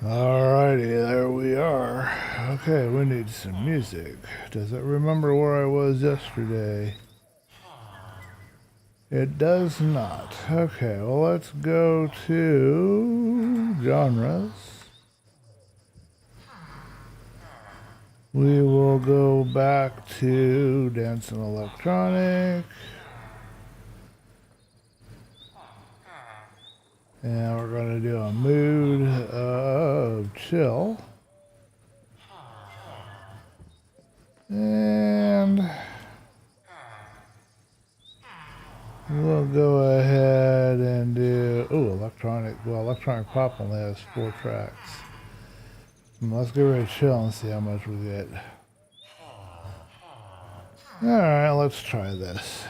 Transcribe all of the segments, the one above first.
Alrighty, there we are. Okay, we need some music. Does it remember where I was yesterday? It does not. Okay, well, let's go to genres. We will go back to dance and electronic. And we're going to do a mood of chill. And we'll go ahead and do, electronic. Well, electronic pop only has 4 tracks. Let's get rid of chill and see how much we get. Alright, let's try this.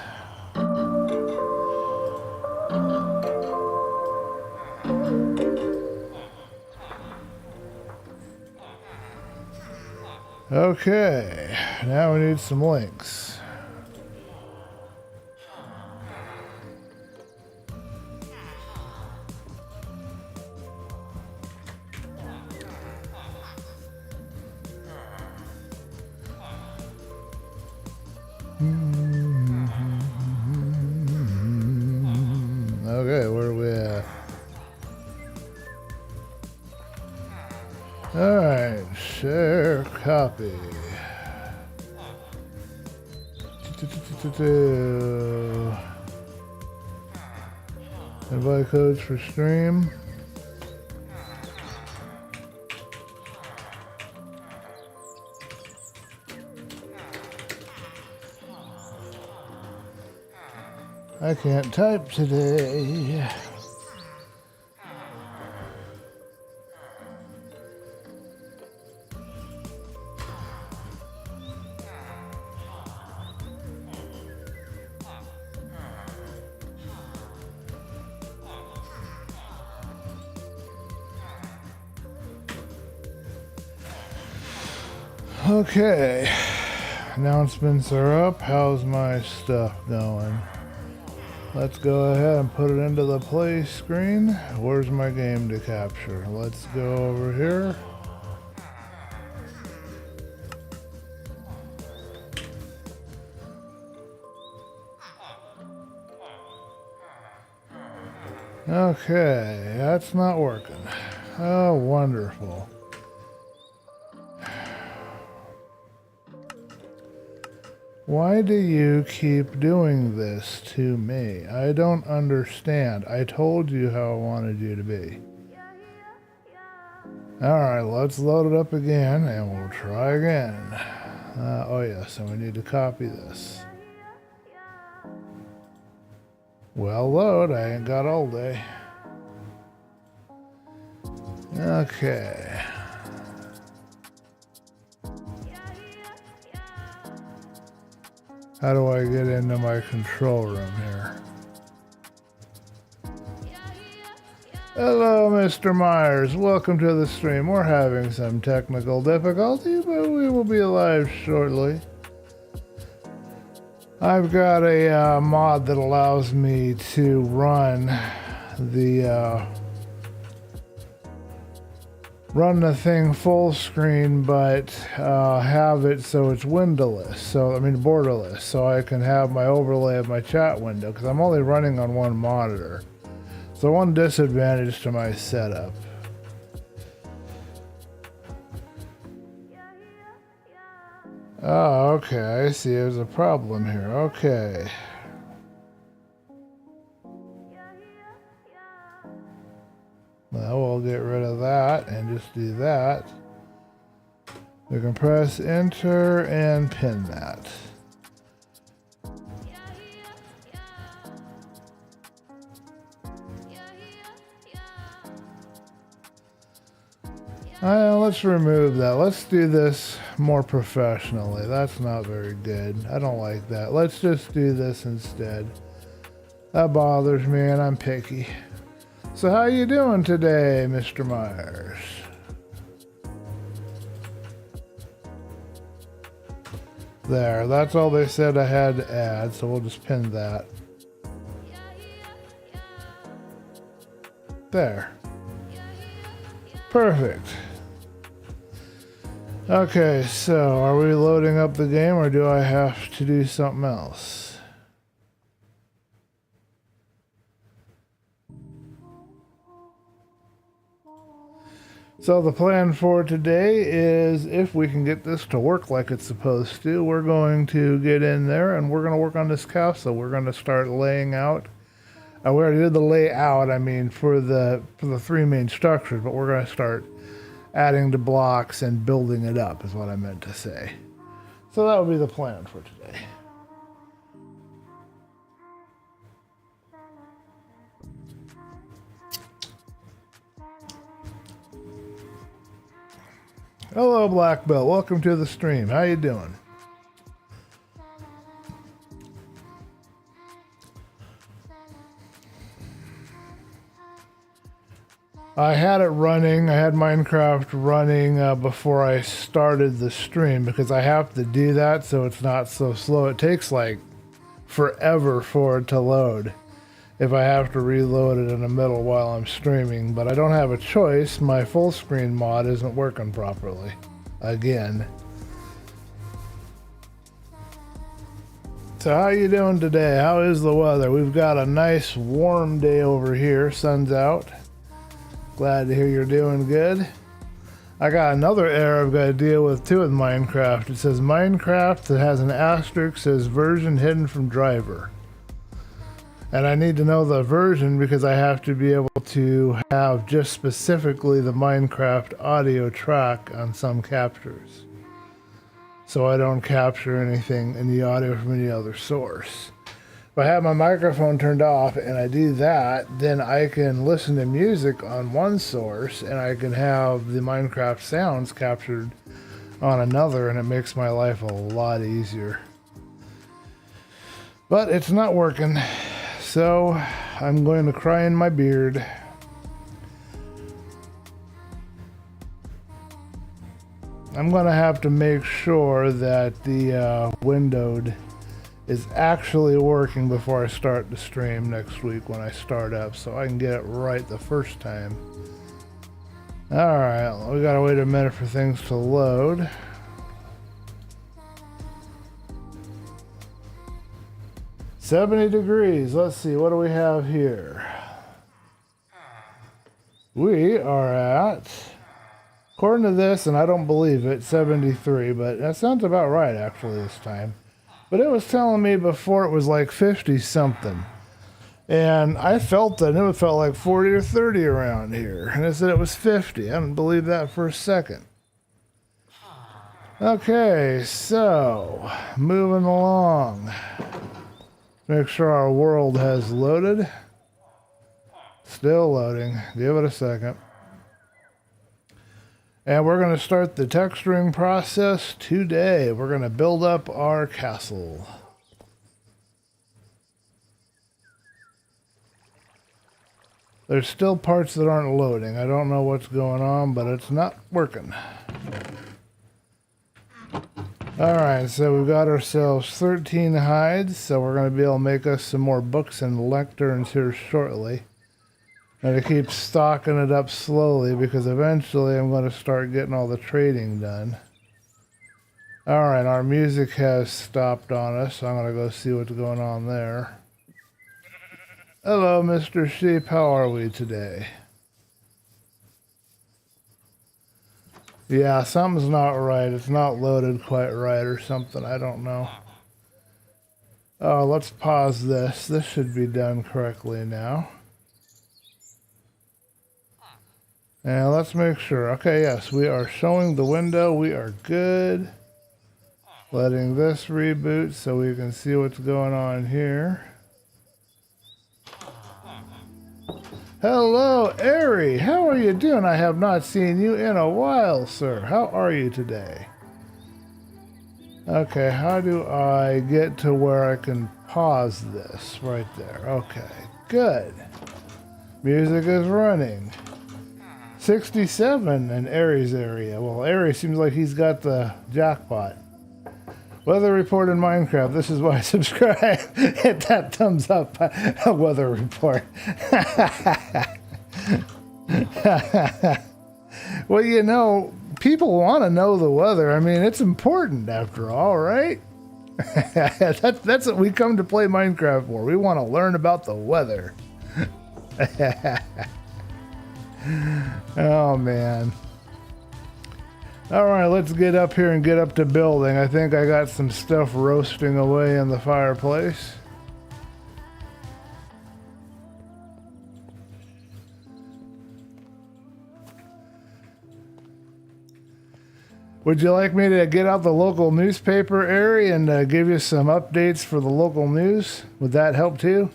Okay, now we need some links. Okay, where are we at? Alright, share copy. Invite codes for stream. I can't type today. Okay, announcements are up. How's my stuff going? Let's go ahead and put it into the play screen. Where's my game to capture? Let's go over here. Okay, that's not working. Oh, wonderful. Why do you keep doing this to me? I don't understand. I told you how I wanted you to be. Alright, let's load it up again and we'll try again. Oh yes, and we need to copy this. Well, load. I ain't got all day. Okay. How do I get into my control room here? Hello, Mr. Myers. Welcome to the stream. We're having some technical difficulty, but we will be live shortly. I've got a mod that allows me to run the thing full screen, but have it so it's windowless. Borderless, so I can have my overlay of my chat window, because I'm only running on one monitor. So one disadvantage to my setup. Oh, okay, I see there's a problem here. Okay. Well, we'll get rid of that and just do that. We can press enter and pin that. Let's remove that. Let's do this more professionally. That's not very good. I don't like that. Let's just do this instead. That bothers me and I'm picky. So how you doing today, Mr. Myers? There, that's all they said I had to add, so we'll just pin that. There. Perfect. Okay, so are we loading up the game or do I have to do something else? So the plan for today is, if we can get this to work like it's supposed to, we're going to get in there and we're going to work on this castle. We're going to start laying out. We already did the layout, I mean, for the three main structures, but we're going to start adding the blocks and building it up is what I meant to say. So that would be the plan for today. Hello, Black Belt. Welcome to the stream. How you doing? I had it running. I had Minecraft running before I started the stream because I have to do that so it's not so slow. It takes like forever for it to load if I have to reload it in the middle while I'm streaming, but I don't have a choice. My full screen mod isn't working properly again. So how you doing today? How is the weather? We've got a nice warm day over here. Sun's out. Glad to hear you're doing good. I got another error I've got to deal with too with Minecraft. It says Minecraft, it has an asterisk, says version hidden from driver. And I need to know the version because I have to be able to have just specifically the Minecraft audio track on some captures. So I don't capture anything in the audio from any other source. If I have my microphone turned off and I do that, then I can listen to music on one source and I can have the Minecraft sounds captured on another, and it makes my life a lot easier. But it's not working. So I'm going to cry in my beard. I'm going to have to make sure that the windowed is actually working before I start the stream next week when I start up, so I can get it right the first time. Alright, we gotta wait a minute for things to load. $70 degrees. Let's see, what do we have here? We are at, according to this, and I don't believe it, 73, but that sounds about right actually this time. But it was telling me before it was like 50 something. And I felt that, and it felt like 40 or 30 around here. And it said it was 50. I didn't believe that for a second. Okay, so moving along. Make sure our world has loaded. Still loading. Give it a second. And we're going to start the texturing process today. We're going to build up our castle. There's still parts that aren't loading. I don't know what's going on, but it's not working. Alright, so we've got ourselves 13 hides, so we're going to be able to make us some more books and lecterns here shortly. And to keep stocking it up slowly, because eventually I'm going to start getting all the trading done. Alright, our music has stopped on us, so I'm going to go see what's going on there. Hello, Mr. Sheep, how are we today? Yeah, something's not right. It's not loaded quite right or something. I don't know. Oh, let's pause this. This should be done correctly now. And let's make sure. Okay, yes, we are showing the window. We are good. Letting this reboot so we can see what's going on here. Hello, Ari. How are you doing? I have not seen you in a while, sir. How are you today? Okay, how do I get to where I can pause this? Right there. Okay, good. Music is running. 67 in Ari's area. Well, Ari seems like he's got the jackpot. Weather report in Minecraft. This is why I subscribe. Hit that thumbs up. Weather report. Well, you know, people want to know the weather. I mean, it's important after all, right? That's what we come to play Minecraft for. We want to learn about the weather. Oh, man. All right, let's get up here and get up to building. I think I got some stuff roasting away in the fireplace. Would you like me to get out the local newspaper area and give you some updates for the local news? Would that help too?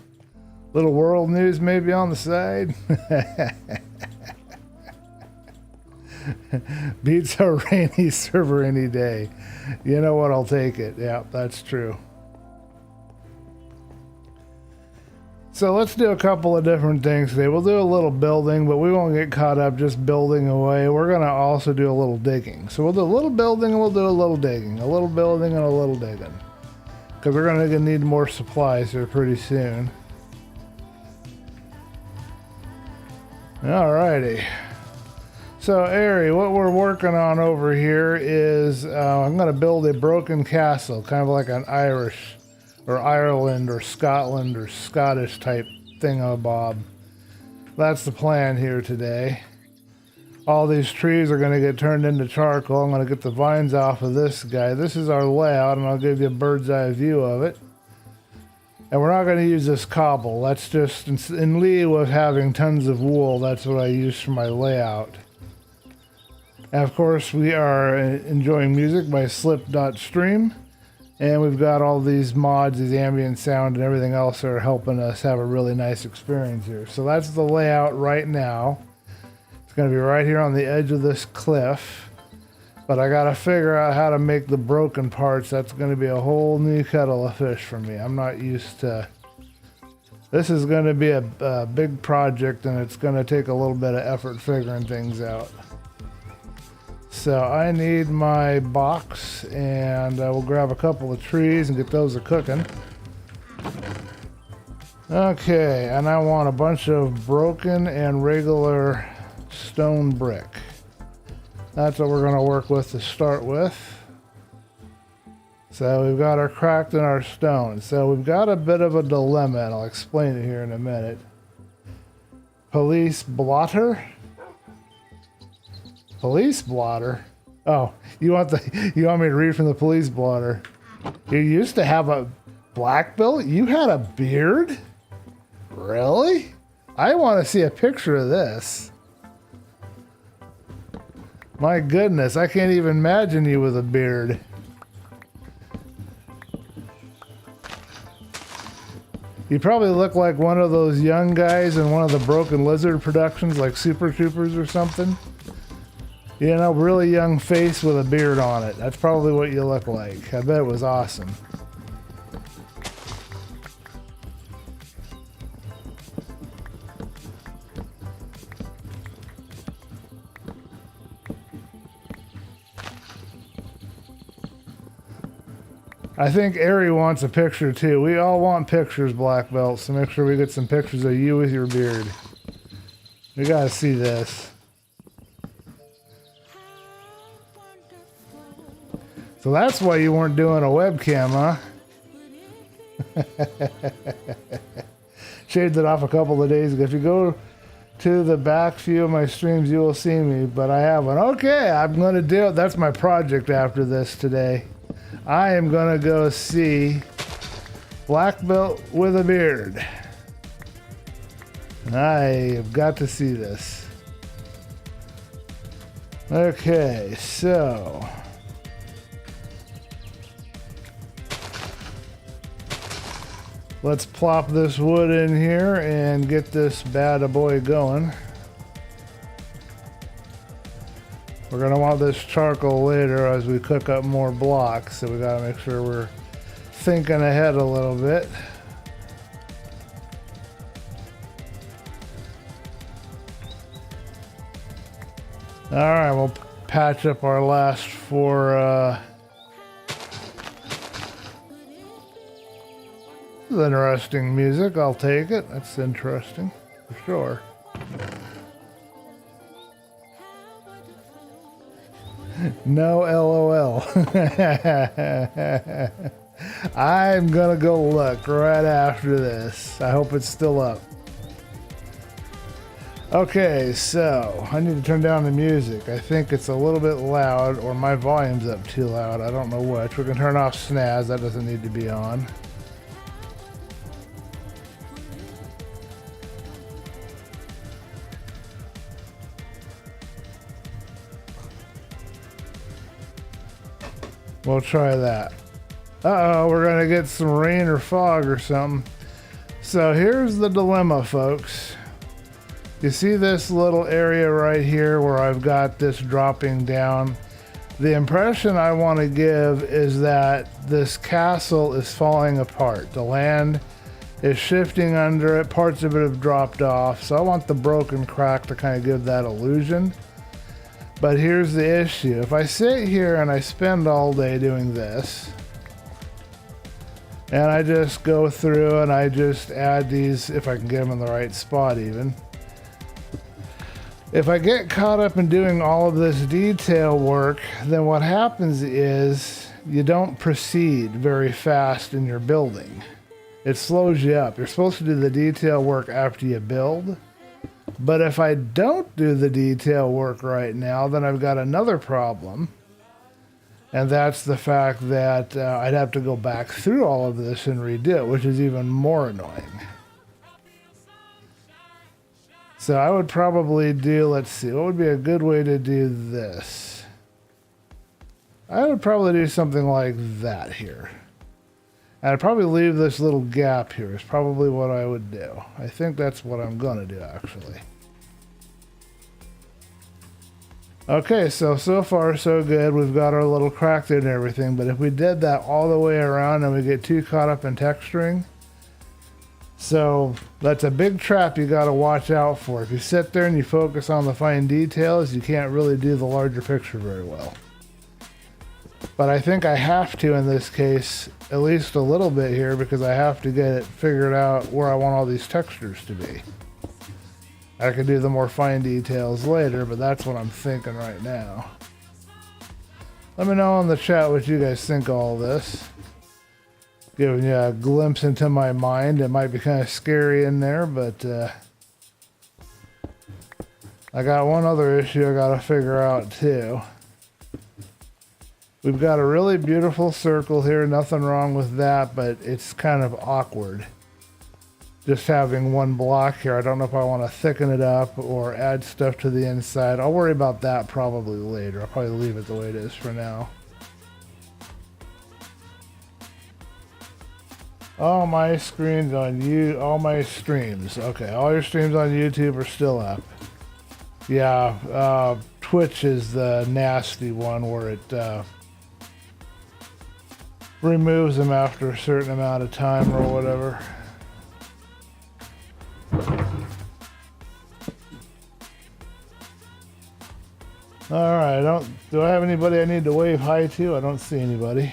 Little world news maybe on the side? Beats a rainy server any day. You know what? I'll take it. Yeah, that's true. So let's do a couple of different things today. We'll do a little building, but we won't get caught up just building away. We're going to also do a little digging. So we'll do a little building and we'll do a little digging. A little building and a little digging. Because we're going to need more supplies here pretty soon. Alrighty. So Ari, what we're working on over here is I'm going to build a broken castle, kind of like an Irish or Ireland or Scotland or Scottish type thingamabob. That's the plan here today. All these trees are going to get turned into charcoal. I'm going to get the vines off of this guy. This is our layout, and I'll give you a bird's eye view of it. And we're not going to use this cobble. That's just, in lieu of having tons of wool, that's what I use for my layout. And of course, we are enjoying music by Slip.stream. And we've got all these mods, these ambient sound and everything else that are helping us have a really nice experience here. So that's the layout right now. It's going to be right here on the edge of this cliff. But I got to figure out how to make the broken parts. That's going to be a whole new kettle of fish for me. I'm not used to... This is going to be a big project, and it's going to take a little bit of effort figuring things out. So I need my box, and we'll grab a couple of trees and get those a-cooking. Okay, and I want a bunch of broken and regular stone brick. That's what we're going to work with to start with. So we've got our cracked and our stone. So we've got a bit of a dilemma, and I'll explain it here in a minute. Police blotter? Police blotter? Oh, you want me to read from the police blotter? You used to have a black belt? You had a beard? Really? I want to see a picture of this. My goodness, I can't even imagine you with a beard. You probably look like one of those young guys in one of the Broken Lizard productions, like Super Troopers or something. You know, really young face with a beard on it. That's probably what you look like. I bet it was awesome. I think Ari wants a picture too. We all want pictures, Black Belt, so make sure we get some pictures of you with your beard. We gotta see this. So that's why you weren't doing a webcam, huh? Shaved it off a couple of days ago. If you go to the back view of my streams, you will see me, but I have one. Okay, I'm going to do it. That's my project after this today. I am going to go see Black Belt with a beard. I have got to see this. Okay, so... let's plop this wood in here and get this bad boy going. We're going to want this charcoal later as we cook up more blocks, so we got to make sure we're thinking ahead a little bit. All right, we'll patch up our last four interesting music. I'll take it. That's interesting for sure. No LOL. I'm gonna go look right after this. I hope it's still up. Okay, so I need to turn down the music. I think it's a little bit loud, or my volume's up too loud. I don't know which. We can turn off snaz. That doesn't need to be on. We'll try that. Uh-oh, we're gonna get some rain or fog or something. So here's the dilemma, folks. You see this little area right here where I've got this dropping down? The impression I want to give is that this castle is falling apart. The land is shifting under it. Parts of it have dropped off. So I want the broken crack to kind of give that illusion. But here's the issue. If I sit here and I spend all day doing this, and I just go through and I just add these, if I can get them in the right spot even. If I get caught up in doing all of this detail work, then what happens is you don't proceed very fast in your building. It slows you up. You're supposed to do the detail work after you build. But if I don't do the detail work right now, then I've got another problem. And that's the fact that I'd have to go back through all of this and redo it, which is even more annoying. So I would probably do, let's see, what would be a good way to do this? I would probably do something like that here. And I'd probably leave this little gap here is probably what I would do. I think that's what I'm going to do, actually. Okay, so far so good. We've got our little crack there and everything, but if we did that all the way around and we get too caught up in texturing, so that's a big trap you got to watch out for. If you sit there and you focus on the fine details, you can't really do the larger picture very well. But I think I have to in this case, at least a little bit here, because I have to get it figured out where I want all these textures to be. I could do the more fine details later, but that's what I'm thinking right now. Let me know in the chat what you guys think of all this. Giving you a glimpse into my mind. It might be kind of scary in there, but I got one other issue I got to figure out too. We've got a really beautiful circle here, nothing wrong with that, but it's kind of awkward. Just having one block here. I don't know if I want to thicken it up or add stuff to the inside. I'll worry about that probably later. I'll probably leave it the way it is for now. All my screens on all my streams. Okay, all your streams on YouTube are still up. Yeah, Twitch is the nasty one where it removes them after a certain amount of time or whatever. Alright, do I have anybody I need to wave hi to? I don't see anybody.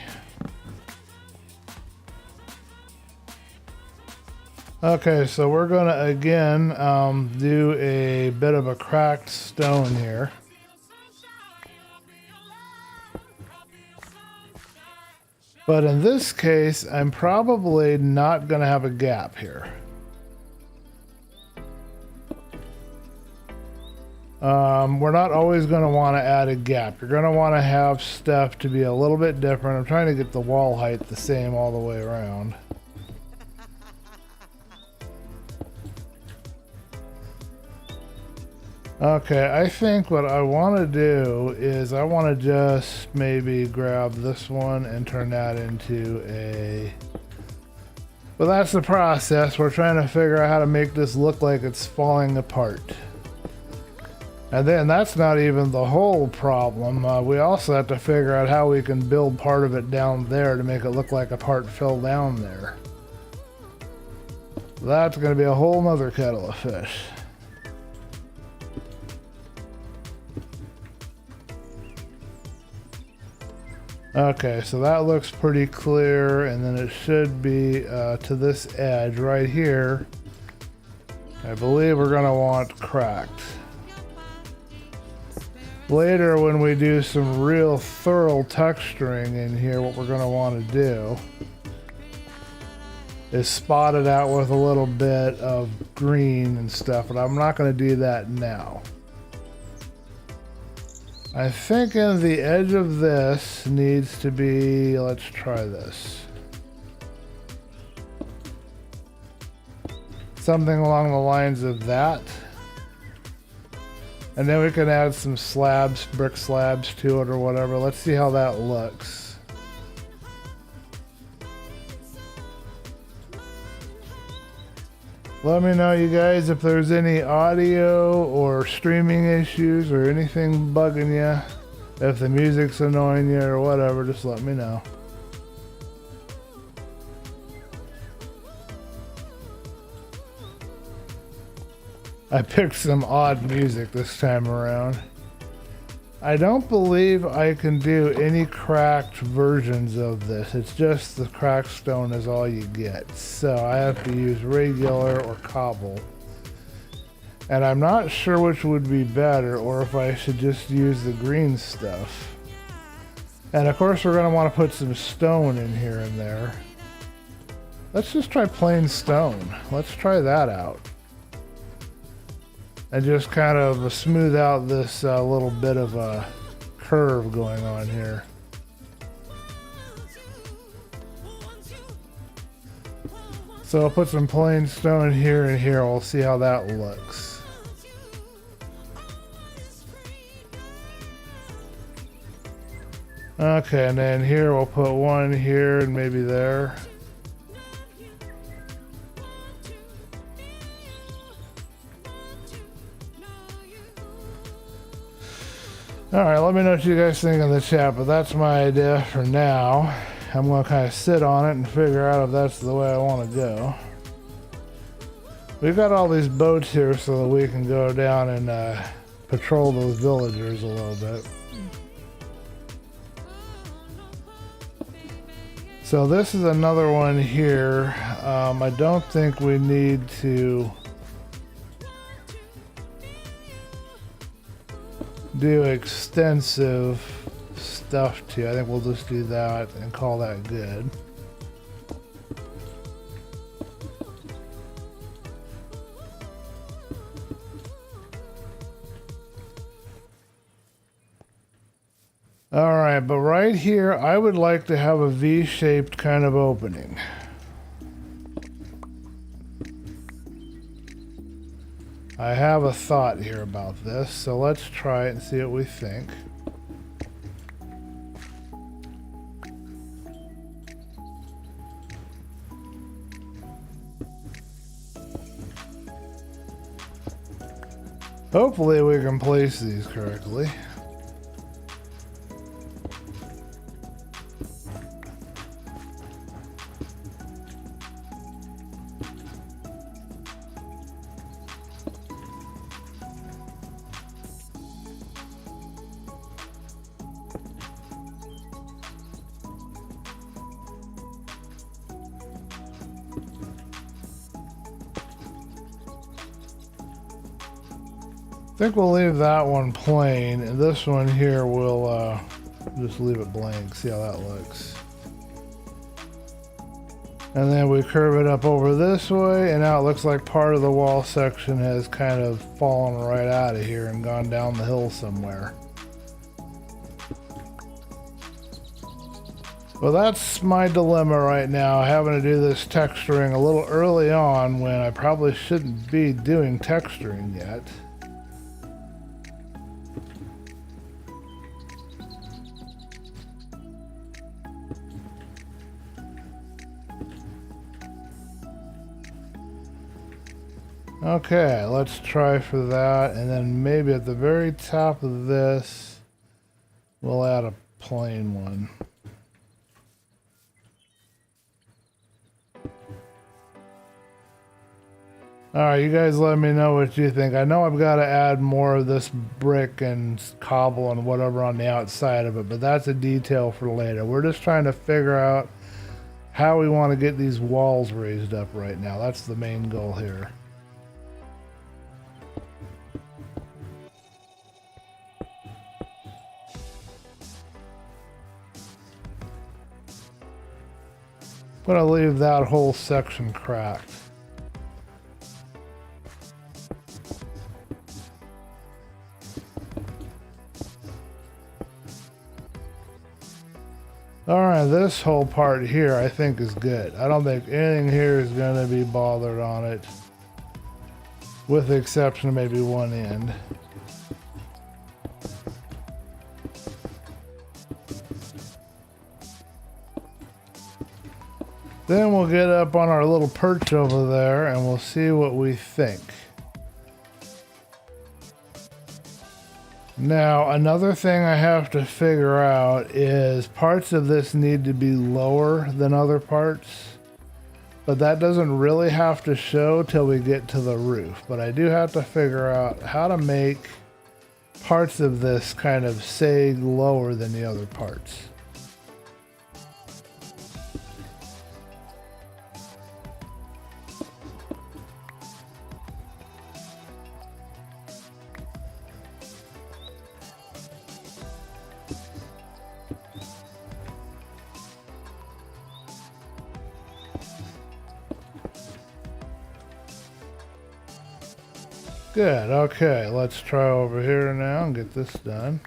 Okay, so we're going to again do a bit of a cracked stone here. But in this case, I'm probably not going to have a gap here. We're not always going to want to add a gap. You're going to want to have stuff to be a little bit different. I'm trying to get the wall height the same all the way around. Okay, I think what I want to do is I want to just maybe grab this one and turn that into a... Well, that's the process. We're trying to figure out how to make this look like it's falling apart. And then that's not even the whole problem. We also have to figure out how we can build part of it down there to make it look like a part fell down there. That's going to be a whole nother kettle of fish. Okay, so that looks pretty clear, and then it should be to this edge right here. I believe we're going to want cracked. Later, when we do some real thorough texturing in here, what we're going to want to do is spot it out with a little bit of green and stuff, but I'm not going to do that now. I think in the edge of this needs to be, let's try this. Something along the lines of that. And then we can add some slabs, brick slabs to it or whatever. Let's see how that looks. Let me know, you guys, if there's any audio or streaming issues or anything bugging you. If the music's annoying you or whatever, just let me know. I picked some odd music this time around. I don't believe I can do any cracked versions of this. It's just the cracked stone is all you get. So I have to use regular or cobble. And I'm not sure which would be better or if I should just use the green stuff. And of course we're going to want to put some stone in here and there. Let's just try plain stone. Let's try that out. And just kind of smooth out this little bit of a curve going on here. So I'll put some plain stone here and here. We'll see how that looks. Okay, and then here we'll put one here and maybe there. Alright, let me know what you guys think in the chat, but that's my idea for now. I'm going to kind of sit on it and figure out if that's the way I want to go. We've got all these boats here so that we can go down and patrol those villagers a little bit. So this is another one here. I don't think we need to do extensive stuff to. I think we'll just do that and call that good. All right, but right here I would like to have a V-shaped kind of opening. I have a thought here about this, so let's try it and see what we think. Hopefully we can place these correctly. I think we'll leave that one plain, and this one here we'll just leave it blank, see how that looks. And then we curve it up over this way, and now it looks like part of the wall section has kind of fallen right out of here and gone down the hill somewhere. Well, that's my dilemma right now, having to do this texturing a little early on when I probably shouldn't be doing texturing yet. Okay, let's try for that, and then maybe at the very top of this, we'll add a plain one. Alright, you guys let me know what you think. I know I've got to add more of this brick and cobble and whatever on the outside of it, but that's a detail for later. We're just trying to figure out how we want to get these walls raised up right now. That's the main goal here. I'm gonna leave that whole section cracked. Alright, this whole part here I think is good. I don't think anything here is going to be bothered on it. With the exception of maybe one end. Then we'll get up on our little perch over there and we'll see what we think. Now, another thing I have to figure out is parts of this need to be lower than other parts, but that doesn't really have to show till we get to the roof. But I do have to figure out how to make parts of this kind of sag lower than the other parts. Good, okay, let's try over here now and get this done.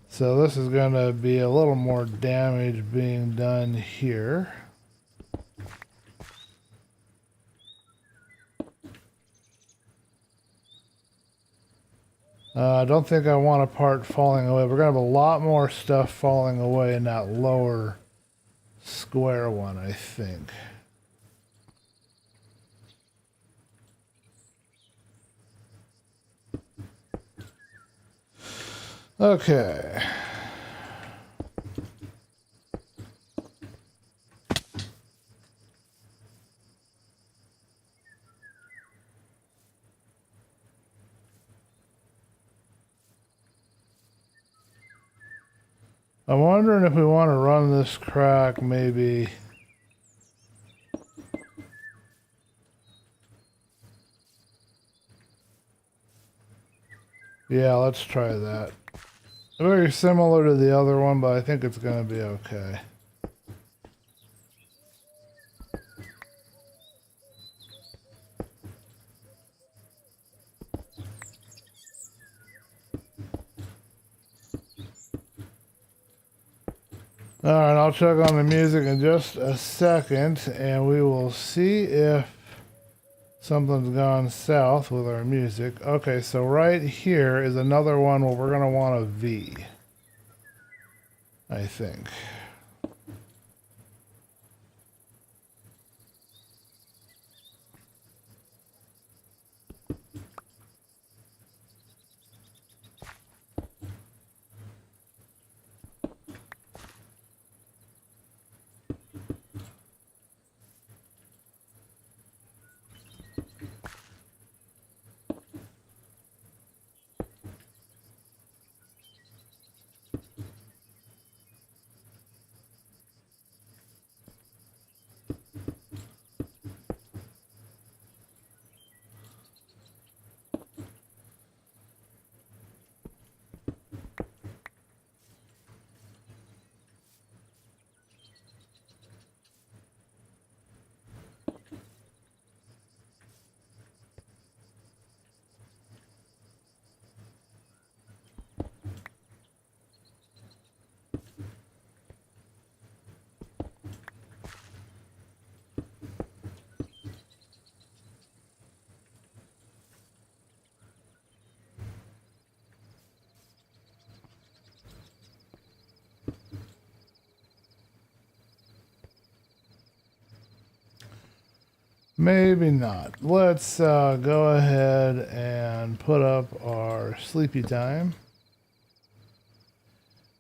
So this is going to be a little more damage being done here. I don't think I want a part falling away. We're going to have a lot more stuff falling away in that lower square one, I think. Okay. I'm wondering if we want to run this crack maybe. Yeah, let's try that. Very similar to the other one, but I think it's going to be okay. Alright, I'll check on the music in just a second, and we will see if something's gone south with our music. Okay, so right here is another one where we're going to want a V, I think. Maybe not. Let's go ahead and put up our sleepy time.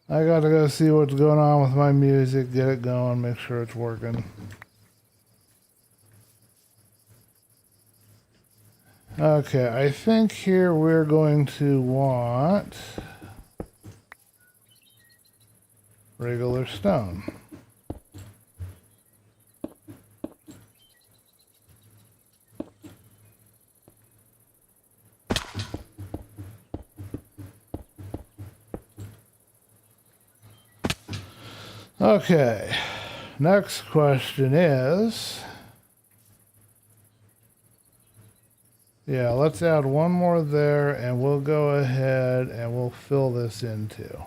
I gotta go see what's going on with my music, get it going, make sure it's working. Okay, I think here we're going to want regular stone. Okay, Next question is, yeah, let's add one more there and we'll go ahead and we'll fill this in too.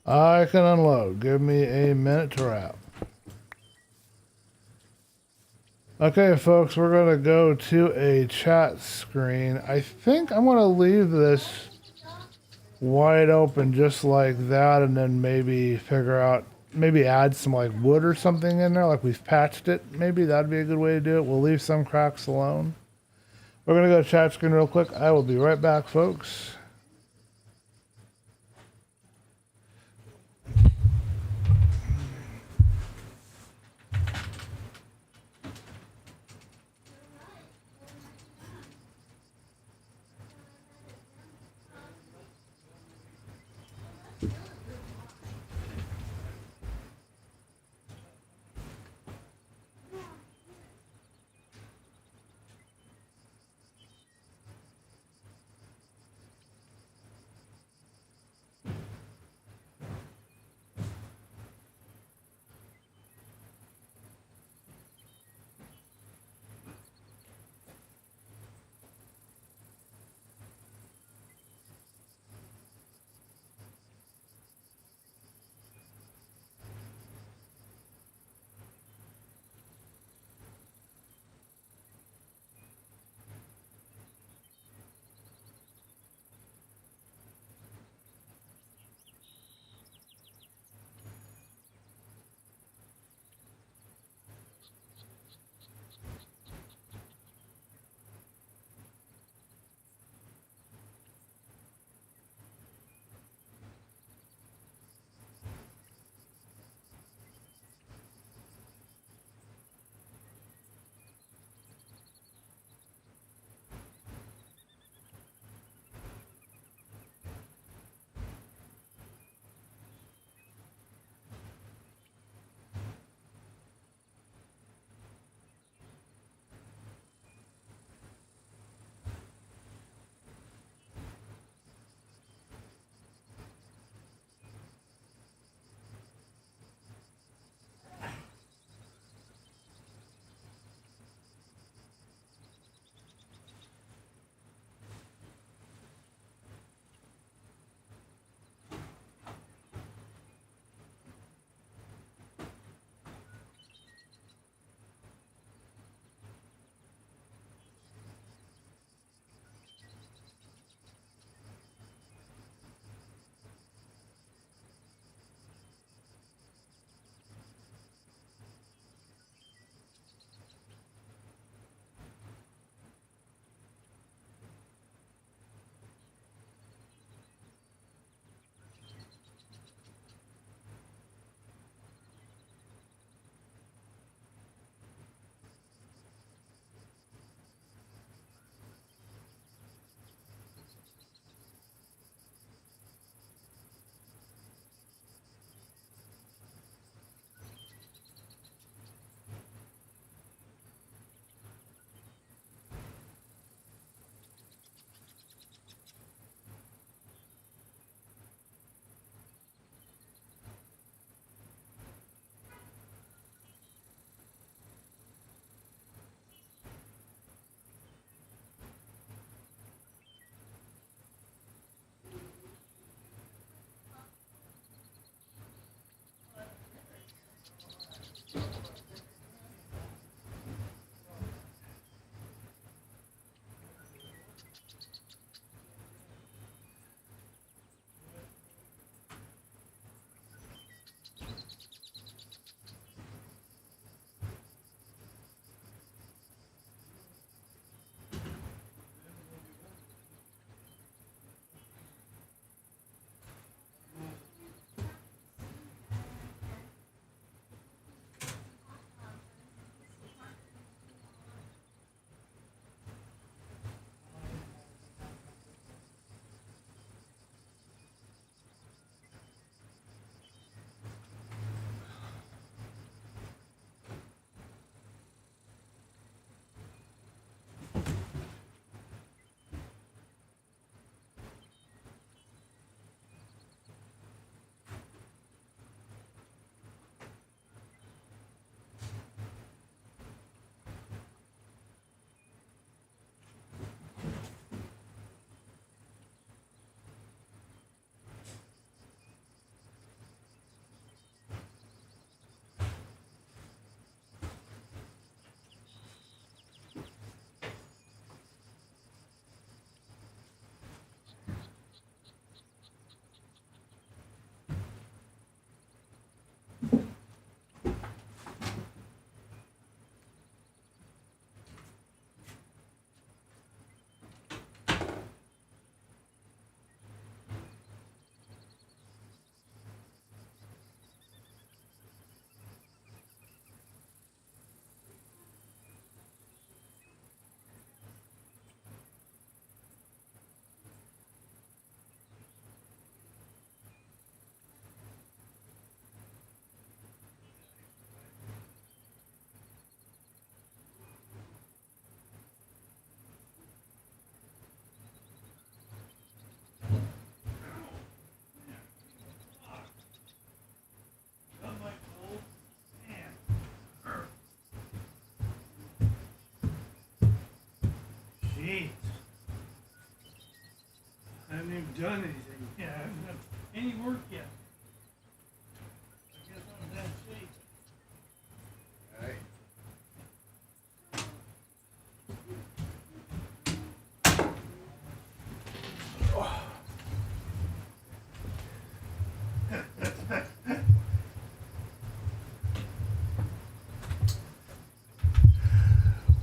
I can unload. Give me a minute to wrap. Okay, folks, we're going to go to a chat screen. I think I'm going to leave this wide open just like that and then maybe figure out, maybe add some like wood or something in there like we've patched it. Maybe that'd be a good way to do it. We'll leave some cracks alone. We're going to go to chat screen real quick. I will be right back, folks.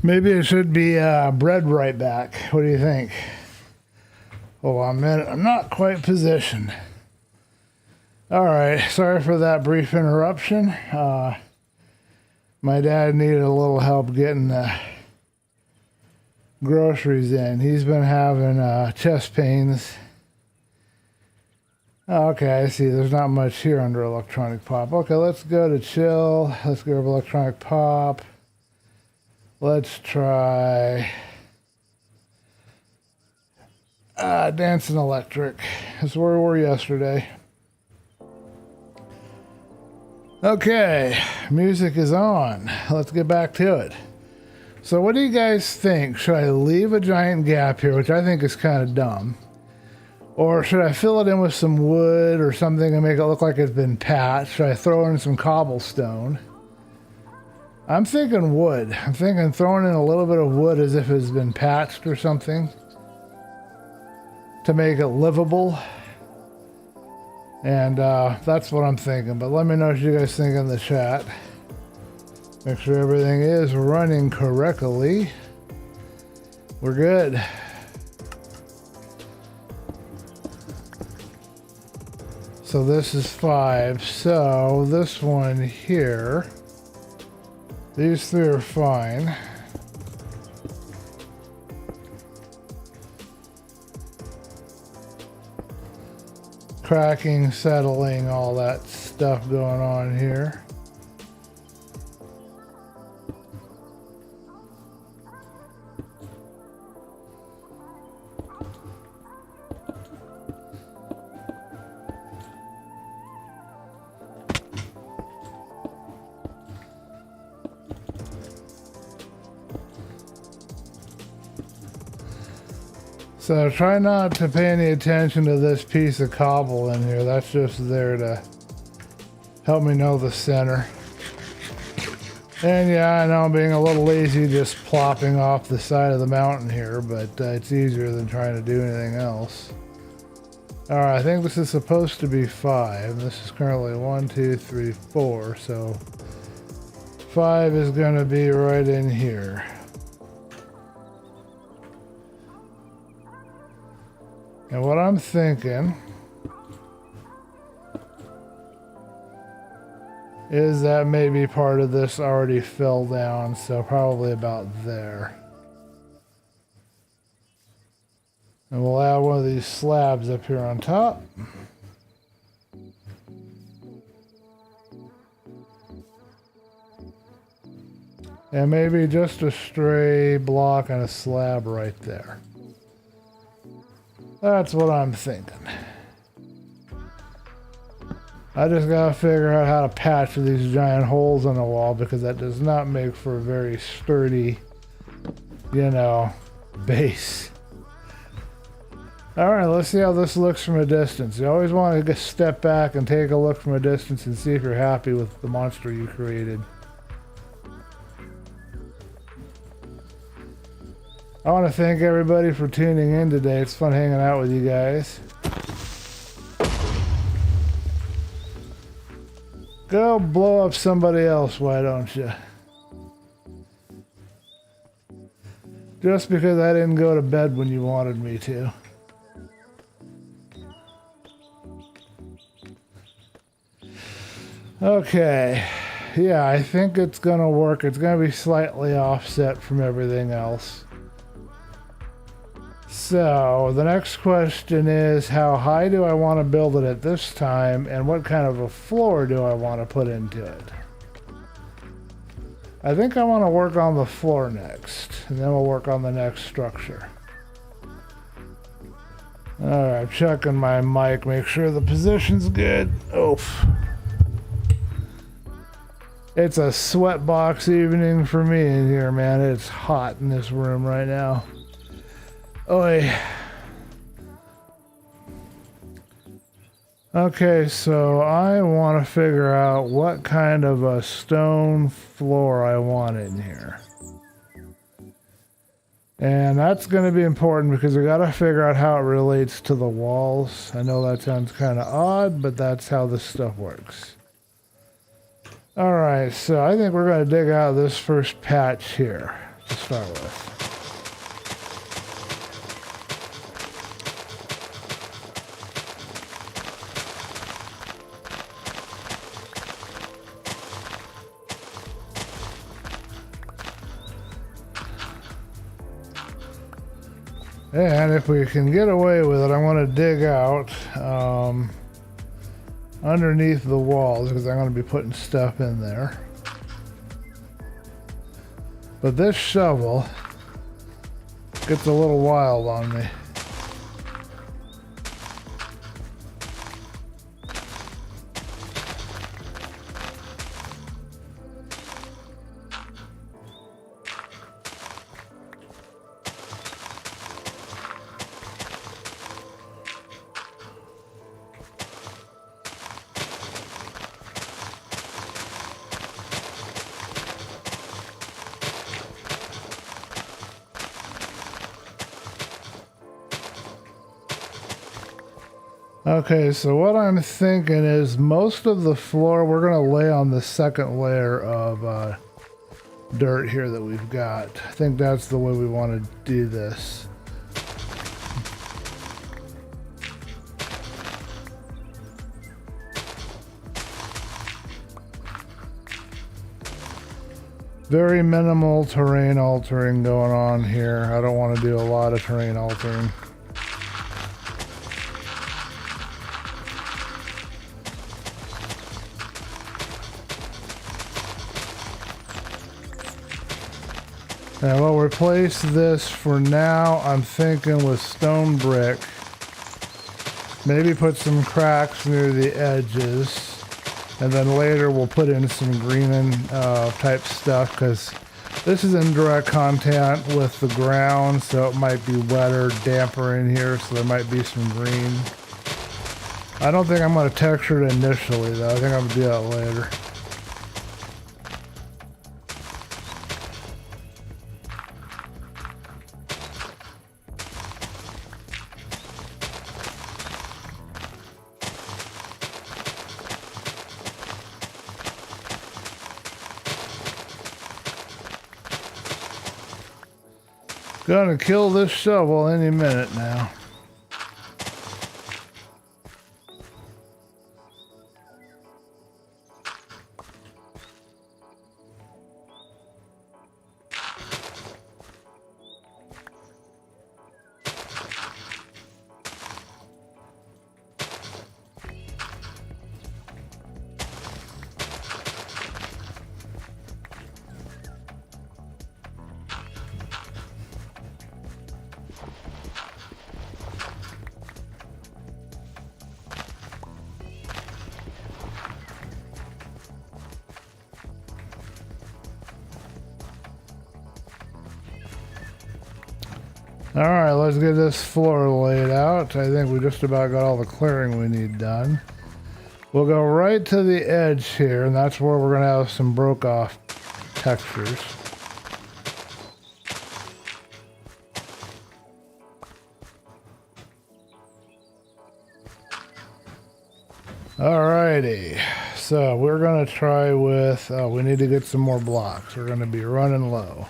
Maybe it should be bred right back. What do you think? Hold on a minute. I'm not quite positioned. All right. Sorry for that brief interruption. My dad needed a little help getting the groceries in. He's been having chest pains. Okay, I see. There's not much here under electronic pop. Okay, let's go to chill. Let's go over electronic pop. Let's try Dancing Electric. That's where we were yesterday. Okay, music is on. Let's get back to it. So what do you guys think? Should I leave a giant gap here, which I think is kind of dumb? Or should I fill it in with some wood or something and make it look like it's been patched? Should I throw in some cobblestone? I'm thinking wood. I'm thinking throwing in a little bit of wood as if it's been patched or something to make it livable. And that's what I'm thinking. But let me know what you guys think in the chat. Make sure everything is running correctly. We're good. So this is 5. So this one here, these 3 are fine. Cracking, settling, all that stuff going on here. So try not to pay any attention to this piece of cobble in here. That's just there to help me know the center. And yeah, I know I'm being a little lazy just plopping off the side of the mountain here, but it's easier than trying to do anything else. Alright, I think this is supposed to be 5. This is currently 1, 2, 3, 4. So 5 is going to be right in here. And what I'm thinking is that maybe part of this already fell down, so probably about there. And we'll add one of these slabs up here on top. And maybe just a stray block and a slab right there. That's what I'm thinking. I just gotta figure out how to patch these giant holes in the wall, because that does not make for a very sturdy, you know, base. Alright, let's see how this looks from a distance. You always want to step back and take a look from a distance and see if you're happy with the monster you created. I want to thank everybody for tuning in today. It's fun hanging out with you guys. Go blow up somebody else, why don't you? Just because I didn't go to bed when you wanted me to. Okay. Yeah, I think it's going to work. It's going to be slightly offset from everything else. So the next question is, how high do I want to build it at this time, and what kind of a floor do I want to put into it? I think I want to work on the floor next, and then we'll work on the next structure. Alright, checking my mic, make sure the position's good. Oof. It's a sweatbox evening for me in here, man. It's hot in this room right now. Oi. Okay, so I want to figure out what kind of a stone floor I want in here. And that's going to be important because we got to figure out how it relates to the walls. I know that sounds kind of odd, but that's how this stuff works. Alright, so I think we're going to dig out this first patch here. to start with. And if we can get away with it, I want to dig out underneath the walls because I'm going to be putting stuff in there. But this shovel gets a little wild on me. Okay, so what I'm thinking is most of the floor we're going to lay on the second layer of dirt here that we've got. I think that's the way we want to do this. Very minimal terrain altering going on here. I don't want to do a lot of terrain altering. And we'll replace this for now, I'm thinking, with stone brick. Maybe put some cracks near the edges. And then later we'll put in some greening type stuff because this is in direct contact with the ground, so it might be wetter, damper in here, so there might be some green. I don't think I'm going to texture it initially though, I think I'm going to do that later. Gonna kill this shovel any minute now. All right, let's get this floor laid out. I think we just about got all the clearing we need done. We'll go right to the edge here, and that's where we're gonna have some broke off textures. Alrighty, so we're gonna try with, we need to get some more blocks. We're gonna be running low.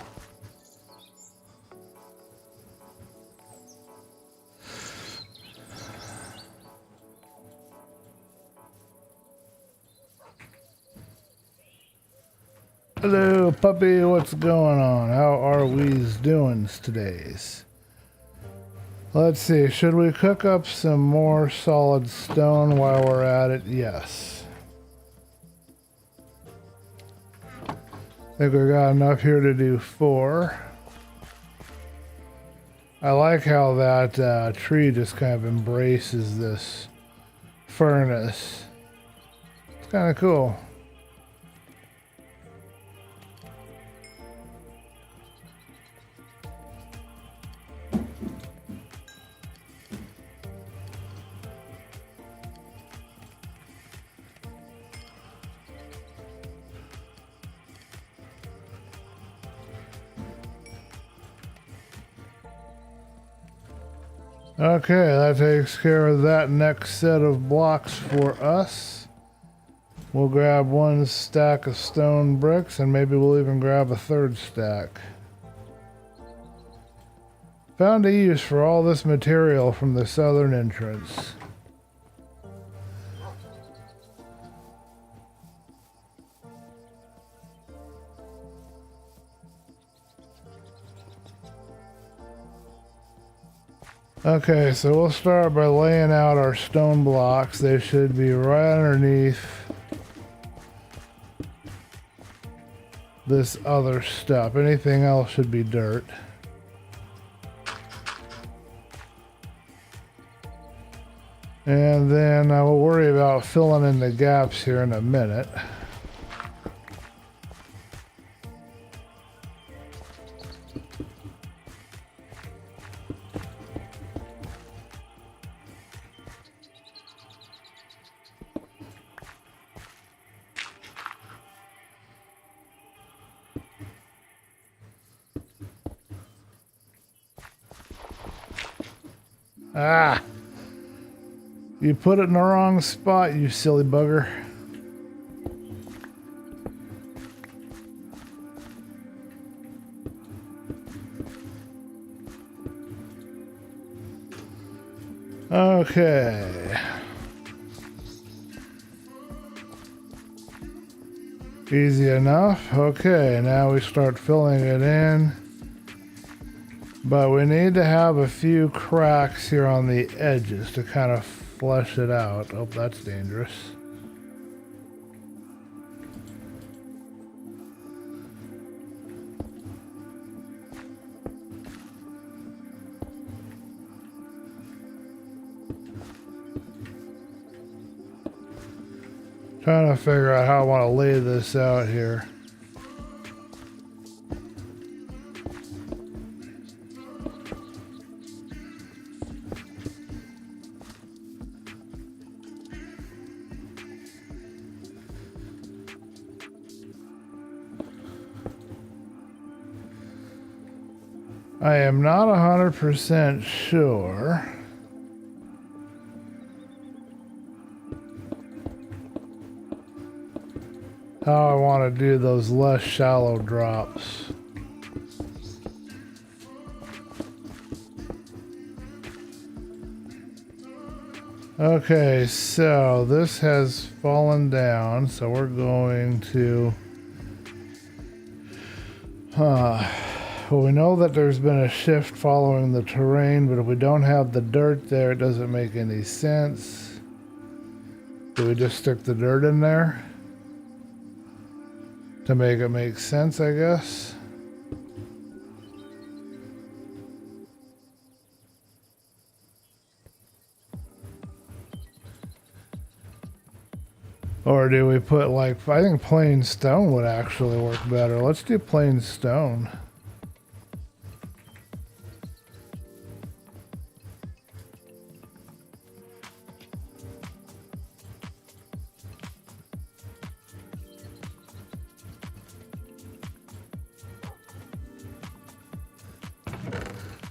Hello, puppy, what's going on? How are we's doing todays? Let's see, should we cook up some more solid stone while we're at it? Yes. I think we got enough here to do 4. I like how that tree just kind of embraces this furnace. It's kind of cool. Okay, that takes care of that next set of blocks for us. We'll grab 1 stack of stone bricks and maybe we'll even grab a 3rd stack. Found a use for all this material from the southern entrance. Okay, so we'll start by laying out our stone blocks. They should be right underneath this other stuff. Anything else should be dirt. And then I will worry about filling in the gaps here in a minute. Ah! You put it in the wrong spot, you silly bugger. Okay. Easy enough. Okay, now we start filling it in. But we need to have a few cracks here on the edges to kind of flesh it out. Oh, that's dangerous. Trying to figure out how I want to lay this out here. I am not 100% sure. How I want to do those less shallow drops. Okay, so this has fallen down, so we're going to well, we know that there's been a shift following the terrain, but if we don't have the dirt there, it doesn't make any sense. Do we just stick the dirt in there to make it make sense, I guess? Or do we put, like, I think plain stone would actually work better. Let's do plain stone.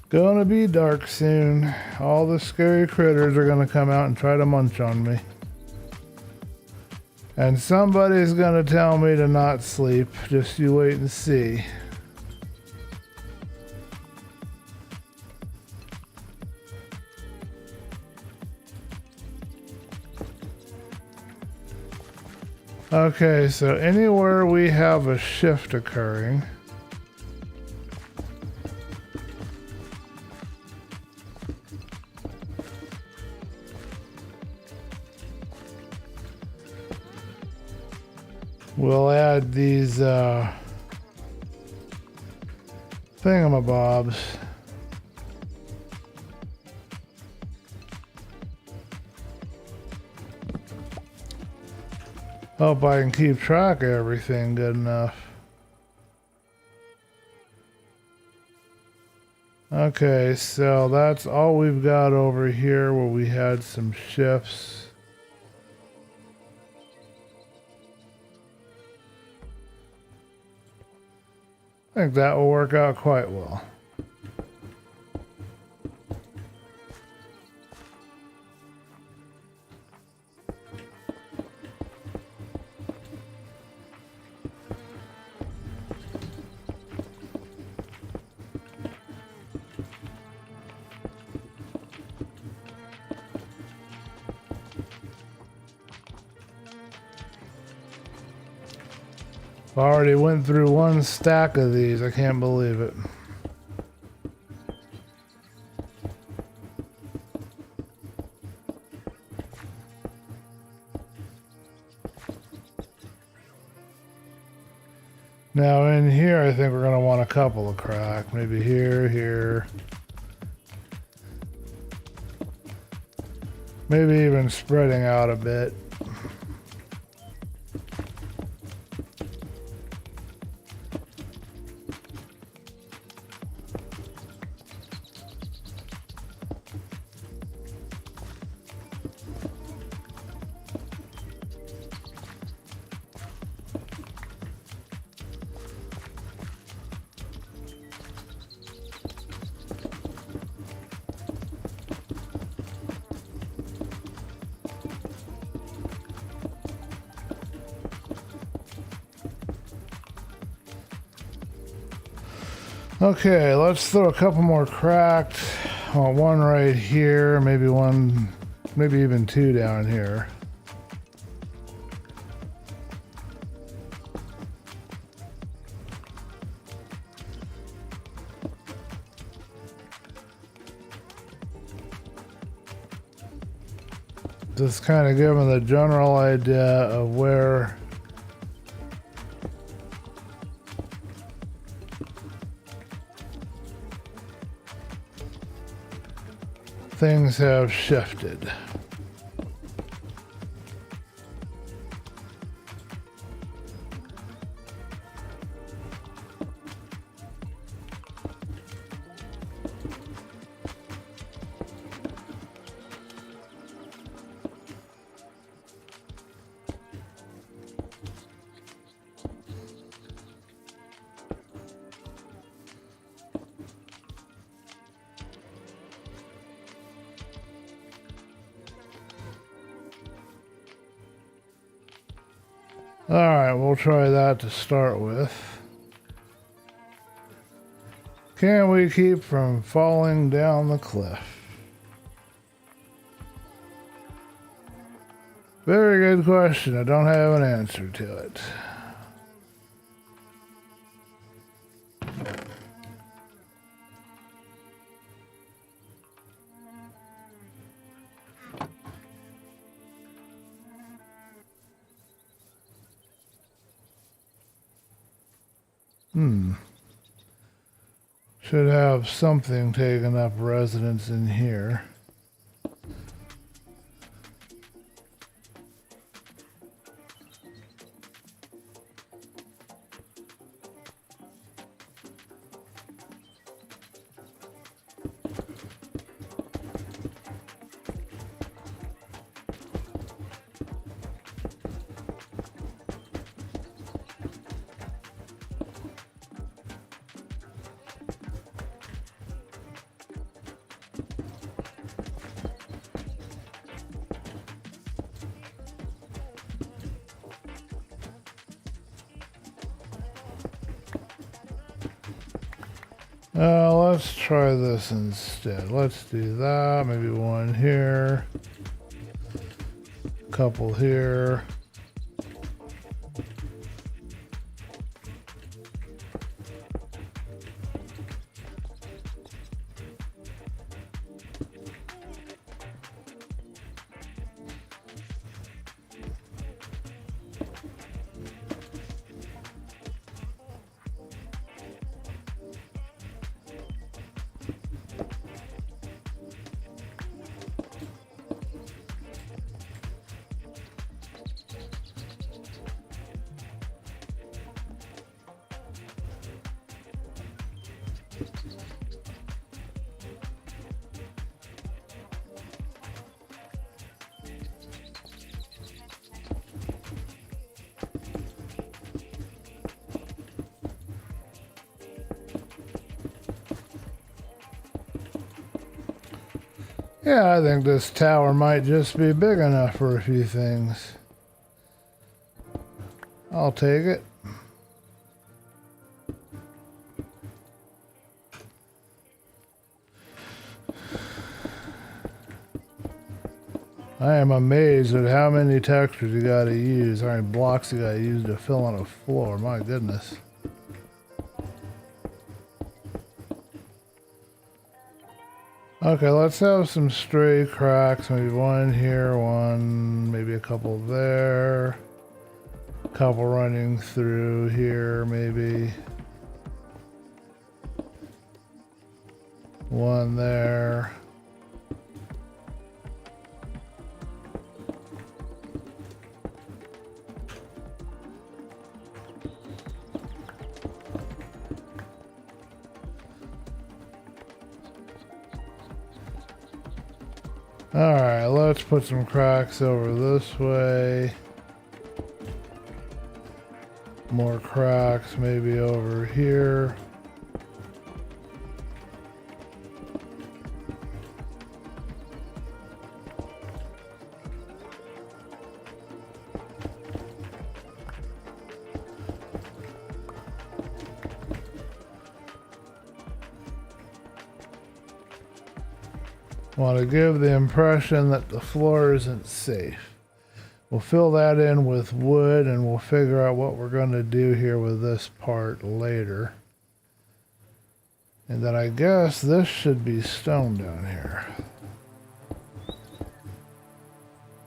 Gonna be dark soon. All the scary critters are gonna come out and try to munch on me. And somebody's gonna tell me to not sleep. Just you wait and see. Okay, so anywhere we have a shift occurring, we'll add these thingamabobs. Hope I can keep track of everything good enough. Okay, so that's all we've got over here where we had some shifts. I think that will work out quite well. I already went through one stack of these. I can't believe it. Now in here, I think we're going to want a couple of crack. Maybe here, here. Maybe even spreading out a bit. Okay, let's throw a couple more cracked. Well, one right here, maybe one, maybe even two down here. Just kind of giving the general idea of where things have shifted. All right, we'll try that to start with. Can we keep from falling down the cliff? Very good question. I don't have an answer to it. Should have something taking up residence in here. Let's try this instead. Let's do that. Maybe one here. Couple here. Yeah, I think this tower might just be big enough for a few things. I'll take it. I am amazed at how many textures you gotta use, how many blocks you gotta use to fill on a floor. My goodness. Okay, let's have some stray cracks. Maybe one here, one, maybe a couple there. A couple running through here, maybe. One there. Alright, let's put some cracks over this way. More cracks maybe over here. Want to give the impression that the floor isn't safe. We'll fill that in with wood and we'll figure out what we're going to do here with this part later. And then I guess this should be stone down here.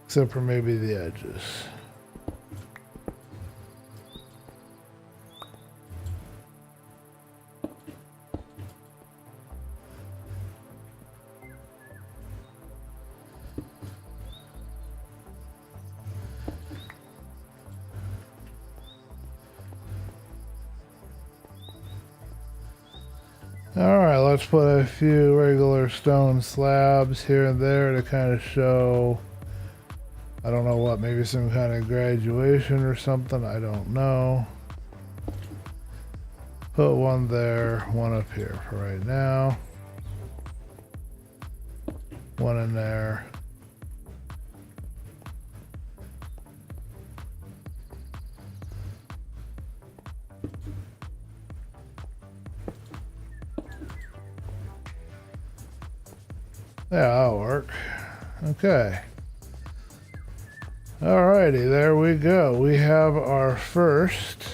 Except for maybe the edges. Alright, let's put a few regular stone slabs here and there to kind of show, I don't know what, maybe some kind of graduation or something, I don't know. Put one there, one up here for right now. One in there. Yeah, that'll work. Okay. Alrighty, there we go. We have our first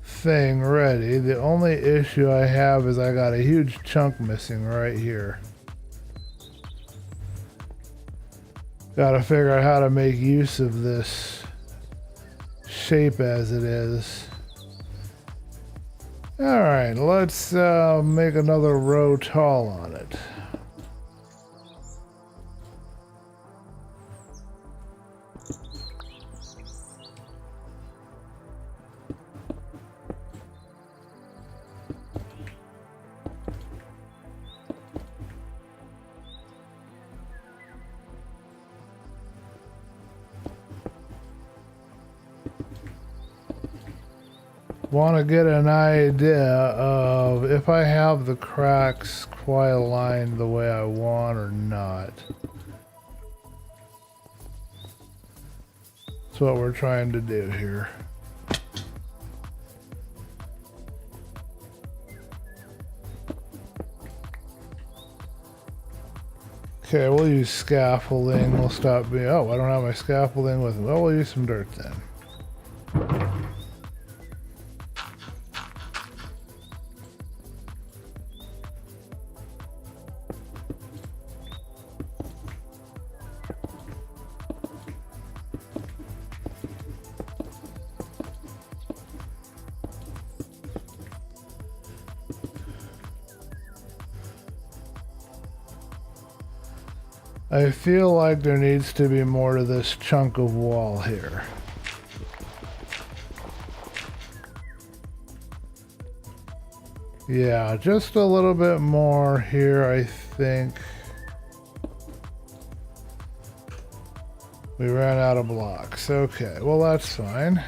thing ready. The only issue I have is I got a huge chunk missing right here. Gotta figure out how to make use of this shape as it is. Alright, let's make another row tall on it. Want to get an idea of if I have the cracks quite aligned the way I want or not. That's what we're trying to do here. Okay, we'll use scaffolding. We'll stop being, oh, I don't have my scaffolding with me. Well, we'll use some dirt then. I feel like there needs to be more to this chunk of wall here. Yeah, just a little bit more here, I think. We ran out of blocks. Okay, well that's fine.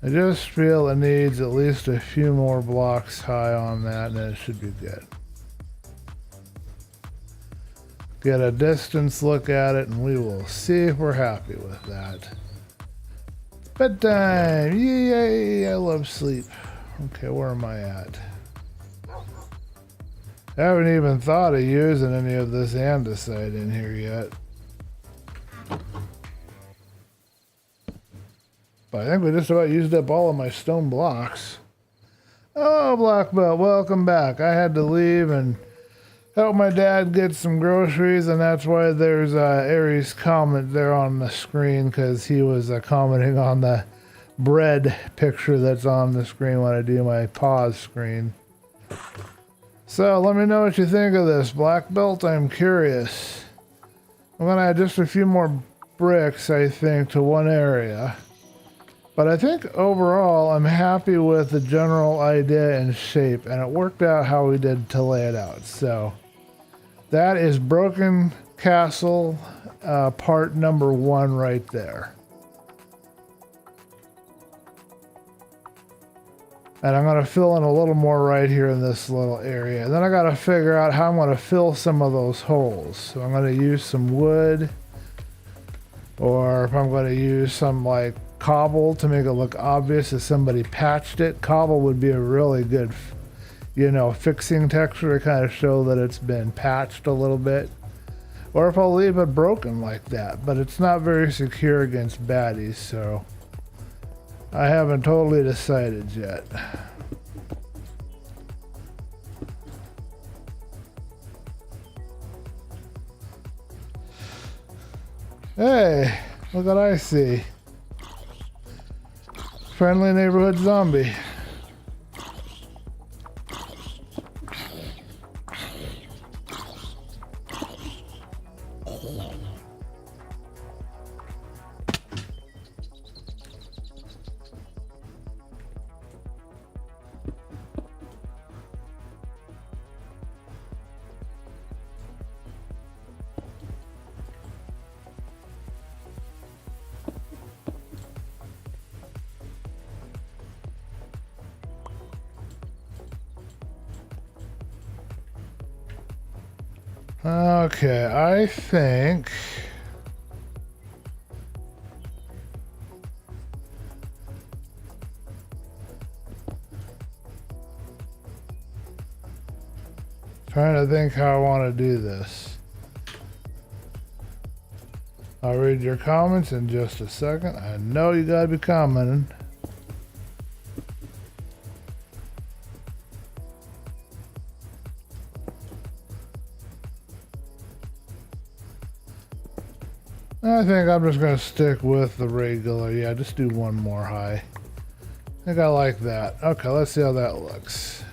I just feel it needs at least a few more blocks high on that and it should be good. Get a distance look at it and we will see if we're happy with that. Bedtime! Yay! I love sleep. Okay, where am I at? I haven't even thought of using any of this andesite in here yet. But I think we just about used up all of my stone blocks. Oh, Black Belt, welcome back. I had to leave and help my dad get some groceries, and that's why there's Aries' comment there on the screen, because he was commenting on the bread picture that's on the screen when I do my pause screen. So let me know what you think of this, Black Belt. I'm curious. I'm going to add just a few more bricks, I think, to one area. But I think overall, I'm happy with the general idea and shape, and it worked out how we did to lay it out. So that is Broken Castle part number 1 right there. And I'm going to fill in a little more right here in this little area. And then I got to figure out how I'm going to fill some of those holes. So I'm going to use some wood, or if I'm going to use some like cobble to make it look obvious if somebody patched it. Cobble would be a really good, you know, fixing texture to kind of show that it's been patched a little bit. Or if I'll leave it broken like that, but it's not very secure against baddies, so I haven't totally decided yet. Hey, look what I see. Friendly neighborhood zombie. Okay, I think trying to think how I want to do this. I'll read your comments in just a second. I know you gotta be commenting. I think I'm just going to stick with the regular. Yeah, just do one more high. I think I like that. Okay, let's see how that looks.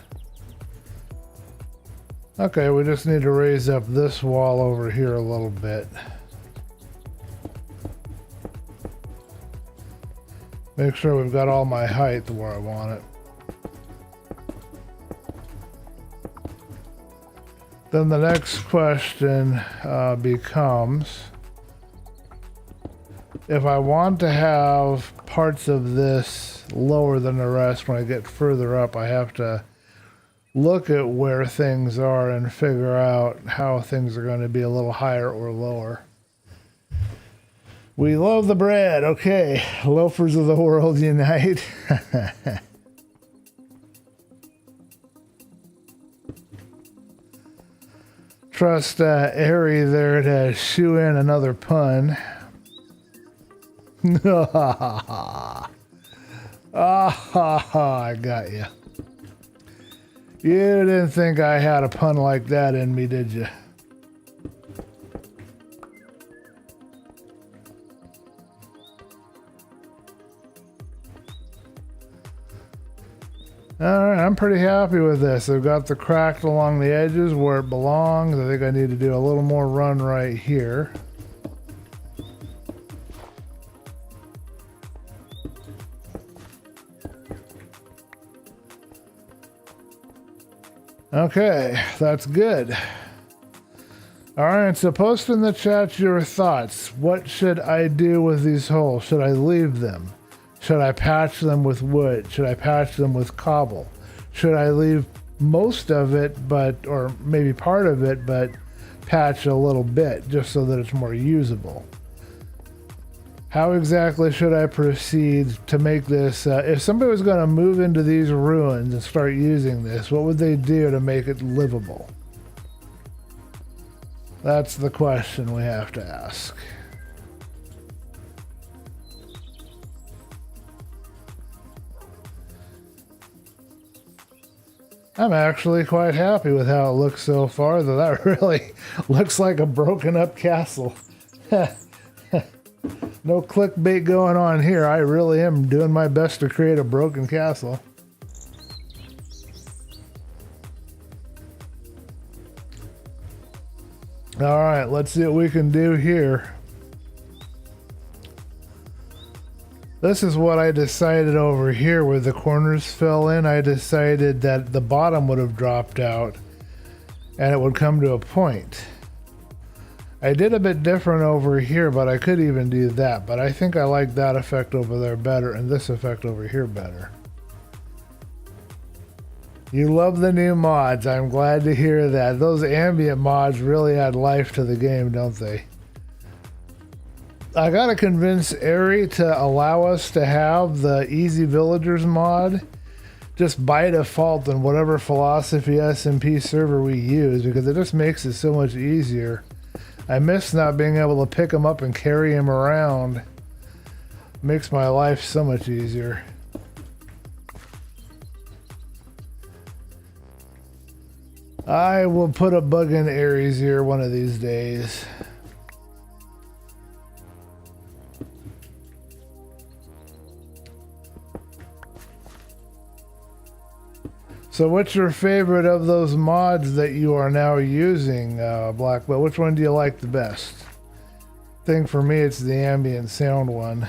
Okay, we just need to raise up this wall over here a little bit. Make sure we've got all my height where I want it. Then the next question becomes, if I want to have parts of this lower than the rest when I get further up, I have to look at where things are and figure out how things are going to be a little higher or lower. We love the bread. Okay, loafers of the world unite. Trust Ari there to shoe in another pun. I got you. You didn't think I had a pun like that in me, did you? Alright, I'm pretty happy with this. I've got the cracked along the edges where it belongs. I think I need to do a little more run right here. Okay, that's good. Alright, so post in the chat your thoughts. What should I do with these holes? Should I leave them? Should I patch them with wood? Should I patch them with cobble? Should I leave most of it, or maybe part of it, but patch a little bit just so that it's more usable? How exactly should I proceed to make this, if somebody was going to move into these ruins and start using this, what would they do to make it livable? That's the question we have to ask. I'm actually quite happy with how it looks so far, though that really looks like a broken up castle. No clickbait going on here. I really am doing my best to create a broken castle. All right, let's see what we can do here. This is what I decided over here where the corners fell in. I decided that the bottom would have dropped out and it would come to a point. I did a bit different over here, but I could even do that. But I think I like that effect over there better and this effect over here better. You love the new mods. I'm glad to hear that. Those ambient mods really add life to the game, don't they? I gotta convince Ari to allow us to have the Easy Villagers mod just by default on whatever PhilosophySMP server we use, because it just makes it so much easier. I miss not being able to pick them up and carry them around. Makes my life so much easier. I will put a bug in Aries ear one of these days. So what's your favorite of those mods that you are now using, Black Belt? Which one do you like the best? I think for me it's the ambient sound one.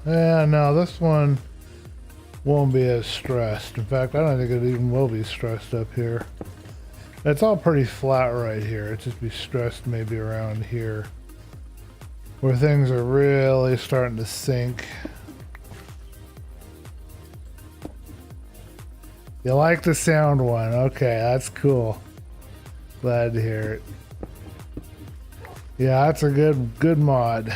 Yeah, no, this one won't be as stressed. In fact, I don't think it even will be stressed up here. It's all pretty flat right here. It'll just be stressed maybe around here, where things are really starting to sink. You like the sound one? Okay, that's cool. Glad to hear it. Yeah, that's a good mod.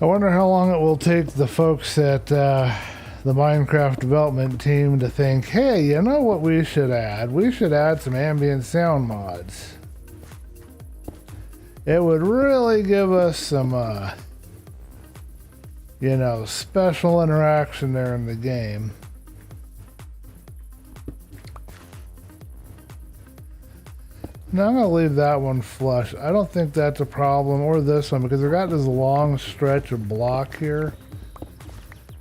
I wonder how long it will take the folks at the Minecraft development team to think, hey, you know what we should add? We should add some ambient sound mods. It would really give us some, you know, special interaction there in the game. Now I'm going to leave that one flush. I don't think that's a problem, or this one, because they've got this long stretch of block here.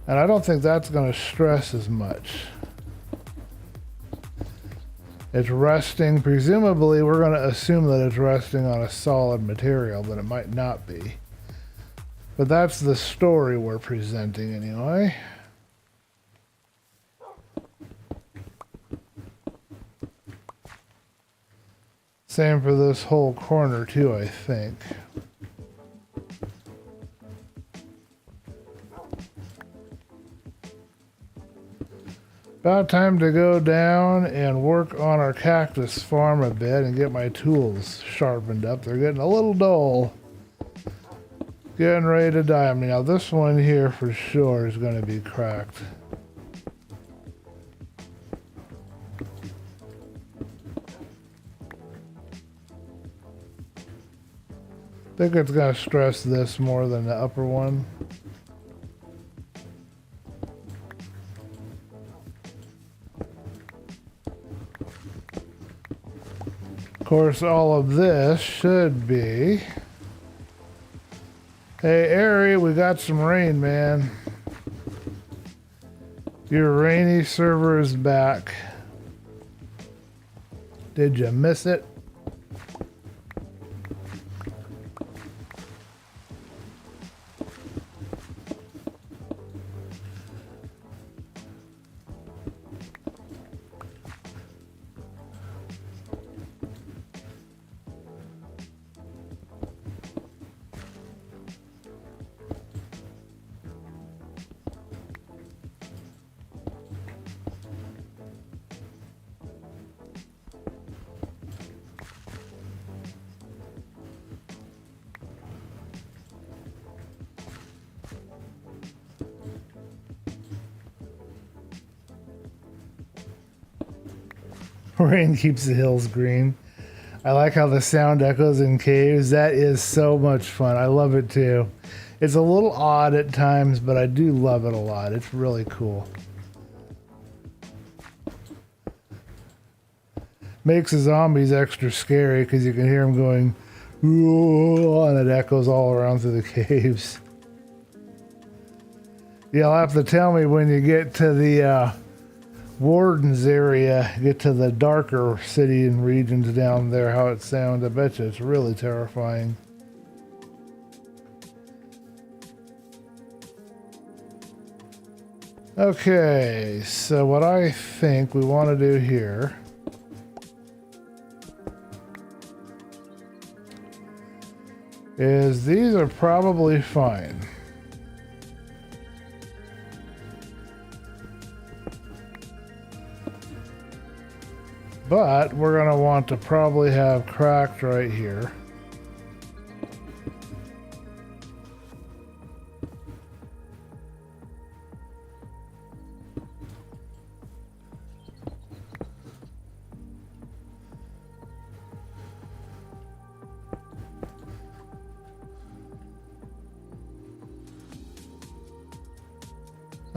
And I don't think that's going to stress as much. It's resting. Presumably, we're going to assume that it's resting on a solid material, but it might not be. But that's the story we're presenting anyway. Same for this whole corner too, I think. About time to go down and work on our cactus farm a bit and get my tools sharpened up. They're getting a little dull. Getting ready to die. I mean, now this one here for sure is going to be cracked. I think it's going to stress this more than the upper one. Of course, all of this should be... Hey, Ari, we got some rain, man. Your rainy server is back. Did you miss it? Rain keeps the hills green. I like how the sound echoes in caves. That is so much fun. I love it too. It's a little odd at times, but I do love it a lot. It's really cool. Makes the zombies extra scary because you can hear them going, "Ooh," and it echoes all around through the caves. You'll have to tell me when you get to the Warden's area, get to the darker city and regions down there, how it sounds. I bet you it's really terrifying. Okay, so what I think we want to do here is these are probably fine. But we're going to want to probably have cracked right here.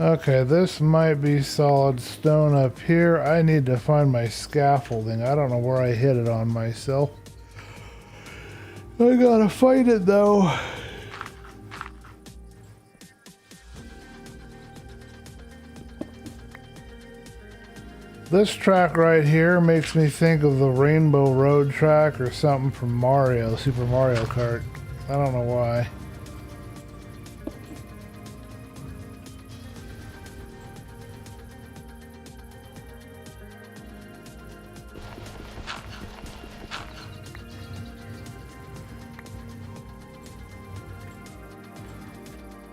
Okay, this might be solid stone up here. I need to find my scaffolding. I don't know where I hit it on myself. I gotta fight it though. This track right here makes me think of the Rainbow Road track or something from Mario, Super Mario Kart. I don't know why.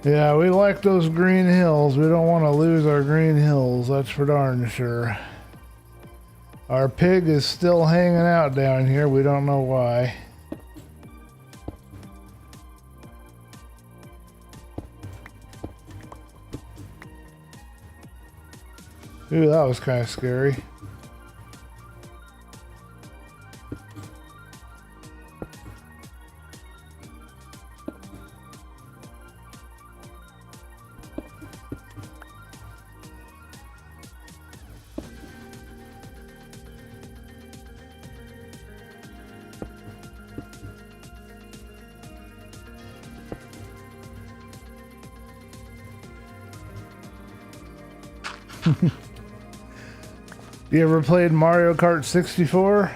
Yeah, we like those green hills. We don't want to lose our green hills, that's for darn sure. Our pig is still hanging out down here. We don't know why. Ooh, that was kind of scary. You ever played Mario Kart 64?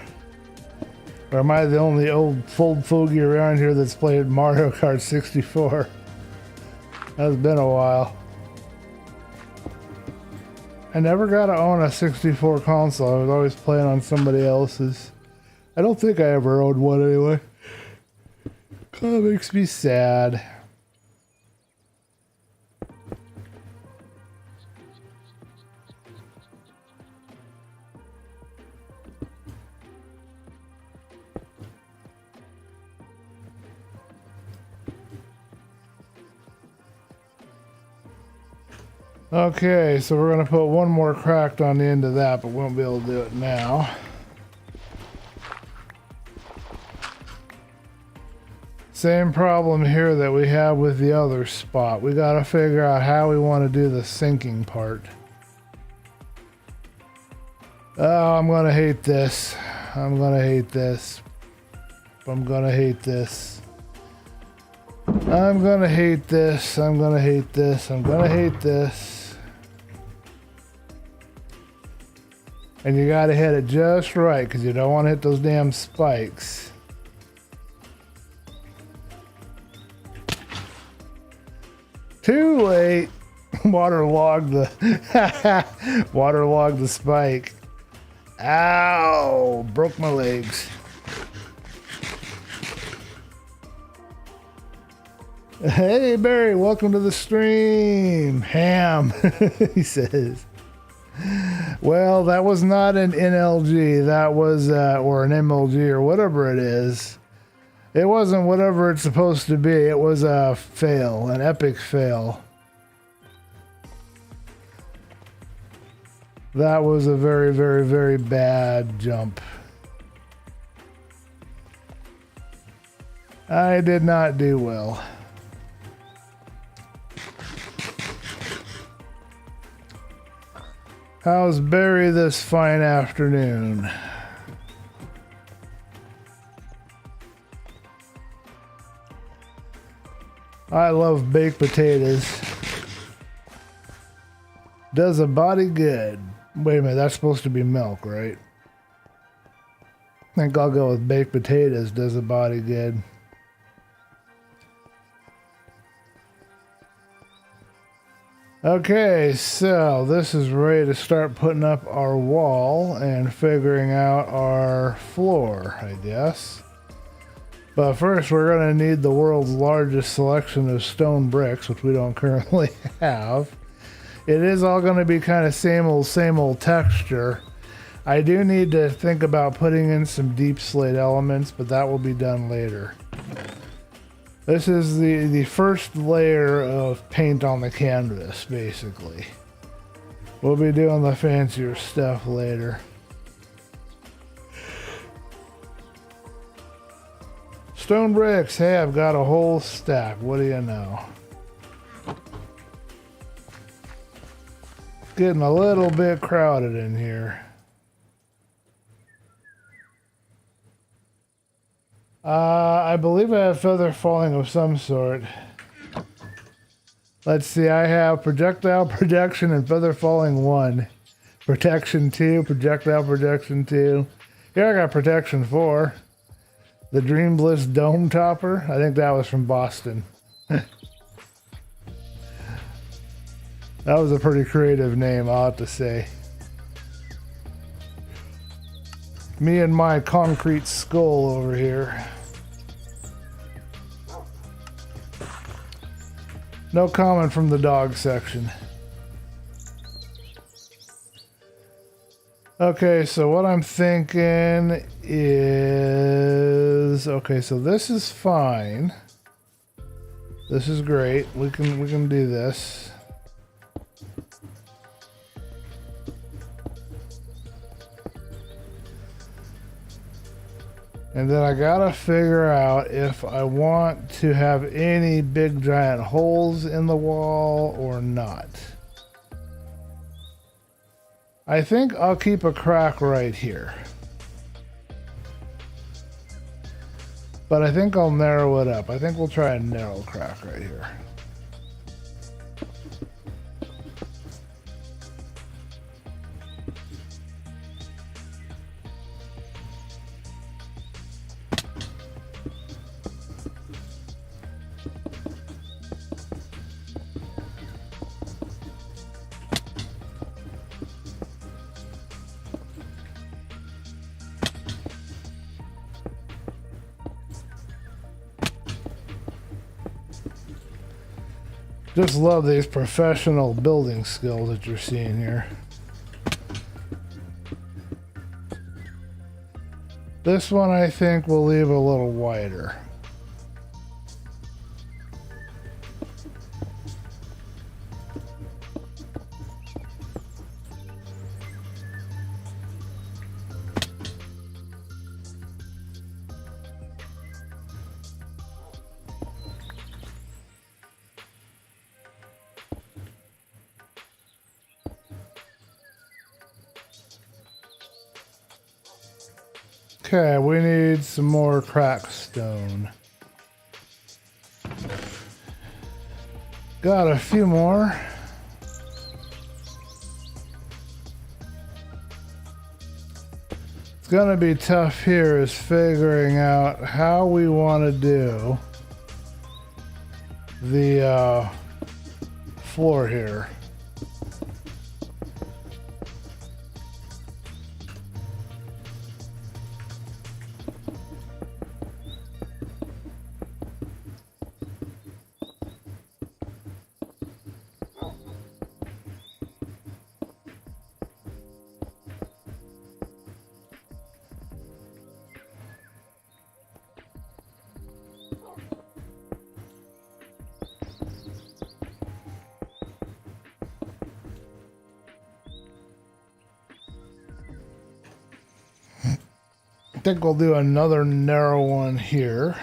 Or am I the only old fogey around here that's played Mario Kart 64? That's been a while. I never got to own a 64 console. I was always playing on somebody else's. I don't think I ever owned one anyway. Kind of makes me sad. Okay, so we're going to put one more cracked on the end of that, but we won't be able to do it now. Same problem here that we have with the other spot. We got to figure out how we want to do the sinking part. Oh, I'm going to hate this. I'm going to hate this. I'm going to hate this. I'm going to hate this. I'm going to hate this. I'm going to hate this. And you gotta hit it just right because you don't want to hit those damn spikes. Too late. Waterlogged the spike. Ow! Broke my legs. Hey Barry, welcome to the stream. Ham, he says. Well, that was not an NLG. That was, or an MLG or whatever it is. It wasn't whatever it's supposed to be. It was a fail, an epic fail. That was a very, very, very bad jump. I did not do well. How's Barry this fine afternoon? I love baked potatoes. Does a body good. Wait a minute, that's supposed to be milk, right? I think I'll go with baked potatoes. Does a body good. Okay, so this is ready to start putting up our wall and figuring out our floor, I guess. But first we're going to need the world's largest selection of stone bricks, which we don't currently have. It is all going to be kind of same old texture. I do need to think about putting in some deep slate elements, but that will be done later. This is the first layer of paint on the canvas, basically. We'll be doing the fancier stuff later. Stone bricks, hey, I've got a whole stack. What do you know? Getting a little bit crowded in here. I believe I have feather falling of some sort. Let's see, I have projectile projection and feather falling 1. Protection 2, projectile projection 2. Here I got protection 4. The DreamBliss dome topper. I think that was from Boston. That was a pretty creative name, I'll have to say. Me and my concrete skull over here. No comment from the dog section. Okay, so what I'm thinking is, okay, so this is fine. This is great. We can do this. And then I gotta figure out if I want to have any big giant holes in the wall or not. I think I'll keep a crack right here. But I think I'll narrow it up. I think we'll try a narrow crack right here. Just love these professional building skills that you're seeing here. This one I think we'll leave a little wider. Okay, we need some more cracked stone. Got a few more. It's gonna be tough here is figuring out how we want to do the floor here. I think we'll do another narrow one here.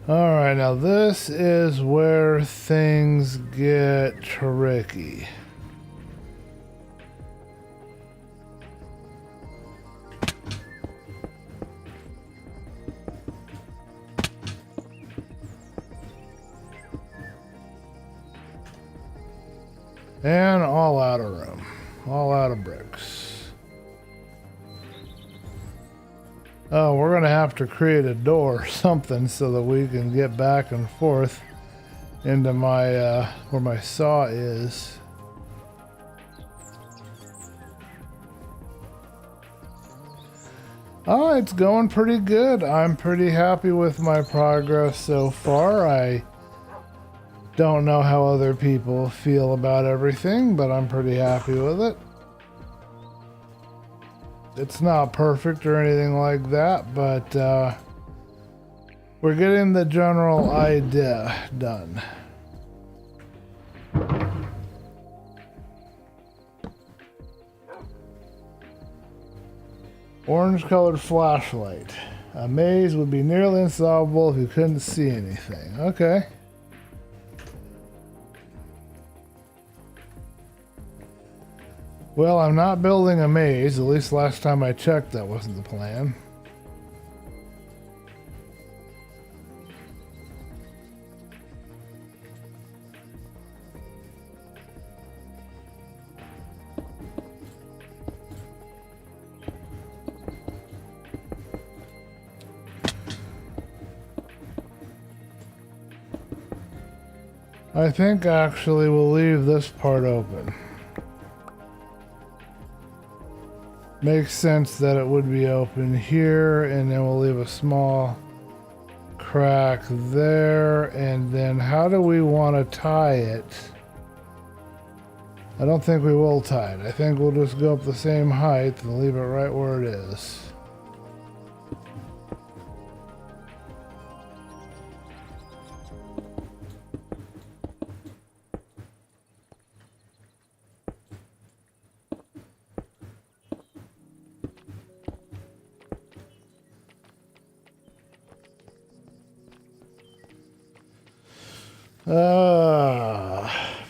All right, now this is where things get tricky. And all out of room, all out of bricks. Oh, we're gonna have to create a door or something so that we can get back and forth into my where my saw is. Oh, it's going pretty good. I'm pretty happy with my progress so far. I don't know how other people feel about everything, but I'm pretty happy with it. It's not perfect or anything like that, but we're getting the general idea done. Orange-colored flashlight. A maze would be nearly unsolvable if you couldn't see anything. Okay. Well, I'm not building a maze. At least last time I checked, that wasn't the plan. I think actually we'll leave this part open. Makes sense that it would be open here, and then we'll leave a small crack there, and then how do we want to tie it? I don't think we will tie it. I think we'll just go up the same height and leave it right where it is.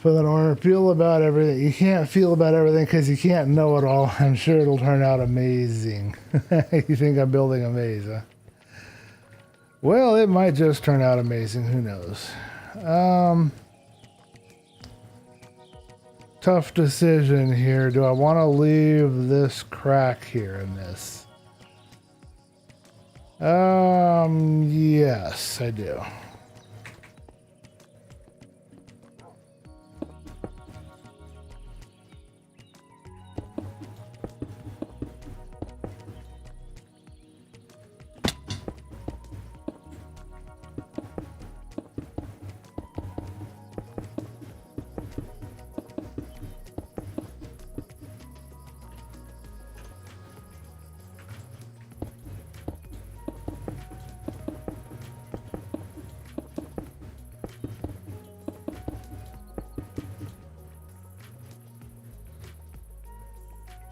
But in order to feel about everything, you can't feel about everything because you can't know it all. I'm sure it'll turn out amazing. You think I'm building a maze, huh? Well, it might just turn out amazing. Who knows? Tough decision here. Do I want to leave this crack here in this? Yes, I do.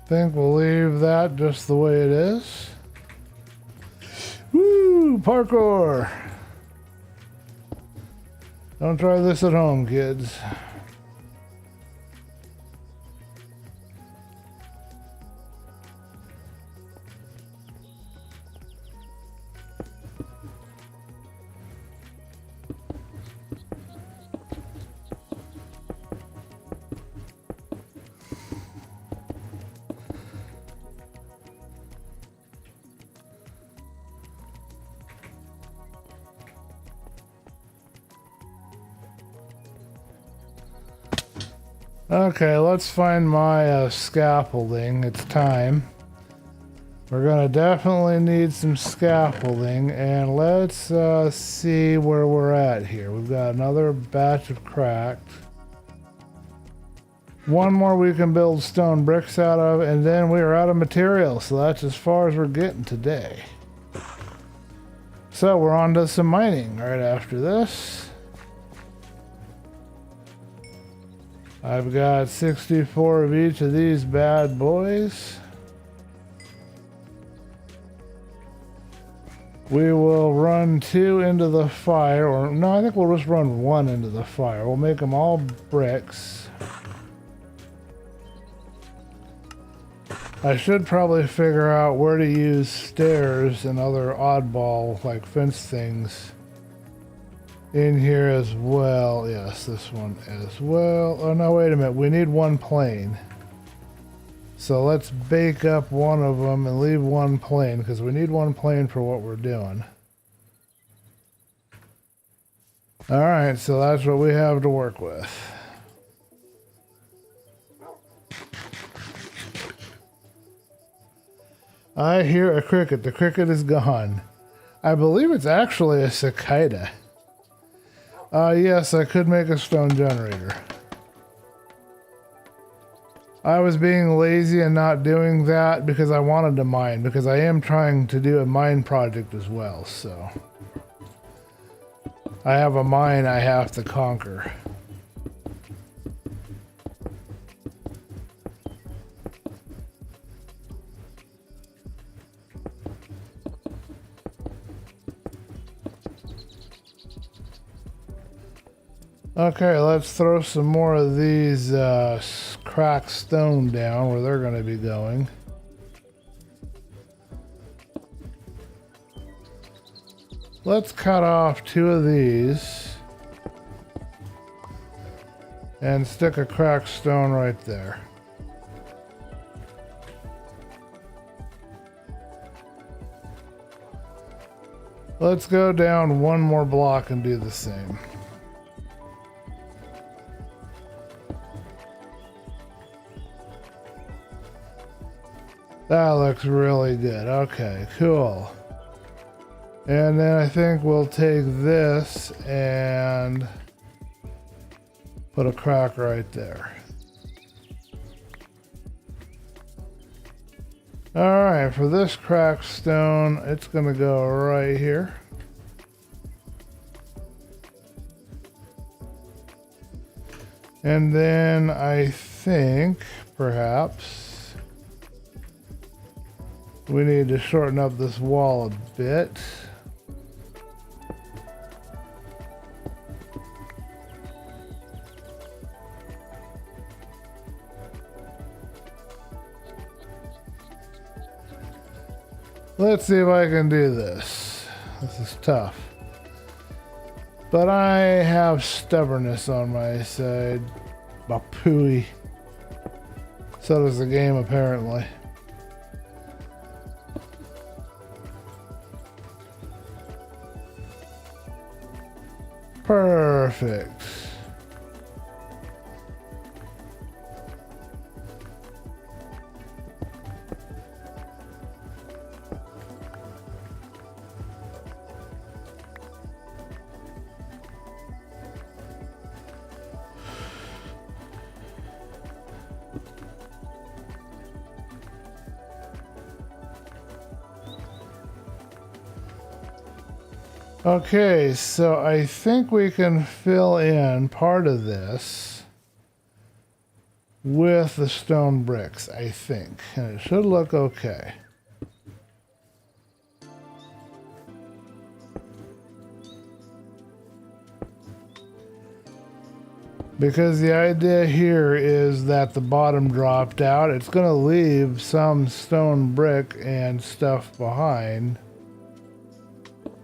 Think we'll leave that just the way it is. Woo! Parkour! Don't try this at home, kids. Okay, let's find my scaffolding. It's time. We're gonna definitely need some scaffolding, and let's see where we're at here. We've got another batch of cracked. One more we can build stone bricks out of, and then we are out of material, so that's as far as we're getting today. So we're on to some mining right after this. I've got 64 of each of these bad boys. We will run 2 into the fire, or no, I think we'll just run 1 into the fire. We'll make them all bricks. I should probably figure out where to use stairs and other oddball like fence things in here as well. Yes, this one as well. Oh no, wait a minute. We need 1 plane. So let's bake up 1 of them and leave 1 plane because we need 1 plane for what we're doing. Alright, so that's what we have to work with. I hear a cricket. The cricket is gone. I believe it's actually a cicada. Yes, I could make a stone generator. I was being lazy and not doing that because I wanted to mine, because I am trying to do a mine project as well, so. I have a mine I have to conquer. Okay, let's throw some more of these cracked stone down where they're going to be going. Let's cut off 2 of these and stick a cracked stone right there. Let's go down 1 more block and do the same. That looks really good. Okay, cool. And then I think we'll take this and put a crack right there. Alright, for this cracked stone, it's going to go right here. And then I think, perhaps, we need to shorten up this wall a bit. Let's see if I can do this. This is tough. But I have stubbornness on my side. Bapooey. So does the game, apparently. Perfect. Okay, so I think we can fill in part of this with the stone bricks, I think. And it should look okay. Because the idea here is that the bottom dropped out. It's going to leave some stone brick and stuff behind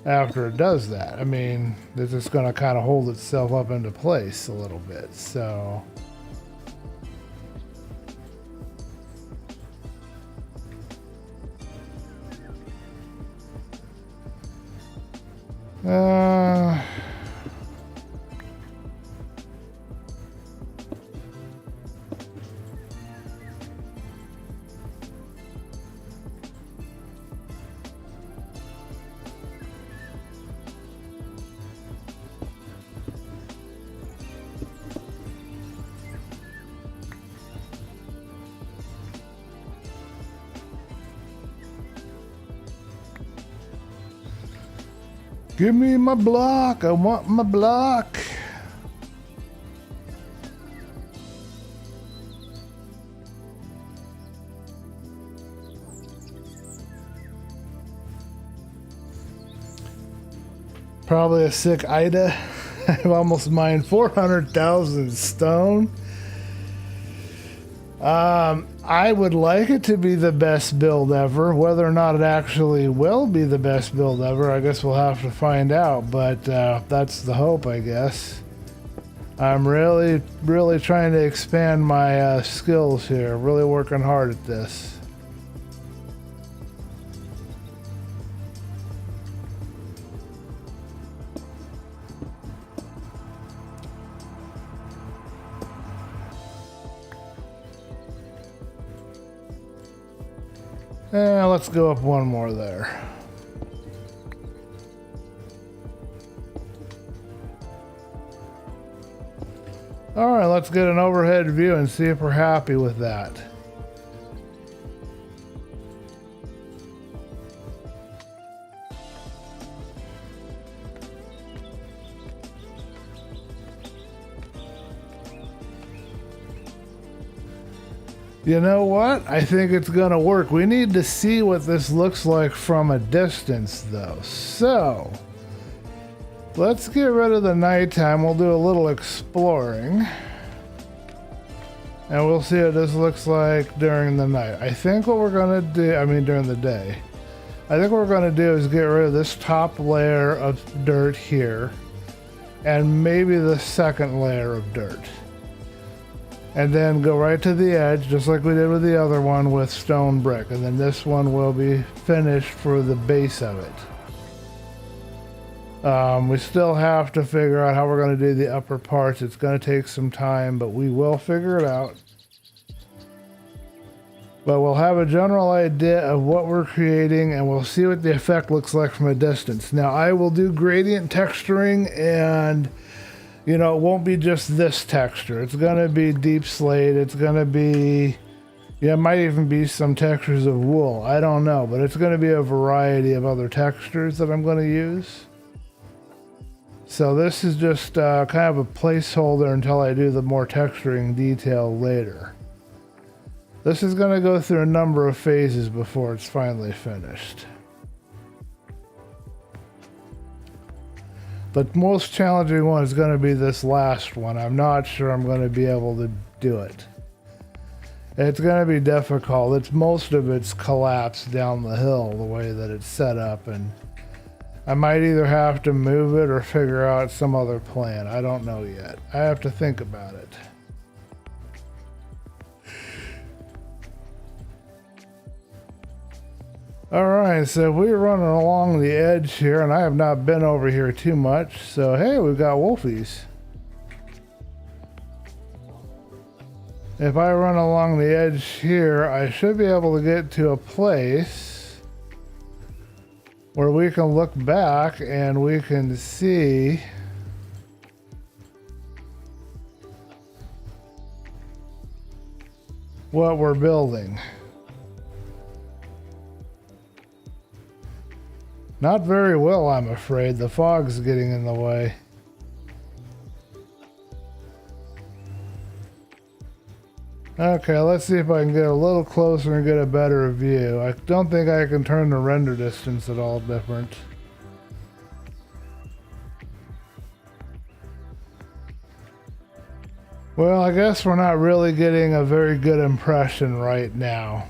after it does that. I mean, this is going to kind of hold itself up into place a little bit, so. Give me my block. I want my block. Probably a sick Ida. I've almost mined 400,000 stone. I would like it to be the best build ever. Whether or not it actually will be the best build ever, I guess we'll have to find out. But that's the hope, I guess. I'm really trying to expand my skills here. Really working hard at this. Let's go up one more there. All right, let's get an overhead view and see if we're happy with that. You know what? I think it's gonna work. We need to see what this looks like from a distance though. So let's get rid of the nighttime. We'll do a little exploring. And we'll see what this looks like during the night. I think what we're gonna do, during the day. I think what we're gonna do is get rid of this top layer of dirt here. And maybe the second layer of dirt. And then go right to the edge, just like we did with the other one with stone brick. And then this one will be finished for the base of it. We still have to figure out how we're going to do the upper parts. It's going to take some time, but we will figure it out. But we'll have a general idea of what we're creating, and we'll see what the effect looks like from a distance. Now, I will do gradient texturing, and you know, it won't be just this texture. It's going to be deep slate. It's going to be, yeah, it might even be some textures of wool. I don't know, but it's going to be a variety of other textures that I'm going to use. So this is just kind of a placeholder until I do the more texturing detail later. This is going to go through a number of phases before it's finally finished. The most challenging one is going to be this last one. I'm not sure I'm going to be able to do it. It's going to be difficult. Most of it's collapsed down the hill the way that it's set up, and I might either have to move it or figure out some other plan. I don't know yet. I have to think about it. Alright, so we're running along the edge here, and I have not been over here too much. So hey, we've got wolfies. If I run along the edge here, I should be able to get to a place where we can look back and we can see what we're building. Not very well, I'm afraid. The fog's getting in the way. Okay, let's see if I can get a little closer and get a better view. I don't think I can turn the render distance at all different. Well, I guess we're not really getting a very good impression right now.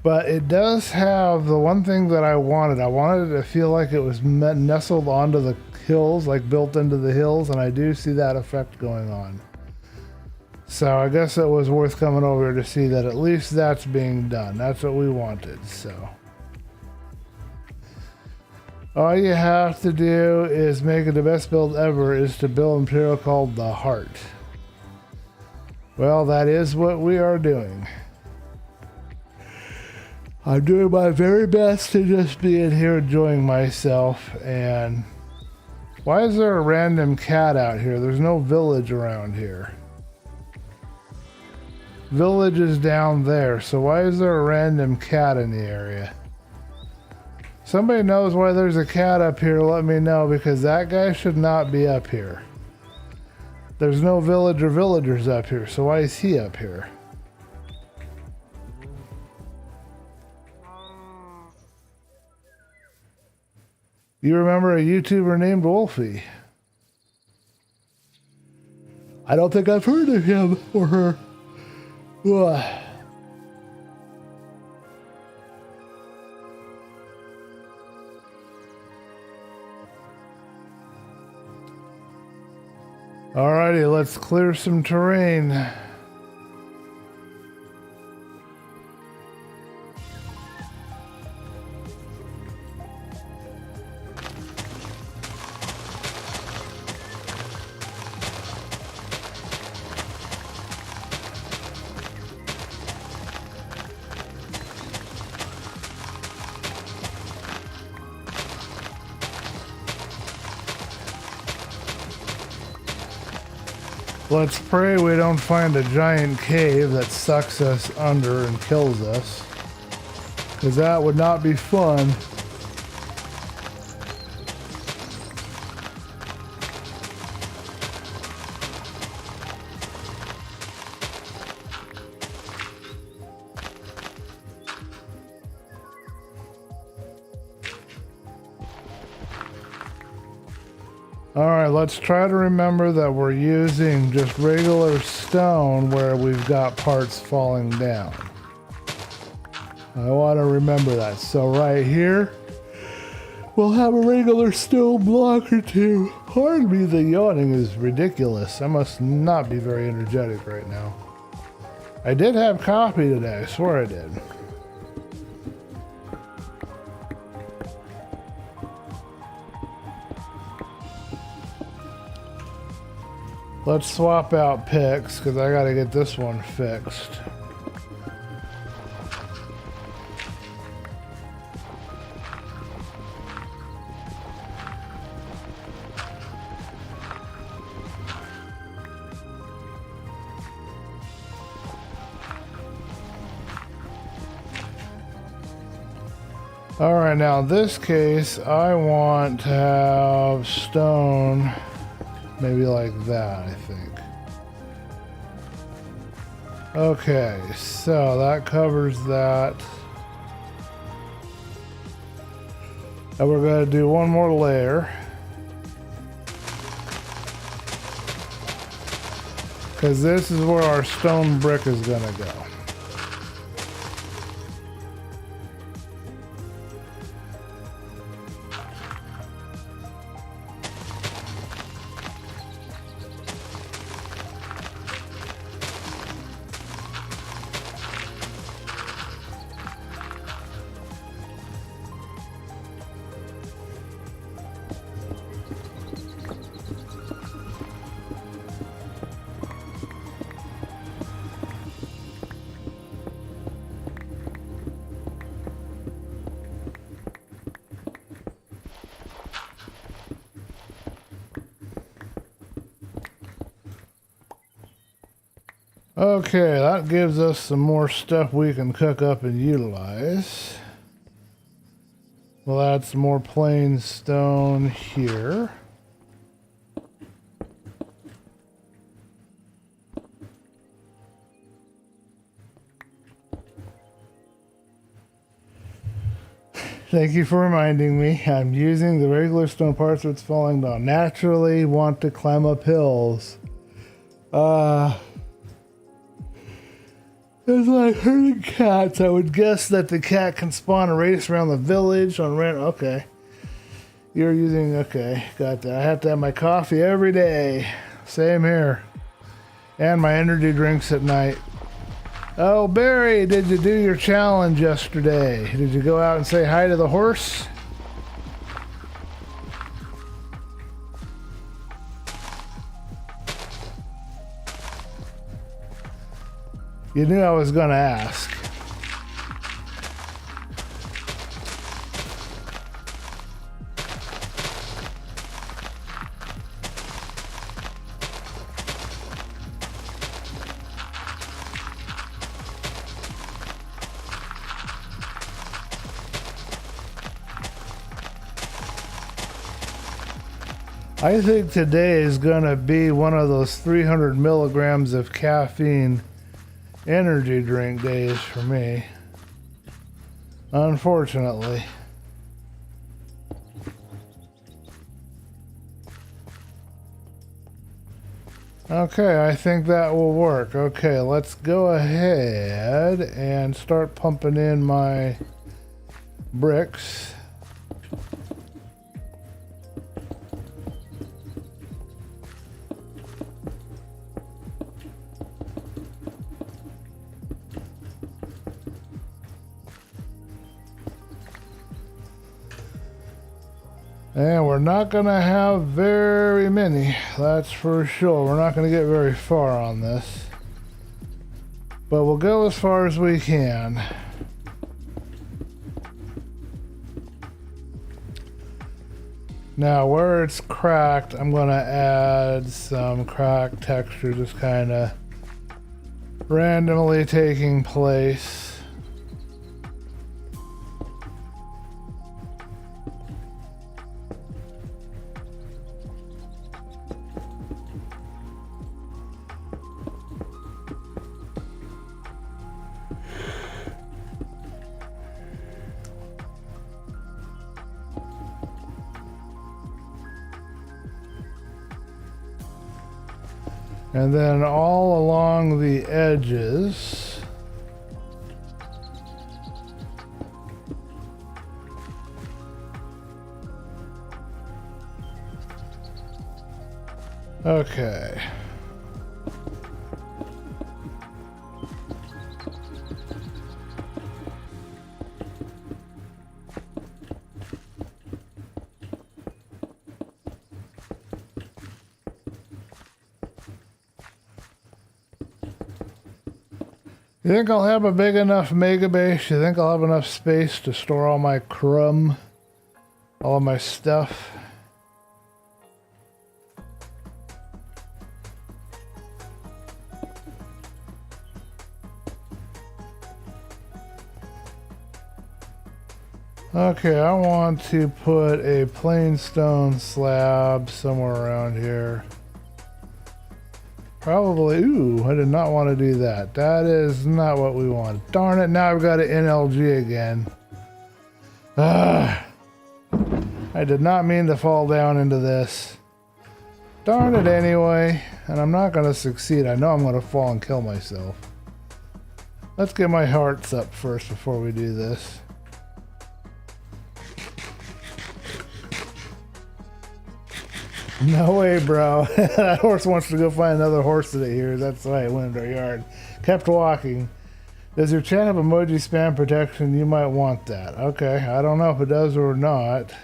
But it does have the one thing that I wanted. I wanted it to feel like it was nestled onto the hills, like built into the hills, and I do see that effect going on. So I guess it was worth coming over to see that at least that's being done. That's what we wanted, so. All you have to do is make it the best build ever is to build a material called the heart. Well, that is what we are doing. I'm doing my very best to just be in here enjoying myself. And why is there a random cat out here? There's no village around here. Village is down there, so why is there a random cat in the area? Somebody knows why there's a cat up here, let me know, because that guy should not be up here. There's no village or villagers up here, so why is he up here? You remember a YouTuber named Wolfie? I don't think I've heard of him or her. Ugh. Alrighty, let's clear some terrain. Let's pray we don't find a giant cave that sucks us under and kills us, because that would not be fun. Alright, let's try to remember that we're using just regular stone where we've got parts falling down. I want to remember that. So right here, we'll have a regular stone block or two. Pardon me, the yawning is ridiculous. I must not be very energetic right now. I did have coffee today, I swear I did. Let's swap out picks, because I gotta get this one fixed. Alright, now in this case, I want to have stone. Maybe like that, I think. Okay, so that covers that. And we're going to do one more layer, because this is where our stone brick is going to go. Okay, that gives us some more stuff we can cook up and utilize. We'll add some more plain stone here. Thank you for reminding me. I'm using the regular stone parts that's falling down. Naturally want to climb up hills. It's like herding cats. I would guess that the cat can spawn a race around the village on rent. Okay. You're using, okay, got that. I have to have my coffee every day. Same here. And my energy drinks at night. Oh, Barry, did you do your challenge yesterday? Did you go out and say hi to the horse? You knew I was going to ask. I think today is gonna be one of those 300 milligrams of caffeine energy drink days for me. Unfortunately. Okay, I think that will work. Okay, let's go ahead and start pumping in my bricks. And we're not going to have very many, that's for sure. We're not going to get very far on this. But we'll go as far as we can. Now, where it's cracked, I'm going to add some cracked texture just kind of randomly taking place. And then all along the edges, okay. You think I'll have a big enough megabase? You think I'll have enough space to store all my crumb? All of my stuff? Okay, I want to put a plain stone slab somewhere around here. Probably, ooh, I did not want to do that. That is not what we want. Darn it, now I've got an NLG again. I did not mean to fall down into this. Darn it anyway, and I'm not going to succeed. I know I'm going to fall and kill myself. Let's get my hearts up first before we do this. No way, bro. That horse wants to go find another horse that it hears. That's why it went into our yard. Kept walking. Does your chat have emoji spam protection? You might want that. Okay, I don't know if it does or not.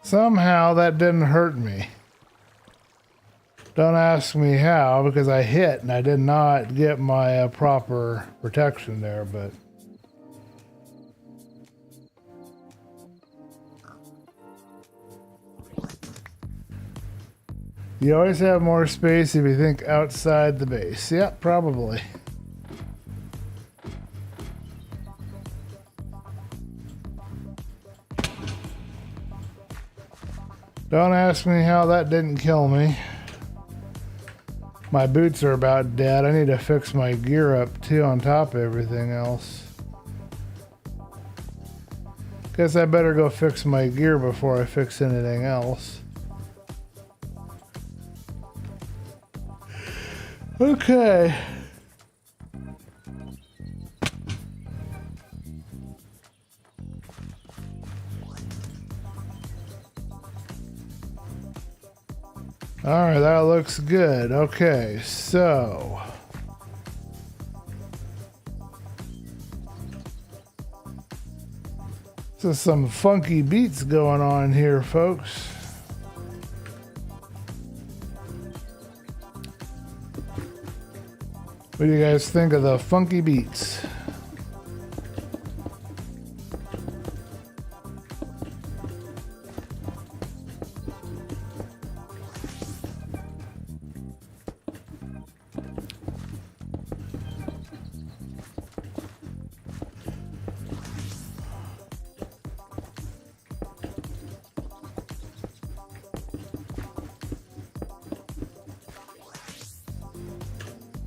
Somehow that didn't hurt me. Don't ask me how, because I hit and I did not get my proper protection there, but... You always have more space if you think outside the base. Yep, probably. Don't ask me how that didn't kill me. My boots are about dead. I need to fix my gear up too on top of everything else. Guess I better go fix my gear before I fix anything else. Okay. Alright, that looks good. Okay, so... So some funky beats going on here, folks. What do you guys think of the funky beats?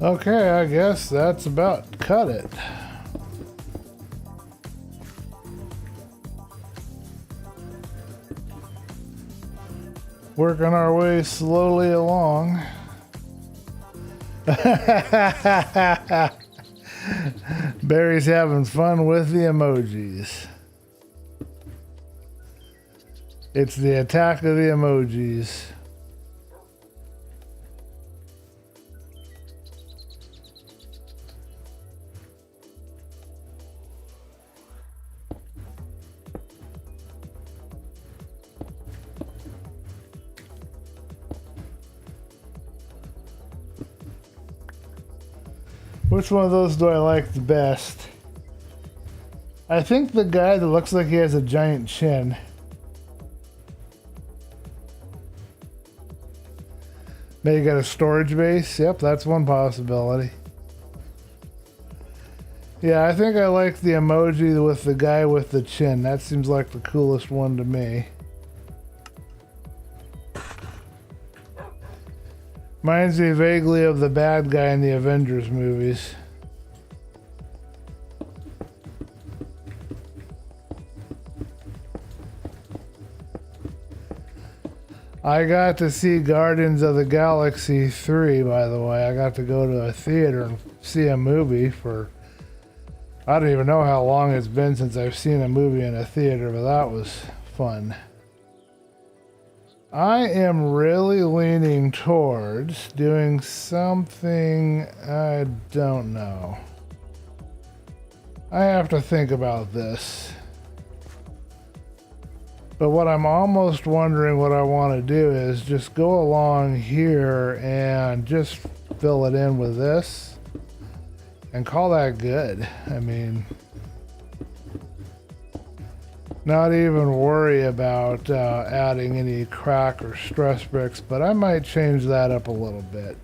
Okay, I guess that's about cut it. Working our way slowly along. Barry's having fun with the emojis. It's the attack of the emojis. Which one of those do I like the best? I think the guy that looks like he has a giant chin. Maybe got a storage base. Yep, that's one possibility. Yeah, I think I like the emoji with the guy with the chin. That seems like the coolest one to me. Reminds me vaguely of the bad guy in the Avengers movies. I got to see Guardians of the Galaxy 3, by the way. I got to go to a theater and see a movie for... I don't even know how long it's been since I've seen a movie in a theater, but that was fun. I am really leaning towards doing something I don't know. I have to think about this. But what I'm almost wondering what I want to do is just go along here and just fill it in with this and call that good. I mean, not even worry about adding any crack or stress bricks, but I might change that up a little bit.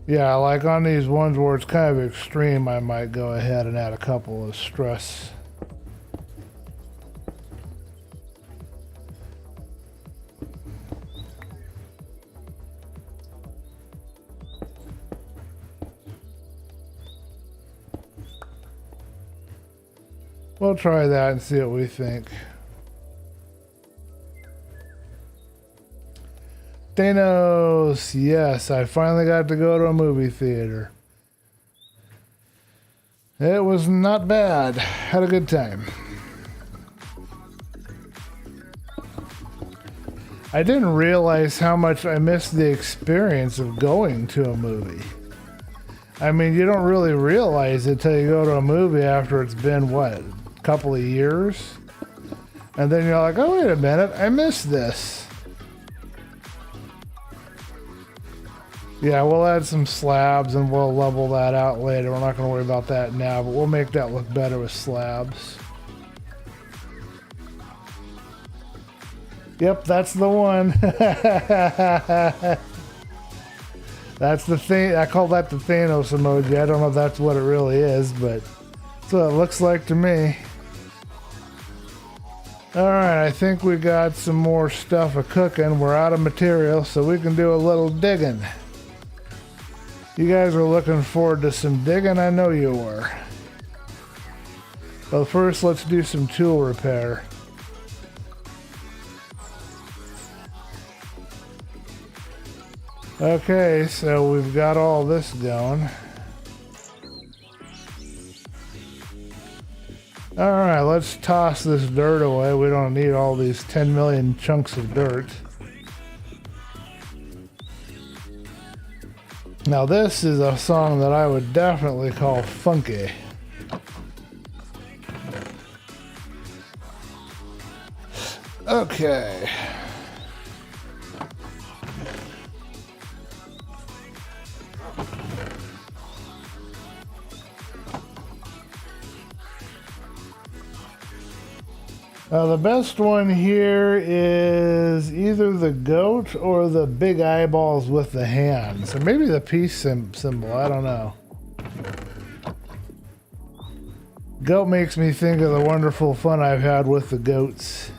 Yeah, like on these ones where it's kind of extreme, I might go ahead and add a couple of stress. We'll try that and see what we think. Thanos, yes, I finally got to go to a movie theater. It was not bad. Had a good time. I didn't realize how much I missed the experience of going to a movie. I mean, you don't really realize it till you go to a movie after it's been, what, a couple of years? And then you're like, oh, wait a minute, I missed this. Yeah, we'll add some slabs and we'll level that out later. We're not going to worry about that now, but we'll make that look better with slabs. Yep, that's the one. That's the thing. I call that the Thanos emoji. I don't know if that's what it really is, but that's what it looks like to me. Alright, I think we got some more stuff a-cooking. We're out of material, so we can do a little digging. You guys are looking forward to some digging? I know you were. But first, let's do some tool repair. Okay, so we've got all this going. Alright, let's toss this dirt away. We don't need all these 10 million chunks of dirt. Now this is a song that I would definitely call funky. Okay. The best one here is either the goat or the big eyeballs with the hands. Or maybe the peace symbol, I don't know. Goat makes me think of the wonderful fun I've had with the goats.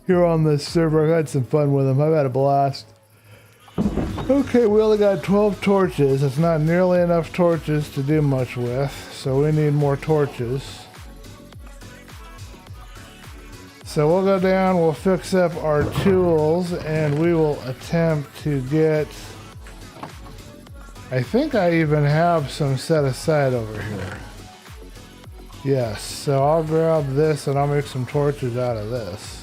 Here on this server, I've had some fun with them. I've had a blast. Okay, we only got 12 torches. It's not nearly enough torches to do much with, so we need more torches. So we'll go down, we'll fix up our tools, and we will attempt to get... I think I even have some set aside over here. Yes, so I'll grab this and I'll make some torches out of this.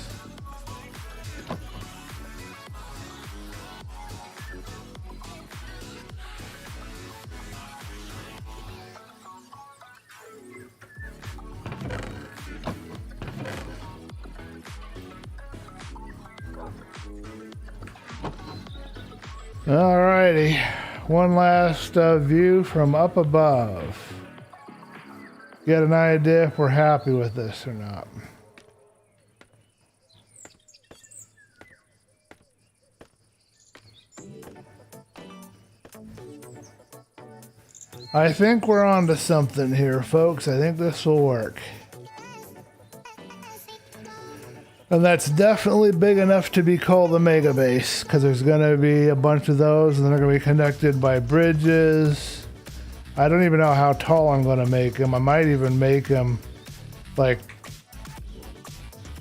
Alrighty, one last view from up above. Get an idea if we're happy with this or not. I think we're on to something here, folks. I think this will work. And that's definitely big enough to be called a megabase, because there's going to be a bunch of those, and they're going to be connected by bridges. I don't even know how tall I'm going to make them. I might even make them like,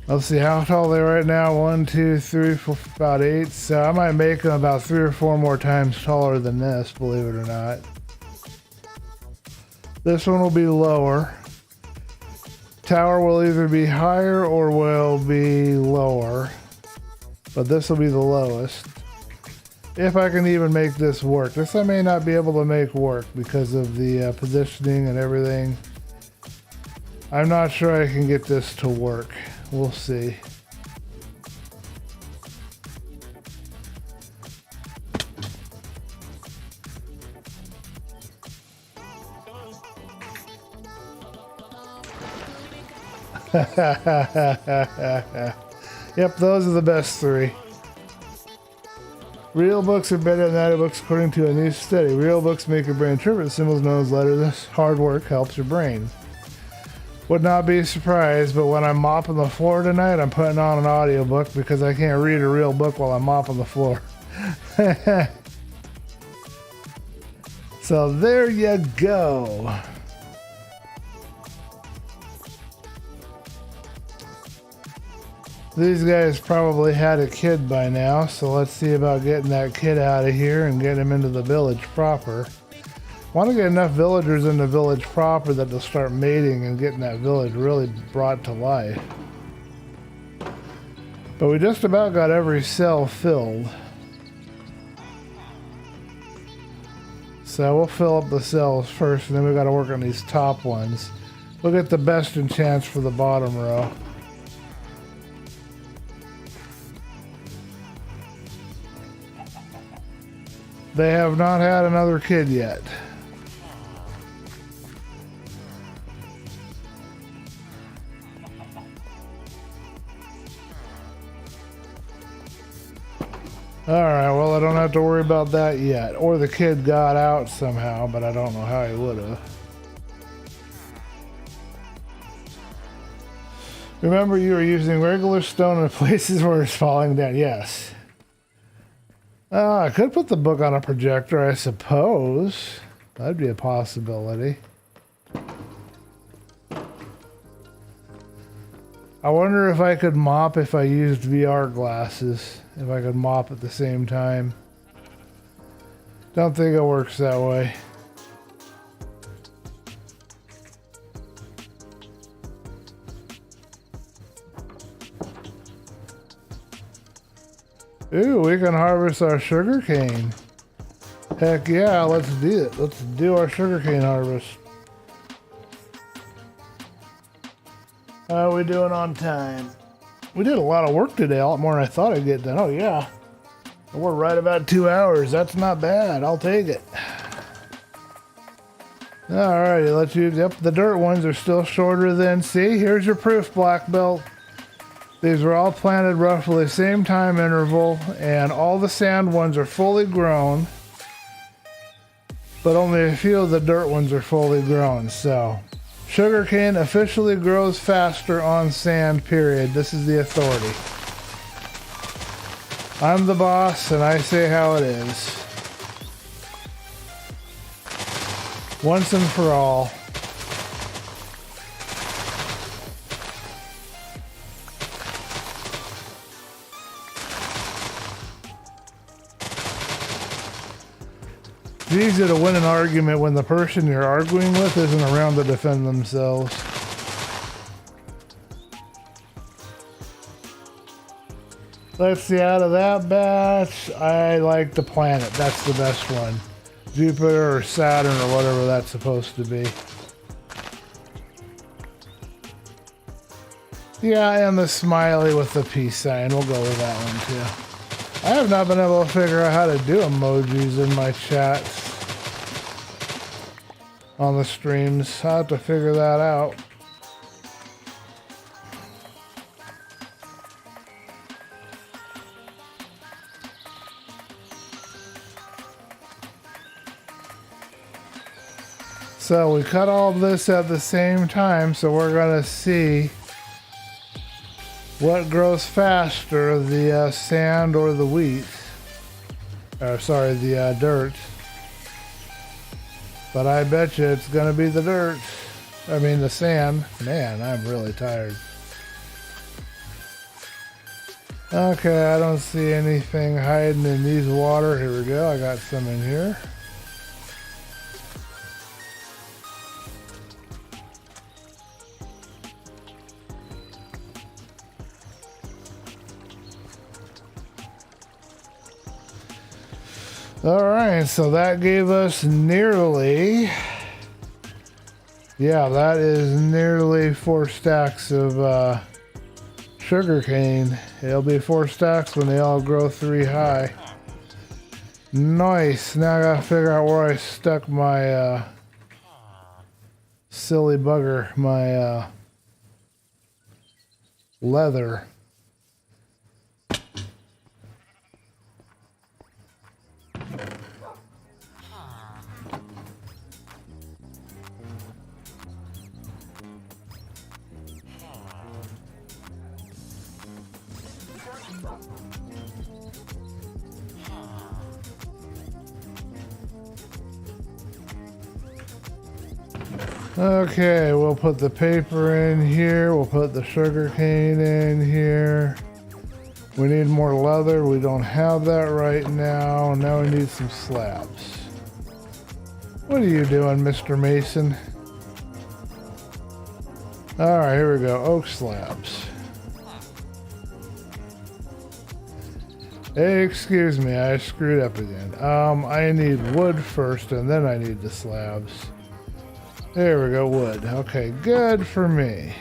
let's see how tall they are right now. 1, 2, 3, 4, about 8. So I might make them about 3 or 4 more times taller than this, believe it or not. This one will be lower. Tower will either be higher or will be lower, but this will be the lowest. If I can even make this work. This I may not be able to make work because of the positioning and everything. I'm not sure I can get this to work. We'll see. Yep, those are the best 3. Real books are better than that books according to a new study. Real books make your brain interpret symbols known as letters. This hard work helps your brain. Would not be surprised, but when I'm mopping the floor tonight, I'm putting on an audiobook because I can't read a real book while I'm mopping the floor. So there you go. These guys probably had a kid by now, so let's see about getting that kid out of here and getting him into the village proper. Want to get enough villagers in the village proper that they'll start mating and getting that village really brought to life. But we just about got every cell filled. So we'll fill up the cells first, and then we got to work on these top ones. We'll get the best enchants for the bottom row. They have not had another kid yet. Alright, well I don't have to worry about that yet. Or the kid got out somehow, but I don't know how he would have. Remember, you are using regular stone in places where it's falling down. Yes. I could put the book on a projector, I suppose. That'd be a possibility. I wonder if I could mop if I used VR glasses. If I could mop at the same time. Don't think it works that way. Ooh, we can harvest our sugar cane. Heck yeah, let's do it. Let's do our sugar cane harvest. How are we doing on time? We did a lot of work today, a lot more than I thought I'd get done. Oh yeah. We're right about 2 hours. That's not bad. I'll take it. Alrighty, let's use, yep, the dirt ones are still shorter than, see, here's your proof, black belt. These were all planted roughly the same time interval, and all the sand ones are fully grown, but only a few of the dirt ones are fully grown. So, sugarcane officially grows faster on sand, period. This is the authority. I'm the boss, and I say how it is. Once and for all. It's easy to win an argument when the person you're arguing with isn't around to defend themselves. Let's see, out of that batch, I like the planet. That's the best one. Jupiter or Saturn or whatever that's supposed to be. Yeah, and the smiley with the peace sign. We'll go with that one too. I have not been able to figure out how to do emojis in my chats on the streams. I'll have to figure that out. So we cut all of this at the same time, so we're gonna see what grows faster, the sand or the wheat. Sorry, the dirt. But I bet you it's gonna be the dirt. I mean the sand. Man, I'm really tired. Okay, I don't see anything hiding in these water. Here we go, I got some in here. Alright, so that gave us nearly, yeah, that is nearly 4 stacks of sugar cane. It'll be 4 stacks when they all grow 3 high. Nice. Now I gotta figure out where I stuck my silly bugger, my leather. Okay, we'll put the paper in here. We'll put the sugar cane in here. We need more leather. We don't have that right now. Now we need some slabs. What are you doing, Mr. Mason? All right, here we go. Oak slabs. Hey, excuse me, I screwed up again. I need wood first, and then I need the slabs. There we go, wood. Okay, good for me.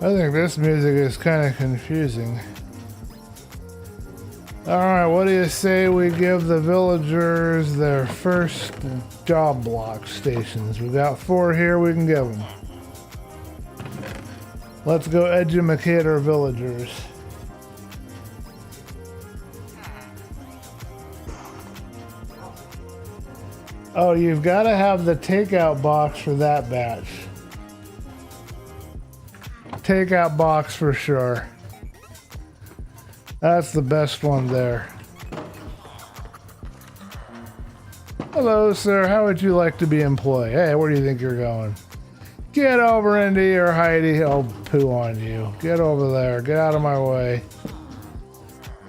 I think this music is kind of confusing. Alright, what do you say we give the villagers their first job block stations? We've got 4 here, we can give them. Let's go educate our villagers. Oh, you've got to have the takeout box for that batch. Takeout box for sure. That's the best one there. Hello, sir. How would you like to be employed? Hey, where do you think you're going? Get over into your hidey. I'll poo on you. Get over there. Get out of my way.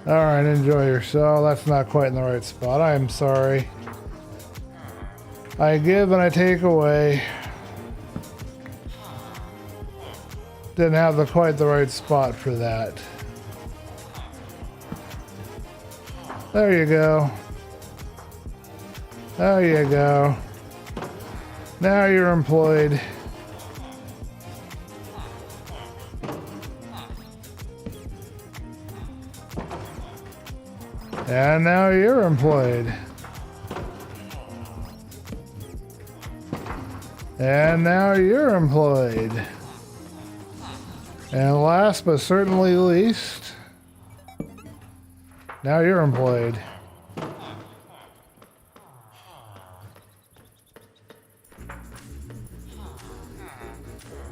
All right, enjoy yourself. That's not quite in the right spot. I'm sorry. I give and I take away. Didn't have quite the right spot for that. There you go. There you go. Now you're employed. And now you're employed. And now you're employed. And last but certainly least, Now you're employed.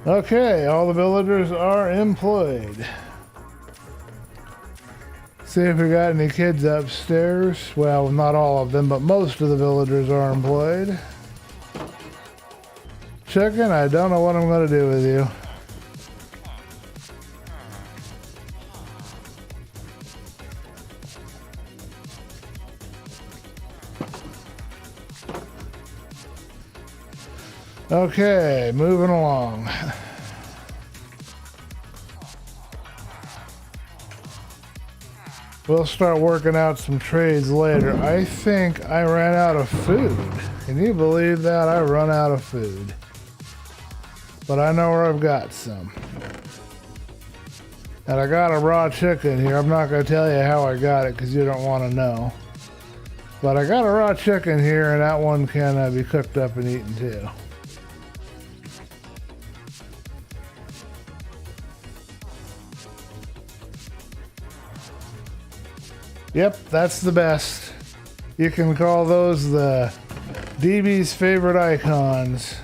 Okay, all the villagers are employed. See if we got any kids upstairs. Well, not all of them, but most of the villagers are employed. Chicken, I don't know what I'm going to do with you. Okay, moving along. We'll start working out some trades later. I think I ran out of food. Can you believe that? I run out of food. But I know where I've got some. And I got a raw chicken here. I'm not going to tell you how I got it because you don't want to know. But I got a raw chicken here, and that one can be cooked up and eaten too. Yep, that's the best. You can call those the DB's favorite icons.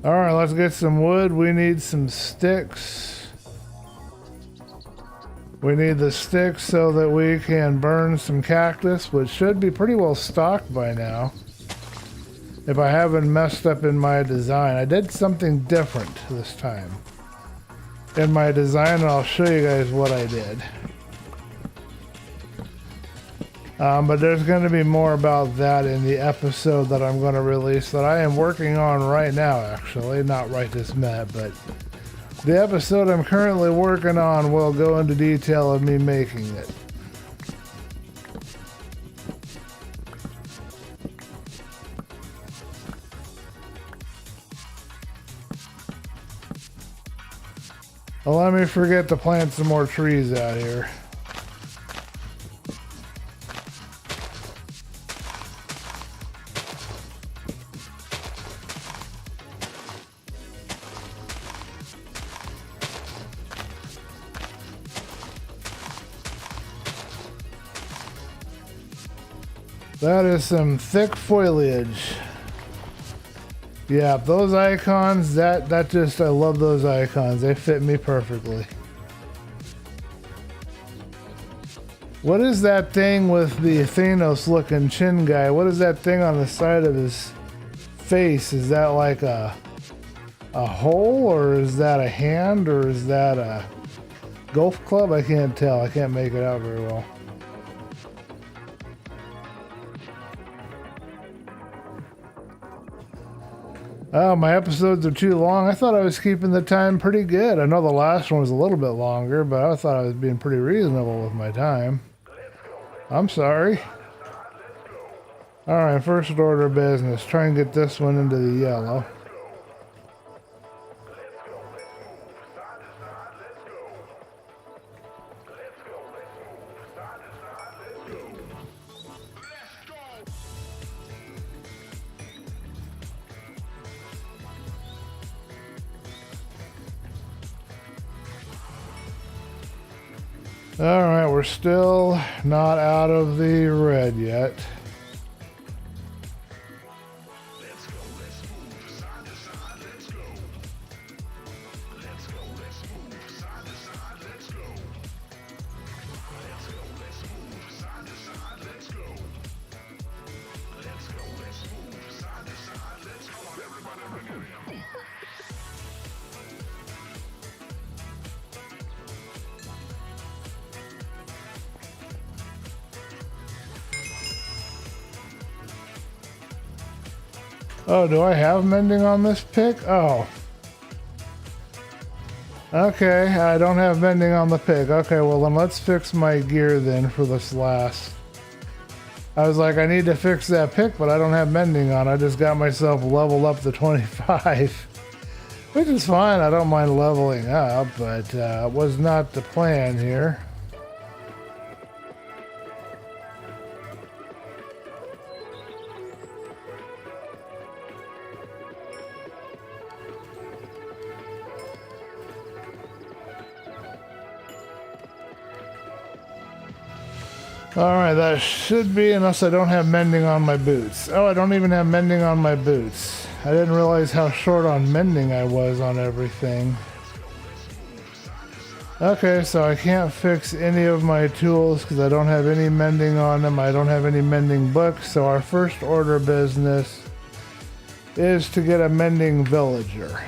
All right, let's get some wood. We need some sticks. We need the sticks so that we can burn some cactus, which should be pretty well stocked by now. If I haven't messed up in my design. I did something different this time in my design, and I'll show you guys what I did. But there's going to be more about that in the episode that I'm going to release that I am working on right now, actually. Not right this minute, but the episode I'm currently working on will go into detail of me making it. Well, let me forget to plant some more trees out here. That is some thick foliage. Yeah, those icons, that just, I love those icons. They fit me perfectly. What is that thing with the Thanos looking chin guy? What is that thing on the side of his face? Is that like a hole, or is that a hand, or is that a golf club? I can't tell. I can't make it out very well. Oh, my episodes are too long. I thought I was keeping the time pretty good. I know the last one was a little bit longer, but I thought I was being pretty reasonable with my time. I'm sorry. Alright, first order of business. Try and get this one into the yellow. Alright, we're still not out of the red yet. Oh, do I have mending on this pick? Oh. Okay, I don't have mending on the pick. Okay, well then let's fix my gear then for this last. I was like, I need to fix that pick, but I don't have mending on. I just got myself leveled up to 25. Which is fine, I don't mind leveling up, but it was not the plan here. Alright, that should be, unless I don't have mending on my boots. Oh, I don't even have mending on my boots. I didn't realize how short on mending I was on everything. Okay, so I can't fix any of my tools because I don't have any mending on them. I don't have any mending books, so our first order of business is to get a mending villager.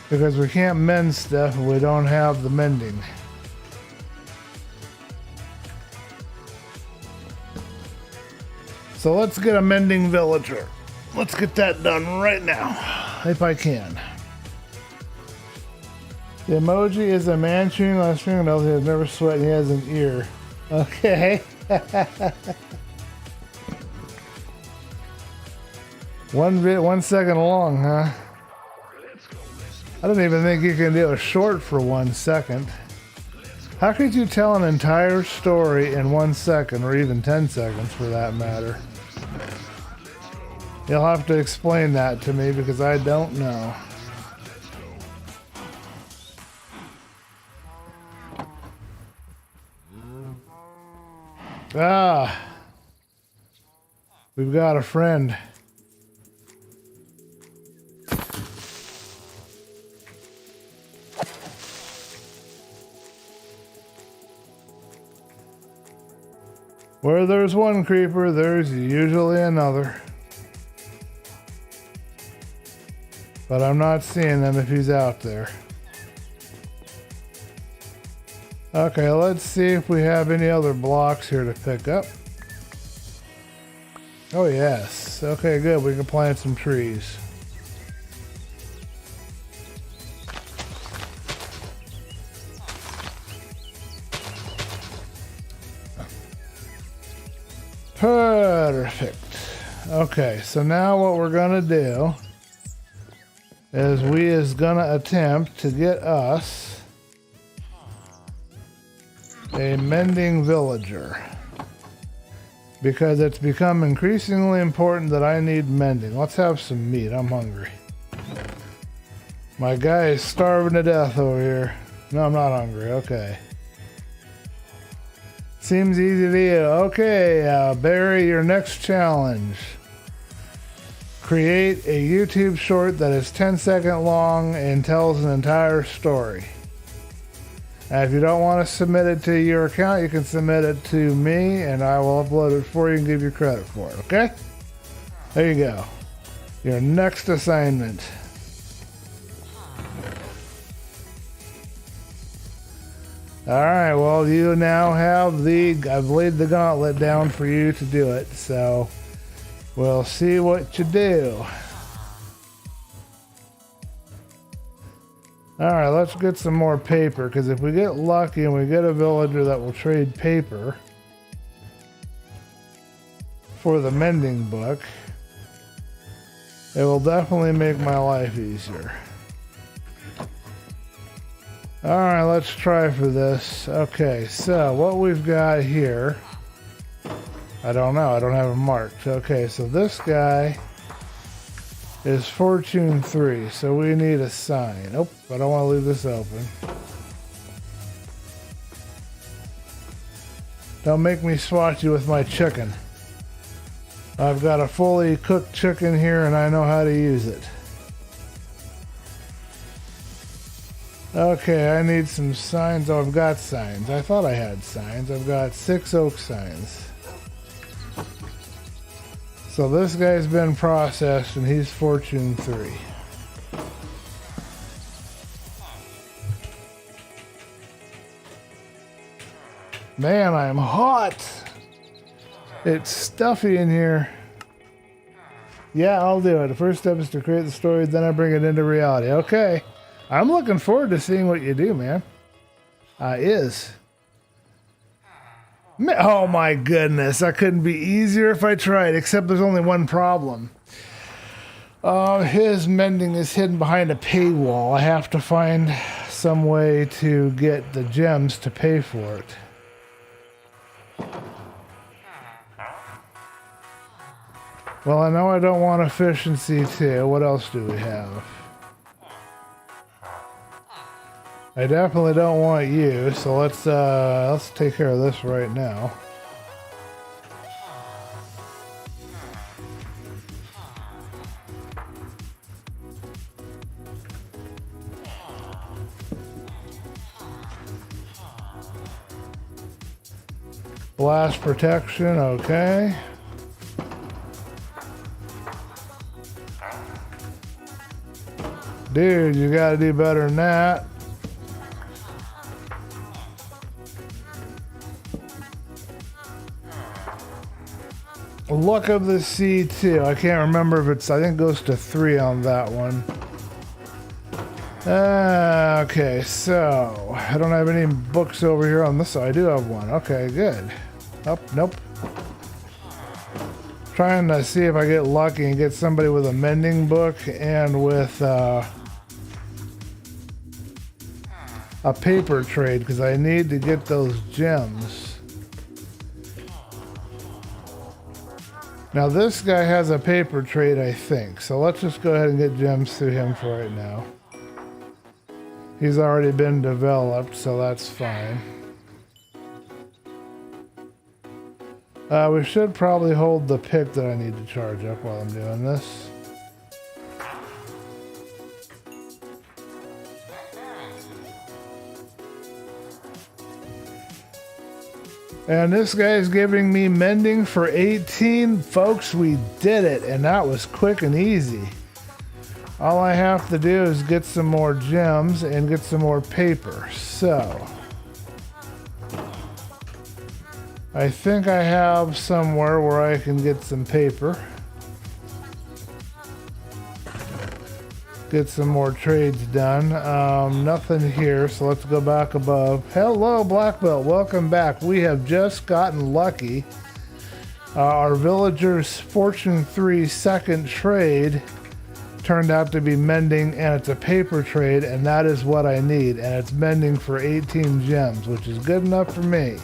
Because we can't mend stuff if we don't have the mending. So let's get a mending villager. Let's get that done right now, if I can. The emoji is a man chewing on a fingernail. He has never sweat and he has an ear. Okay. 1 second long, huh? I don't even think you can do a short for 1 second. How could you tell an entire story in 1 second, or even 10 seconds for that matter? You'll have to explain that to me because I don't know. Ah, we've got a friend. Where there's one creeper, there's usually another. But I'm not seeing him if he's out there. Okay, let's see if we have any other blocks here to pick up. Oh yes. Okay, good. We can plant some trees. Perfect. Okay, so now what we're gonna do is we is gonna attempt to get us a mending villager, because it's become increasingly important that I need mending. Let's have some meat. I'm hungry. My guy is starving to death over here. No, I'm not hungry. Okay. Seems easy to you. Okay, Barry, your next challenge. Create a YouTube short that is 10-second long and tells an entire story. And if you don't want to submit it to your account, you can submit it to me and I will upload it for you and give you credit for it, okay? There you go. Your next assignment. Alright, well, you now have I've laid the gauntlet down for you to do it, so we'll see what you do. Alright, let's get some more paper, because if we get lucky and we get a villager that will trade paper for the mending book, it will definitely make my life easier. Alright, let's try for this. Okay, so what we've got here, I don't know, I don't have it marked. Okay, so this guy is Fortune 3, so we need a sign. Oh, I don't want to leave this open. Don't make me swat you with my chicken. I've got a fully cooked chicken here and I know how to use it. Okay, I need some signs. Oh, I've got signs. I thought I had signs. I've got 6 oak signs. So this guy's been processed and he's Fortune 3. Man, I'm hot. It's stuffy in here. Yeah, I'll do it. The first step is to create the story, then I bring it into reality. Okay. I'm looking forward to seeing what you do, man. Oh my goodness, that couldn't be easier if I tried, except there's only one problem. His mending is hidden behind a paywall. I have to find some way to get the gems to pay for it. Well, I know I don't want efficiency too. What else do we have? I definitely don't want you, so let's take care of this right now. Blast protection, okay. Dude, you gotta do better than that. Luck of the C2. I can't remember if it's, I think it goes to 3 on that one. Okay, so I don't have any books over here on this side. I do have one. Okay, good. Oh, nope. Trying to see if I get lucky and get somebody with a mending book and with a paper trade, because I need to get those gems. Now this guy has a paper trade, I think, so let's just go ahead and get gems through him for right now. He's already been developed, so that's fine. We should probably hold the pick that I need to charge up while I'm doing this. And this guy's giving me mending for 18. Folks, we did it, and that was quick and easy. All I have to do is get some more gems and get some more paper. So I think I have somewhere where I can get some paper. Get some more trades done. Nothing here, so let's go back above. Hello, Black Belt. Welcome back. We have just gotten lucky. Our villager's Fortune 3 second trade turned out to be mending, and it's a paper trade, and that is what I need. And it's mending for 18 gems, which is good enough for me.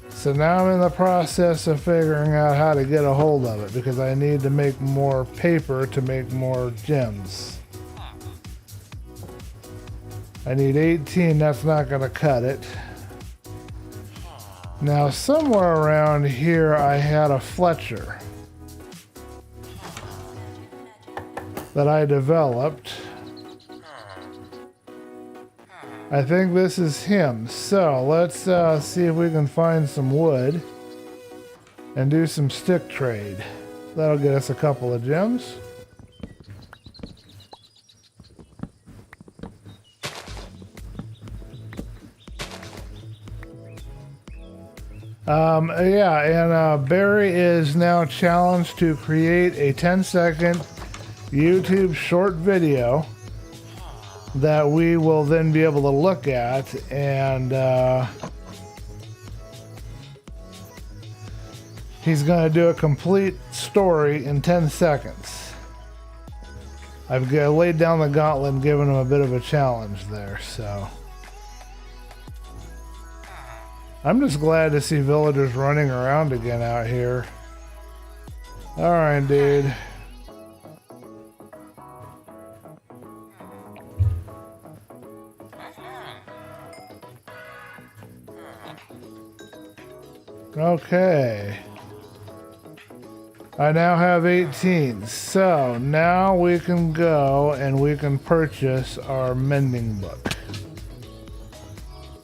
So now I'm in the process of figuring out how to get a hold of it, because I need to make more paper to make more gems. I need 18, that's not going to cut it. Now somewhere around here I had a Fletcher that I developed. I think this is him. So let's see if we can find some wood and do some stick trade. That'll get us a couple of gems. Yeah, and Barry is now challenged to create a 10-second YouTube short video that we will then be able to look at, and he's going to do a complete story in 10 seconds. I've laid down the gauntlet and given him a bit of a challenge there, so I'm just glad to see villagers running around again out here. Alright, dude. Okay. I now have 18. So now we can go and we can purchase our mending book.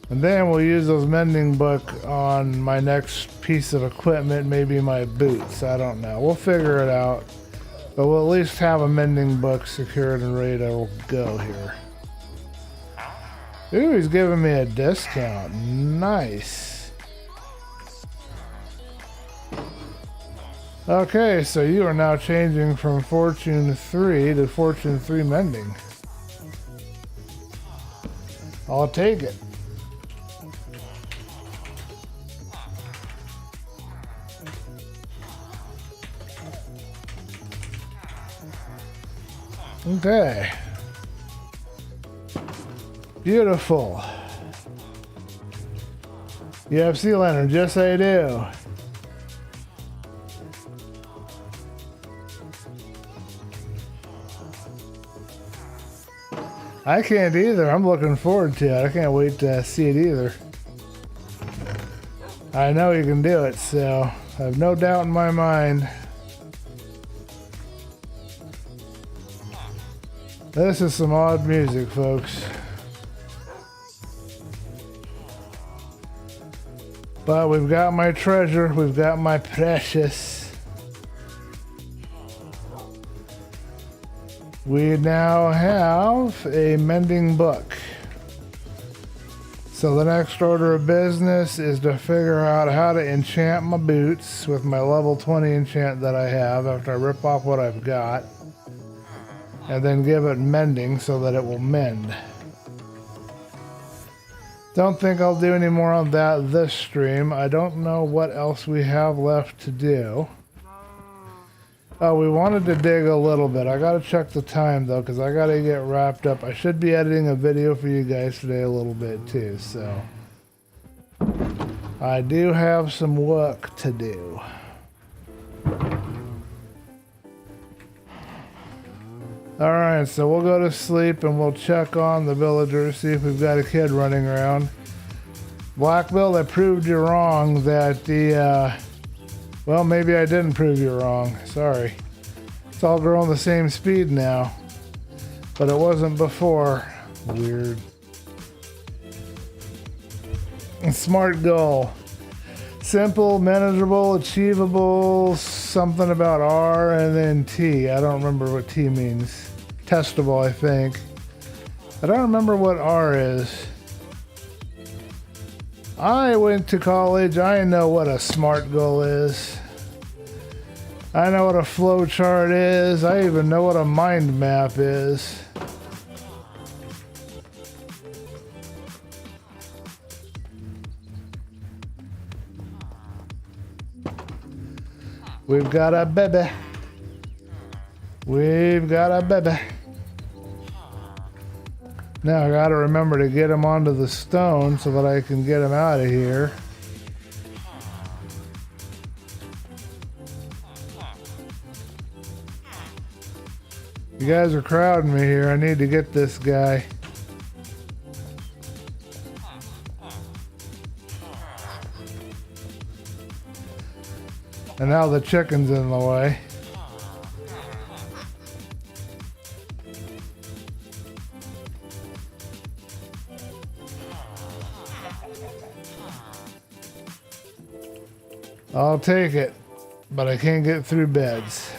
And then we'll use those mending book on my next piece of equipment, maybe my boots. I don't know. We'll figure it out. But we'll at least have a mending book secured and ready to go here. Ooh, he's giving me a discount. Nice. Okay, so you are now changing from Fortune 3 to Fortune 3 mending. I'll take it. Okay. Beautiful. UFC lantern, yes I do. I can't either. I'm looking forward to it. I can't wait to see it either. I know you can do it, so I have no doubt in my mind. This is some odd music, folks. But we've got my treasure. We've got my precious. We now have a mending book. So the next order of business is to figure out how to enchant my boots with my level 20 enchant that I have after I rip off what I've got. And then give it mending so that it will mend. Don't think I'll do any more on that this stream. I don't know what else we have left to do. Oh, we wanted to dig a little bit. I gotta check the time though, because I gotta get wrapped up. I should be editing a video for you guys today a little bit too, so I do have some work to do. Alright, so we'll go to sleep and we'll check on the villagers, see if we've got a kid running around. Black Bill, I proved you wrong that the well, maybe I didn't prove you wrong. Sorry. It's all growing the same speed now. But it wasn't before. Weird. Smart goal. Simple, manageable, achievable, something about R and then T. I don't remember what T means. Testable, I think. I don't remember what R is. I went to college. I know what a SMART goal is. I know what a flow chart is. I even know what a mind map is. We've got a baby. We've got a baby. Now I gotta remember to get him onto the stone so that I can get him out of here. You guys are crowding me here. I need to get this guy. And now the chicken's in the way. I'll take it, but I can't get through beds.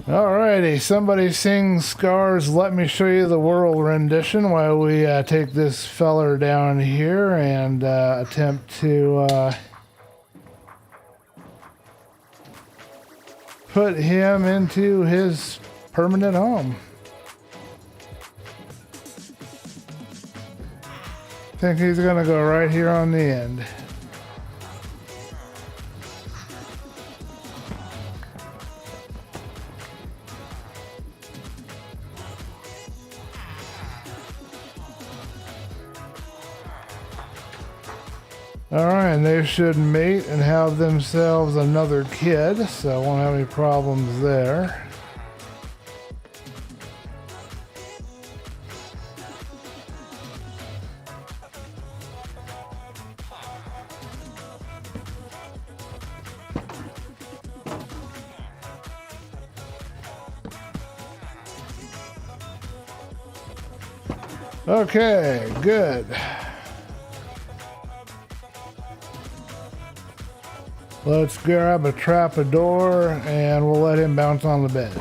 Alrighty, somebody sing Scar's Let Me Show You the World rendition while we take this feller down here and attempt to put him into his permanent home. I think he's gonna go right here on the end. Alright, and they should mate and have themselves another kid, so I won't have any problems there. Okay, good. Let's grab a trapdoor and we'll let him bounce on the bed.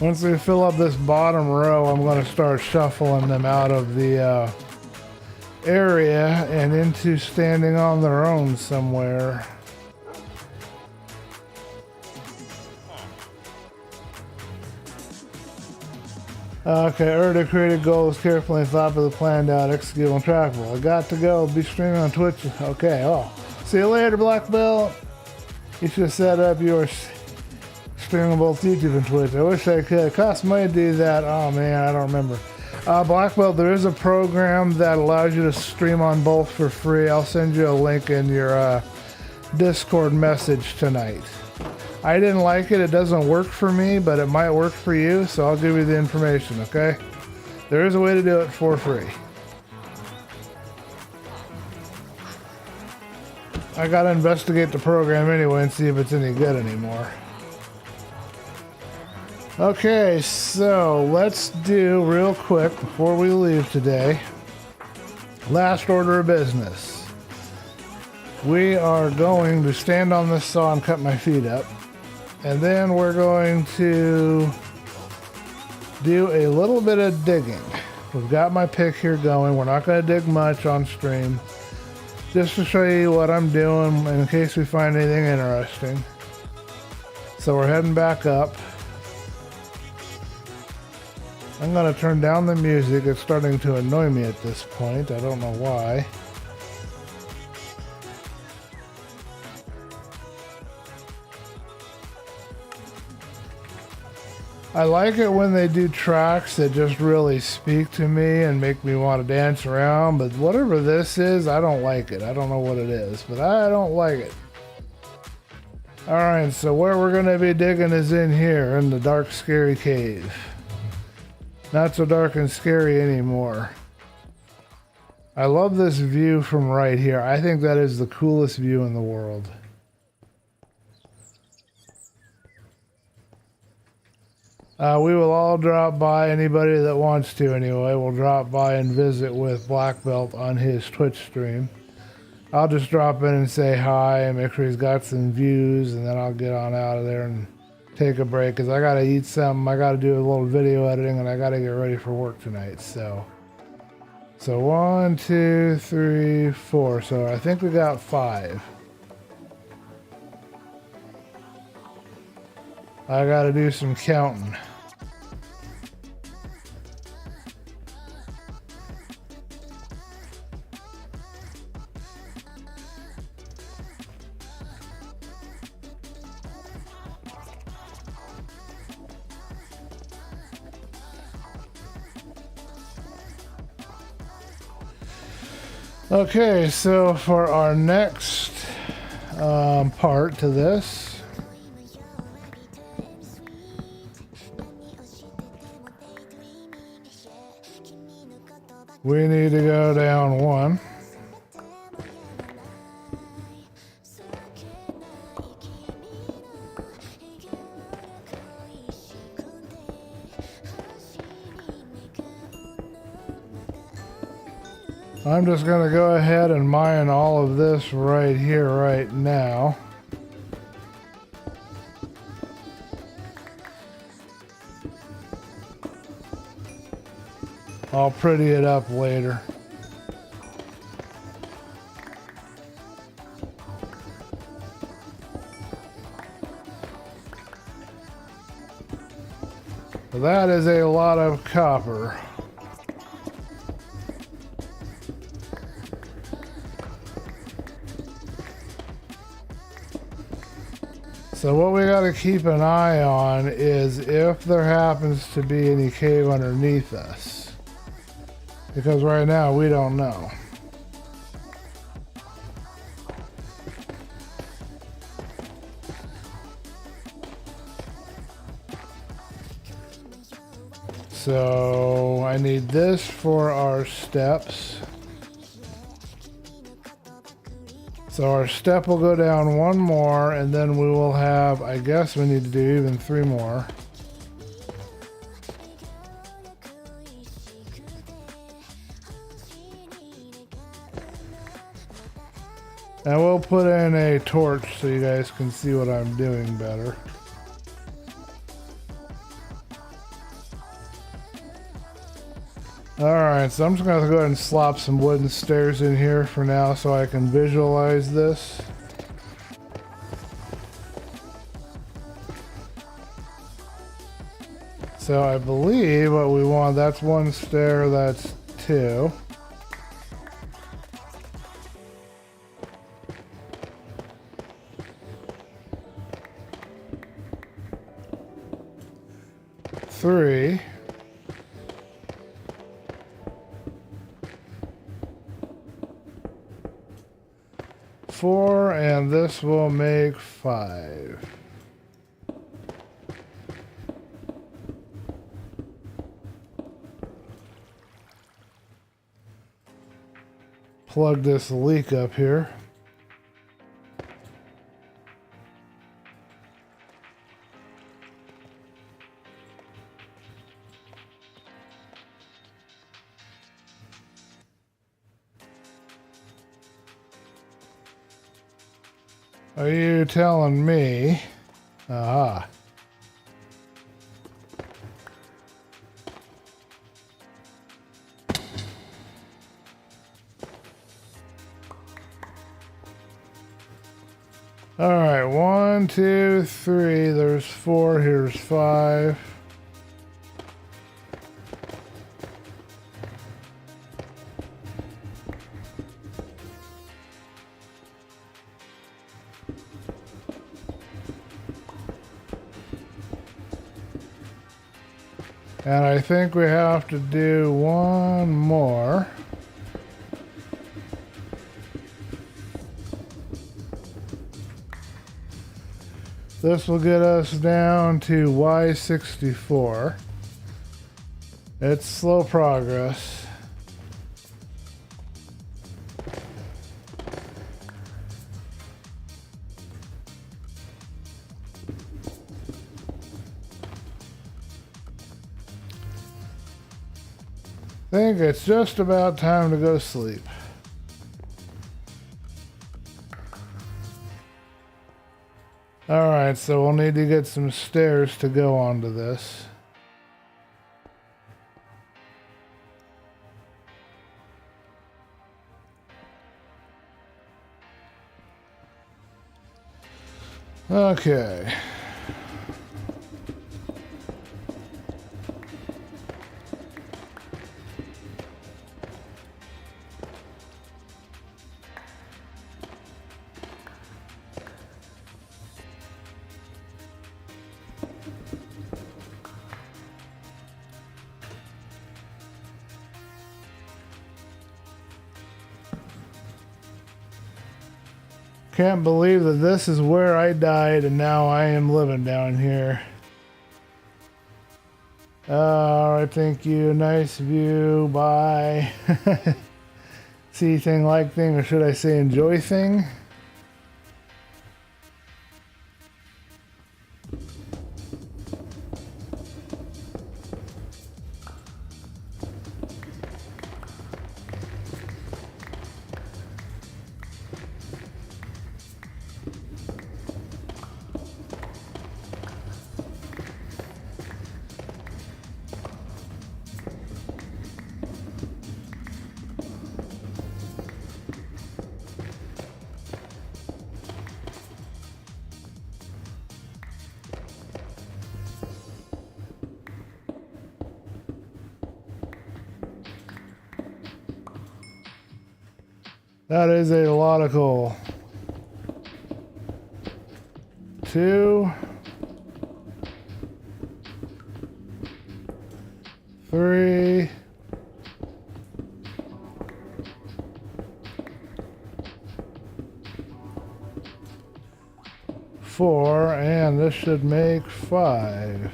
Once we fill up this bottom row, I'm going to start shuffling them out of the area and into standing on their own somewhere. Okay, already created goals, carefully thought of the planned out, execute on trackable. I got to go, be streaming on Twitch. Okay, oh. See you later, Black Belt. You should set up your stream on both YouTube and Twitch. I wish I could. It costs money to do that. Oh man, I don't remember. Black Belt, there is a program that allows you to stream on both for free. I'll send you a link in your Discord message tonight. I didn't like it. It doesn't work for me, but it might work for you, so I'll give you the information, okay? There is a way to do it for free. I gotta investigate the program anyway and see if it's any good anymore. Okay, so let's do real quick before we leave today. Last order of business. We are going to stand on this saw and cut my feet up. And then we're going to do a little bit of digging. We've got my pick here going. We're not going to dig much on stream. Just to show you what I'm doing in case we find anything interesting. So we're heading back up. I'm going to turn down the music. It's starting to annoy me at this point. I don't know why. I like it when they do tracks that just really speak to me and make me want to dance around, but whatever this is, I don't like it. I don't know what it is, but I don't like it. Alright, so where we're going to be digging is in here, in the dark, scary cave. Not so dark and scary anymore. I love this view from right here. I think that is the coolest view in the world. We will all drop by, anybody that wants to anyway, will drop by and visit with Black Belt on his Twitch stream. I'll just drop in and say hi and make sure he's got some views, and then I'll get on out of there and take a break because I gotta eat something. I gotta do a little video editing and I gotta get ready for work tonight. So 1, 2, 3, 4. So I think we got 5. I gotta do some counting. Okay, so for our next part to this, we need to go down 1. I'm just going to go ahead and mine all of this right here, right now. I'll pretty it up later. That is a lot of copper. So what we got to keep an eye on is if there happens to be any cave underneath us. Because right now we don't know. So I need this for our steps. So our step will go down 1 more, and then we will have, I guess we need to do even 3 more. And we'll put in a torch so you guys can see what I'm doing better. Alright, so I'm just going to go ahead and slop some wooden stairs in here for now so I can visualize this. So I believe what we want, that's 1 stair, that's 2. 3. Four, and this will make 5. Plug this leak up here. Are you telling me? Aha. All right, 1, 2, 3. There's 4. Here's 5. And I think we have to do one more. This will get us down to Y64. It's slow progress. I think it's just about time to go sleep. Alright, so we'll need to get some stairs to go onto this. Okay. Can't believe that this is where I died and now I am living down here. Alright, thank you. Nice view. Bye. See thing, like thing, or should I say enjoy thing? That is a lot of coal. 2, 3, 4, and this should make 5.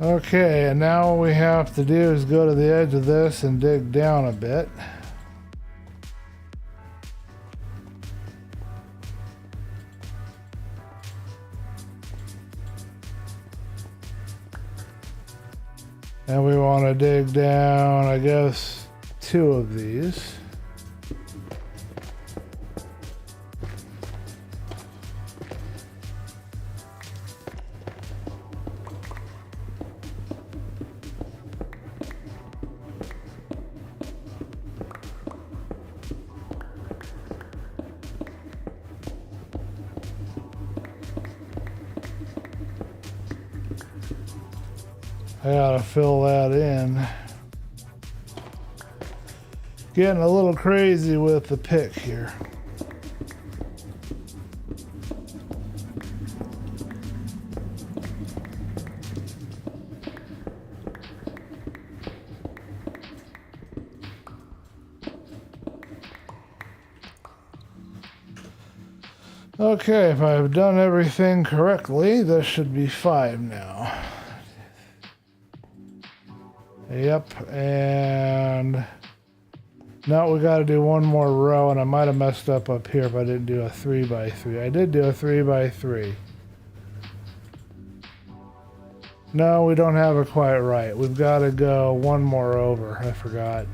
Okay, and now what we have to do is go to the edge of this and dig down a bit. And we want to dig down, I guess, 2 of these. I gotta fill that in. Getting a little crazy with the pick here. Okay, if I've done everything correctly, this should be 5 now. Yep, and now we got to do one more row, and I might have messed up here if I didn't do a 3x3. I did do a 3x3. No, we don't have it quite right. We've got to go one more over. I forgot.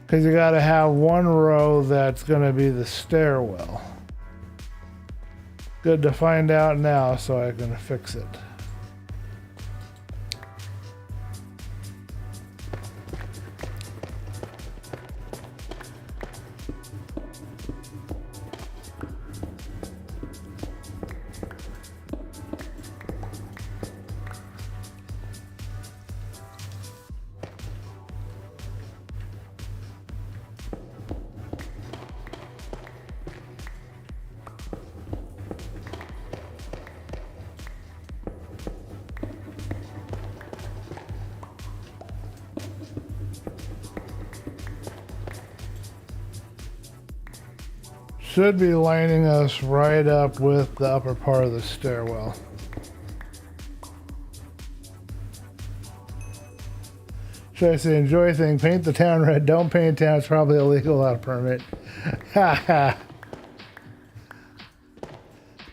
Because you got to have one row that's going to be the stairwell. Good to find out now so I can fix it. Should be lining us right up with the upper part of the stairwell. Should I say enjoy thing? Paint the town red. Don't paint town. It's probably illegal without a permit. Ha ha.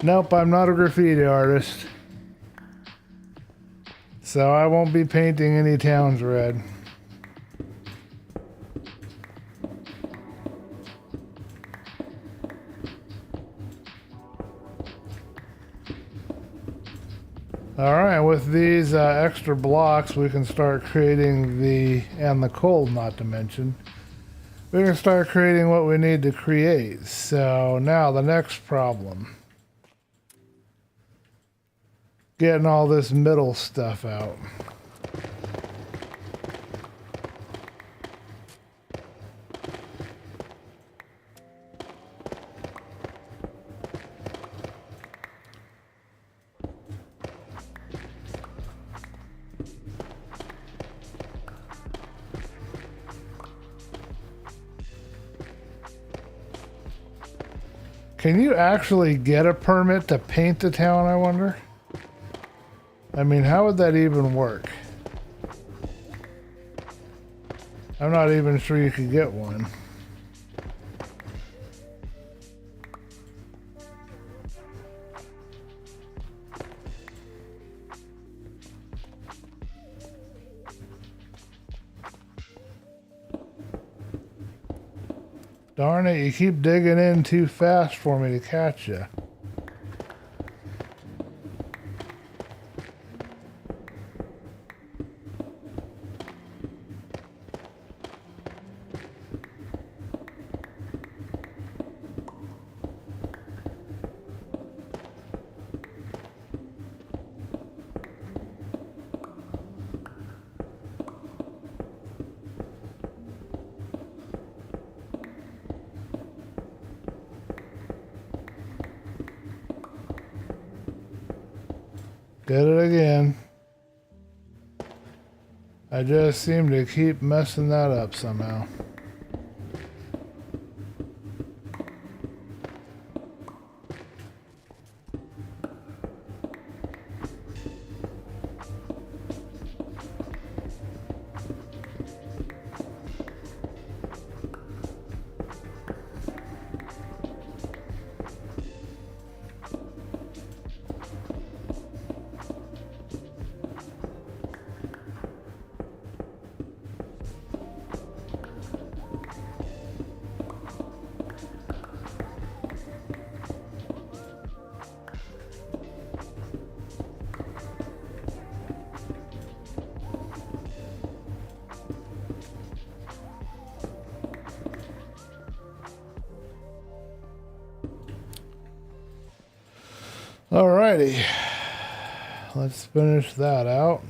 Nope, I'm not a graffiti artist. So I won't be painting any towns red. Alright, with these extra blocks we can start creating and the cold not to mention, we can start creating what we need to create. So now the next problem. Getting all this middle stuff out. Can you actually get a permit to paint the town, I wonder? I mean, how would that even work? I'm not even sure you could get one. Darn it, you keep digging in too fast for me to catch you. Did it again. I just seem to keep messing that up somehow. Alrighty, let's finish that out.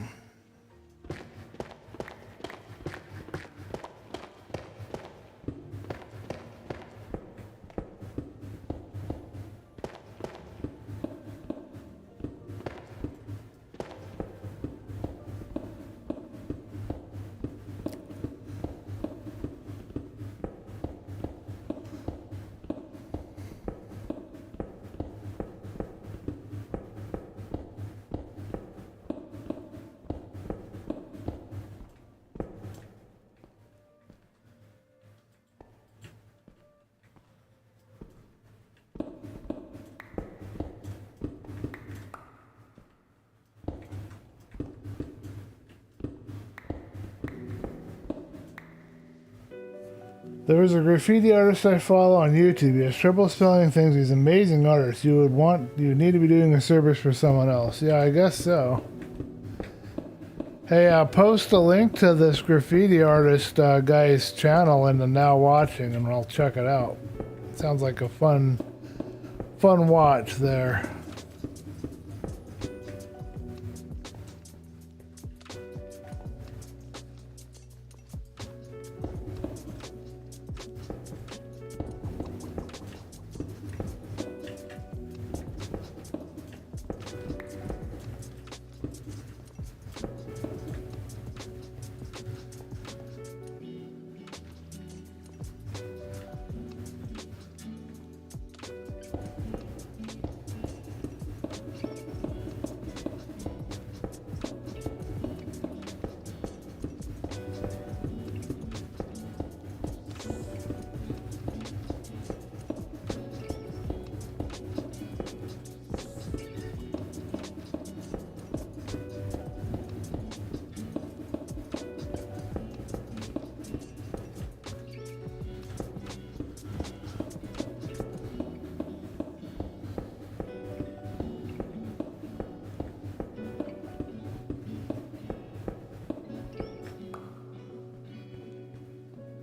There is a graffiti artist I follow on YouTube. He has trouble spelling things. He's an amazing artist. You need to be doing a service for someone else. Yeah, I guess so. Hey, post a link to this graffiti artist guy's channel in the now watching, and I'll check it out. Sounds like a fun watch there.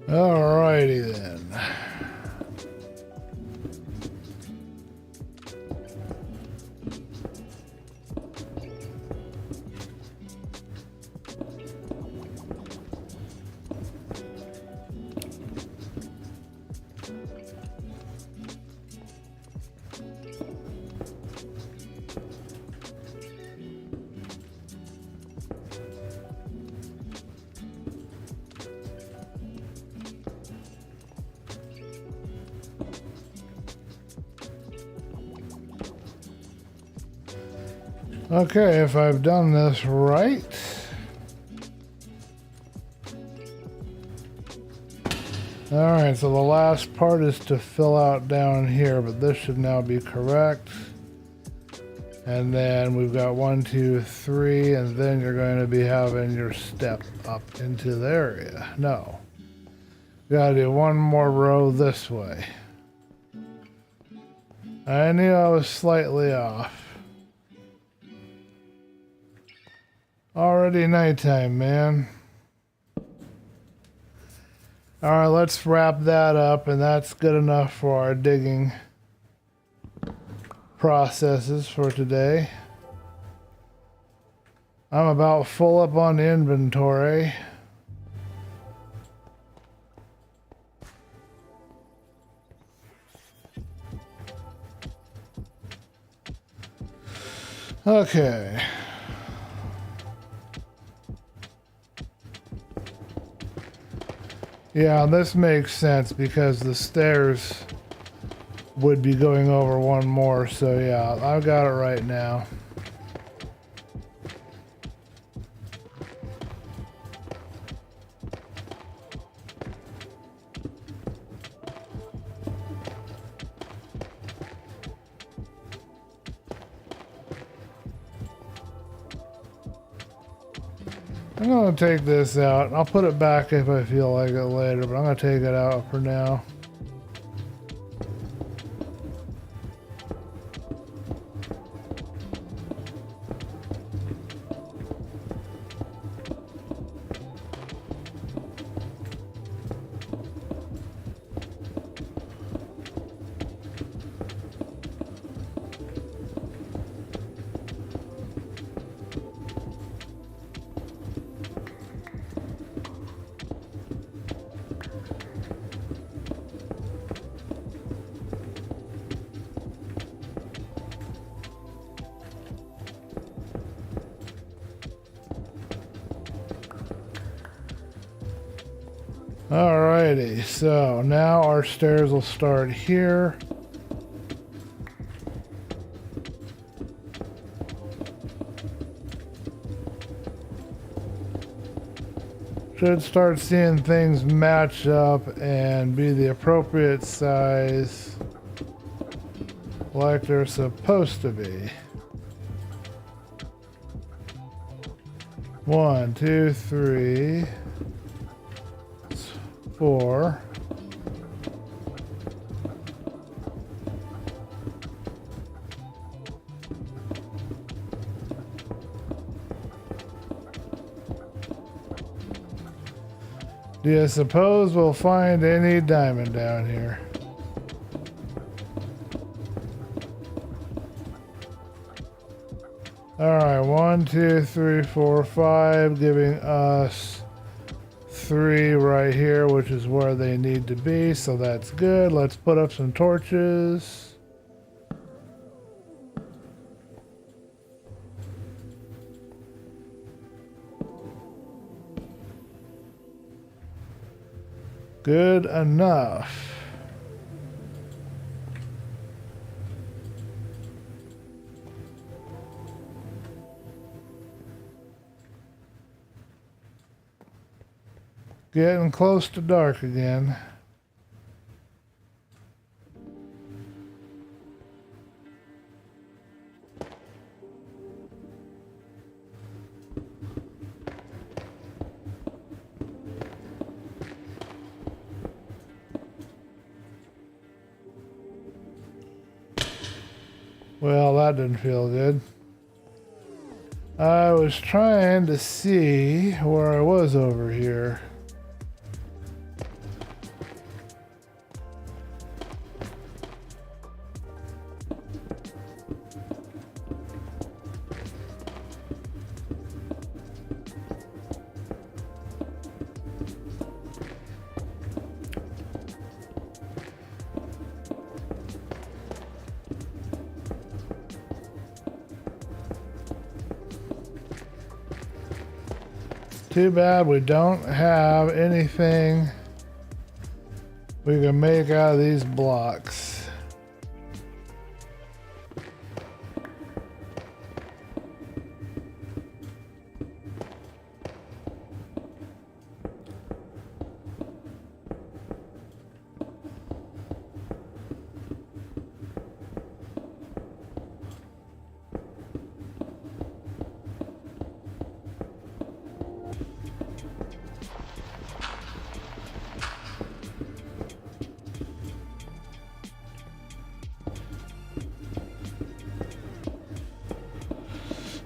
Alrighty then. Okay, if I've done this right. Alright, so the last part is to fill out down here, but this should now be correct. And then we've got 1, 2, 3, and then you're going to be having your step up into the area. No. Gotta do one more row this way. I knew I was slightly off. Already nighttime, man. Alright, let's wrap that up, and that's good enough for our digging processes for today. I'm about full up on inventory. Okay. Yeah, this makes sense because the stairs would be going over one more, so yeah, I've got it right now. I'm going to take this out. I'll put it back if I feel like it later, but I'm going to take it out for now. Alrighty, so now our stairs will start here. Should start seeing things match up and be the appropriate size like they're supposed to be. 1, 2, 3, 4, Do you suppose we'll find any diamond down here? Alright, 1, 2, 3, 4, 5, giving us 3 right here, which is where they need to be, so that's good. Let's put up some torches. Good enough. Getting close to dark again. Well, that didn't feel good. I was trying to see where I was over here. Too bad we don't have anything we can make out of these blocks.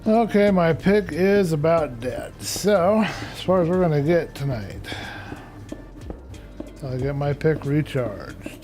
Okay, my pick is about dead. So, as far as we're going to get tonight, I'll get my pick recharged.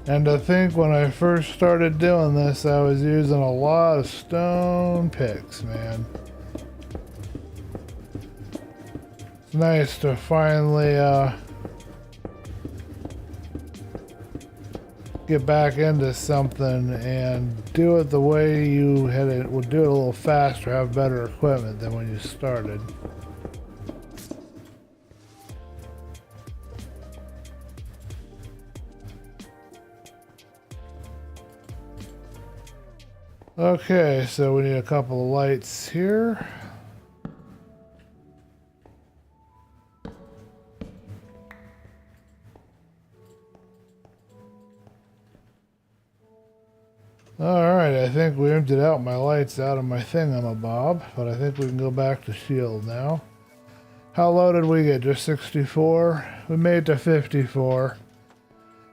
And to think when I first started doing this, I was using a lot of stone picks, man. It's nice to finally get back into something and do it the way you had it, would do it a little faster, have better equipment than when you started. Okay, so we need a couple of lights here. Alright, I think we emptied out my lights out of my thingamabob, but I think we can go back to shield now. How low did we get? Just 64? We made it to 54.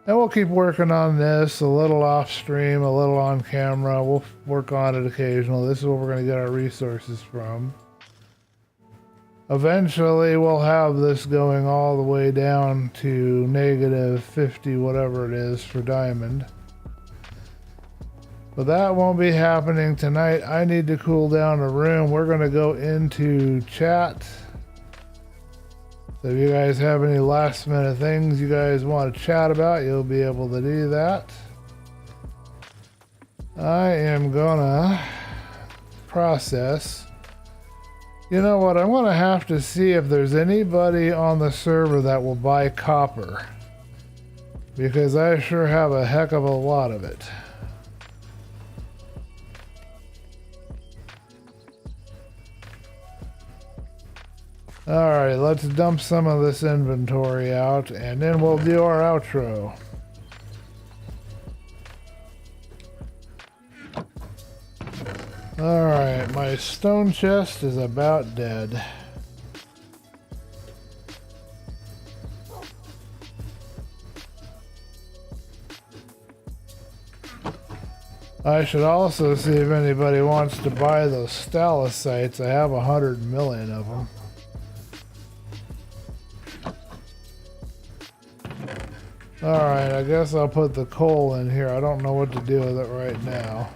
And we'll keep working on this, a little off stream, a little on camera. We'll work on it occasionally. This is where we're going to get our resources from. Eventually, we'll have this going all the way down to negative 50, whatever it is, for diamond. But that won't be happening tonight. I need to cool down a room. We're going to go into chat. So if you guys have any last minute things you guys want to chat about, you'll be able to do that. I am gonna process. You know what? I'm going to have to see if there's anybody on the server that will buy copper. Because I sure have a heck of a lot of it. Alright, let's dump some of this inventory out and then we'll do our outro. Alright, my stone chest is about dead. I should also see if anybody wants to buy those stalactites. I have 100 million of them. Alright, I guess I'll put the coal in here. I don't know what to do with it right now.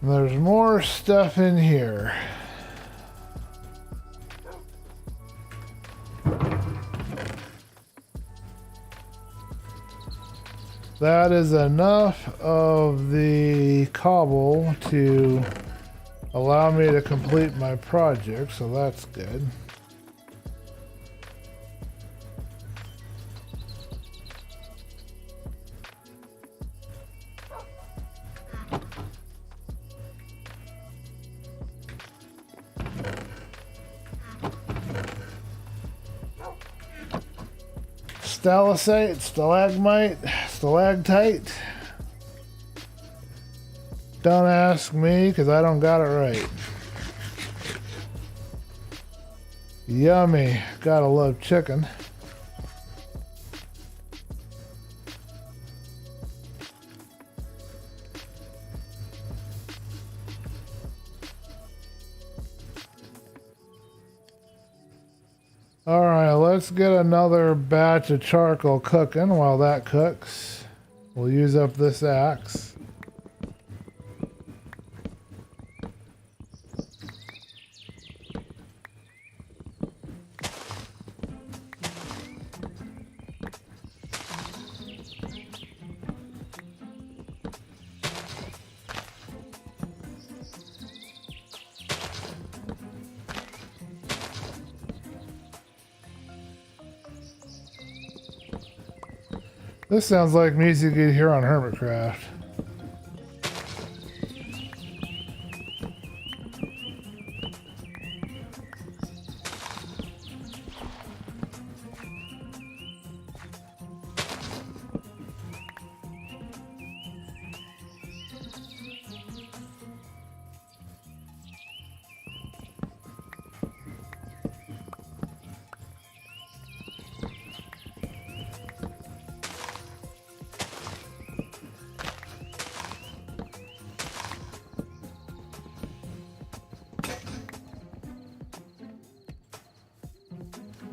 There's more stuff in here. That is enough of the cobble to allow me to complete my project, so that's good. Stalactite, stalagmite, stalactite. Don't ask me, because I don't got it right. Yummy. Gotta love chicken. Alright, let's get another batch of charcoal cooking. While that cooks, we'll use up this axe. This sounds like music you'd hear on Hermitcraft.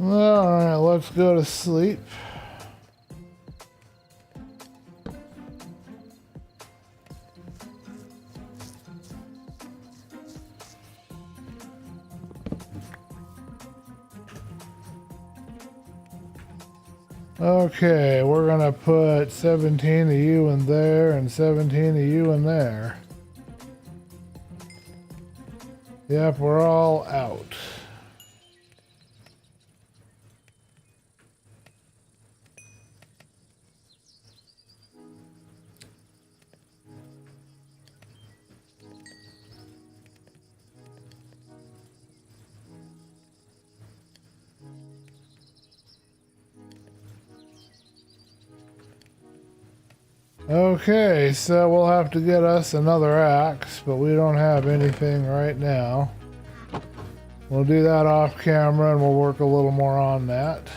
Alright, let's go to sleep. Okay, we're gonna put 17 of you in there and 17 of you in there. Yep, we're all out. Okay, so we'll have to get us another axe, but we don't have anything right now. We'll do that off camera and we'll work a little more on that.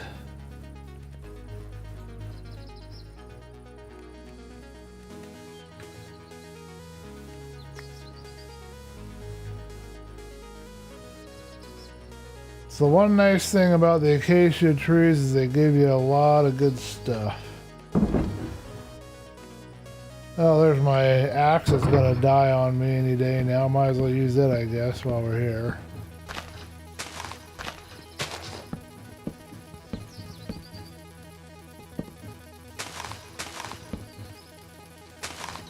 So one nice thing about the acacia trees is they give you a lot of good stuff. Oh, there's my axe that's gonna die on me any day now. Might as well use it, I guess, while we're here.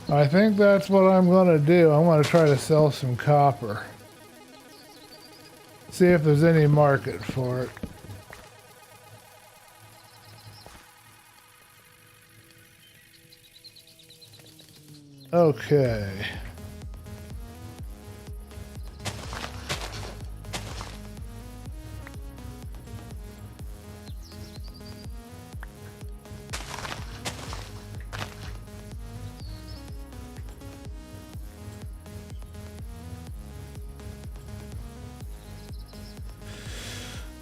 I think that's what I'm going to do. I'm going to try to sell some copper. See if there's any market for it. Okay.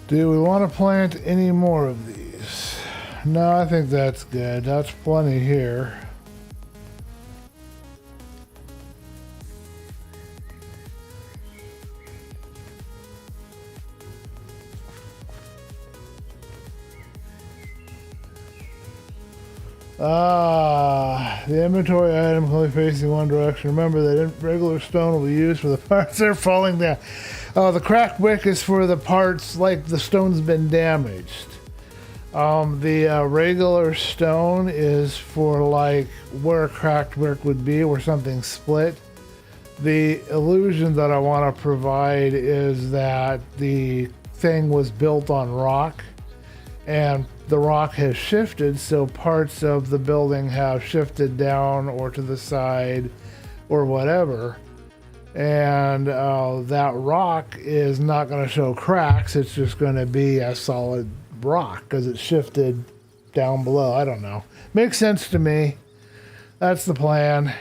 Do we want to plant any more of these? No, I think that's good. That's plenty here. The inventory item only facing one direction. Remember that regular stone will be used for the parts that are falling down. The cracked brick is for the parts like the stone's been damaged. The regular stone is for like where a cracked brick would be, where something's split. The illusion that I want to provide is that the thing was built on rock and the rock has shifted, so parts of the building have shifted down or to the side or whatever. And that rock is not going to show cracks. It's just going to be a solid rock because it shifted down below. I don't know. Makes sense to me. That's the plan.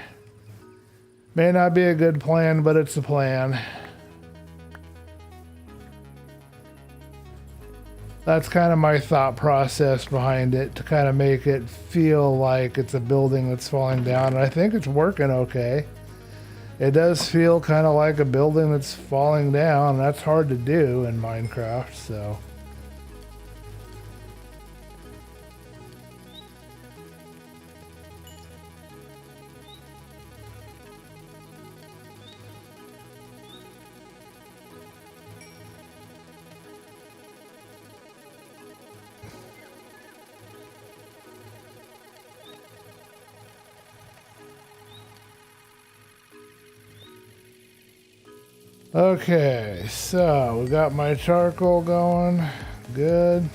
May not be a good plan, but it's a plan. That's kind of my thought process behind it, to kind of make it feel like it's a building that's falling down. And I think it's working okay. It does feel kind of like a building that's falling down. That's hard to do in Minecraft, so. Okay, so we got my charcoal going. Good.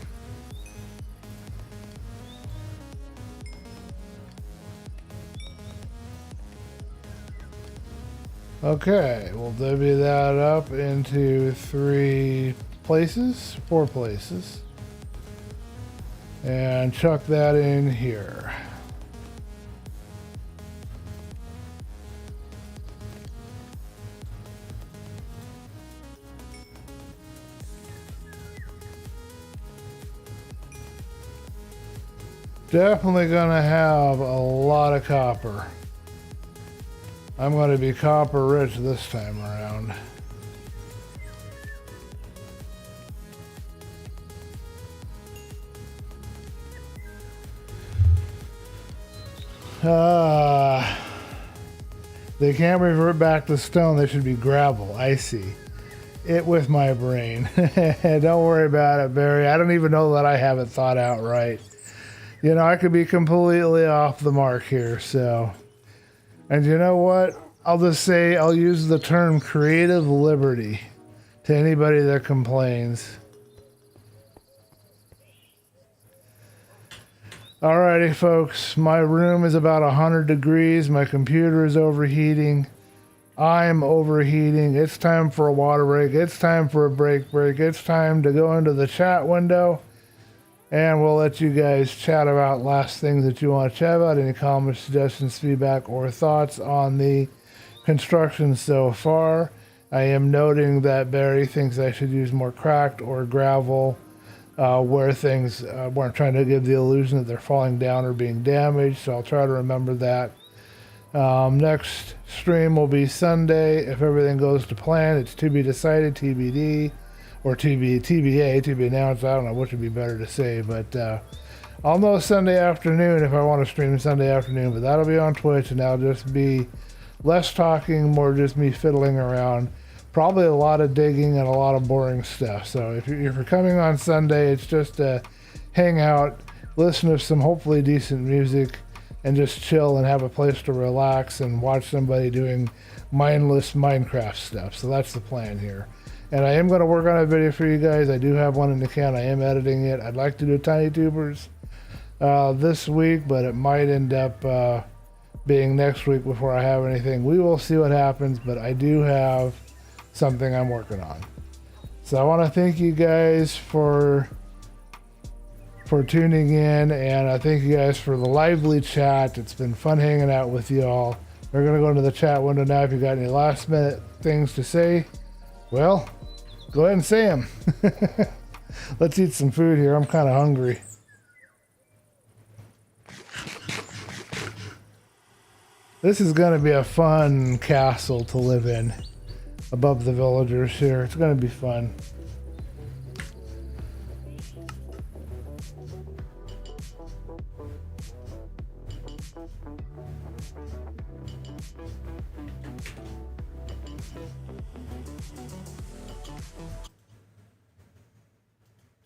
Okay, we'll divvy that up into 4 places. And chuck that in here. Definitely gonna have a lot of copper. I'm gonna be copper rich this time around. They can't revert back to stone. They should be gravel. I see. It with my brain. Don't worry about it, Barry. I don't even know that I have it thought out right. You know, I could be completely off the mark here, so. And you know what? I'll just say I'll use the term creative liberty to anybody that complains. Alrighty, folks. My room is about 100 degrees. My computer is overheating. I'm overheating. It's time for a water break. It's time for a break. It's time to go into the chat window. And we'll let you guys chat about last things that you want to chat about. Any comments, suggestions, feedback, or thoughts on the construction so far. I am noting that Barry thinks I should use more cracked or gravel where things weren't trying to give the illusion that they're falling down or being damaged. So I'll try to remember that. Next stream will be Sunday. If everything goes to plan, it's to be decided, TBD. Or TBA, to be announced. I don't know which would be better to say, but I'll know Sunday afternoon if I want to stream Sunday afternoon, but that'll be on Twitch, and that'll just be less talking, more just me fiddling around. Probably a lot of digging and a lot of boring stuff. So if you're coming on Sunday, it's just to hang out, listen to some hopefully decent music, and just chill and have a place to relax and watch somebody doing mindless Minecraft stuff. So that's the plan here. And I am going to work on a video for you guys. I do have one in the can. I am editing it. I'd like to do Tiny Tubers this week, but it might end up being next week before I have anything. We will see what happens, but I do have something I'm working on. So I want to thank you guys for tuning in, and I thank you guys for the lively chat. It's been fun hanging out with you all. We're going to go into the chat window now. If you got any last minute things to say, well, go ahead and say them. Let's eat some food here. I'm kind of hungry. This is going to be a fun castle to live in above the villagers here. It's going to be fun.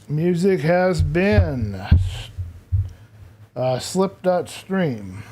Music has been Slip.stream.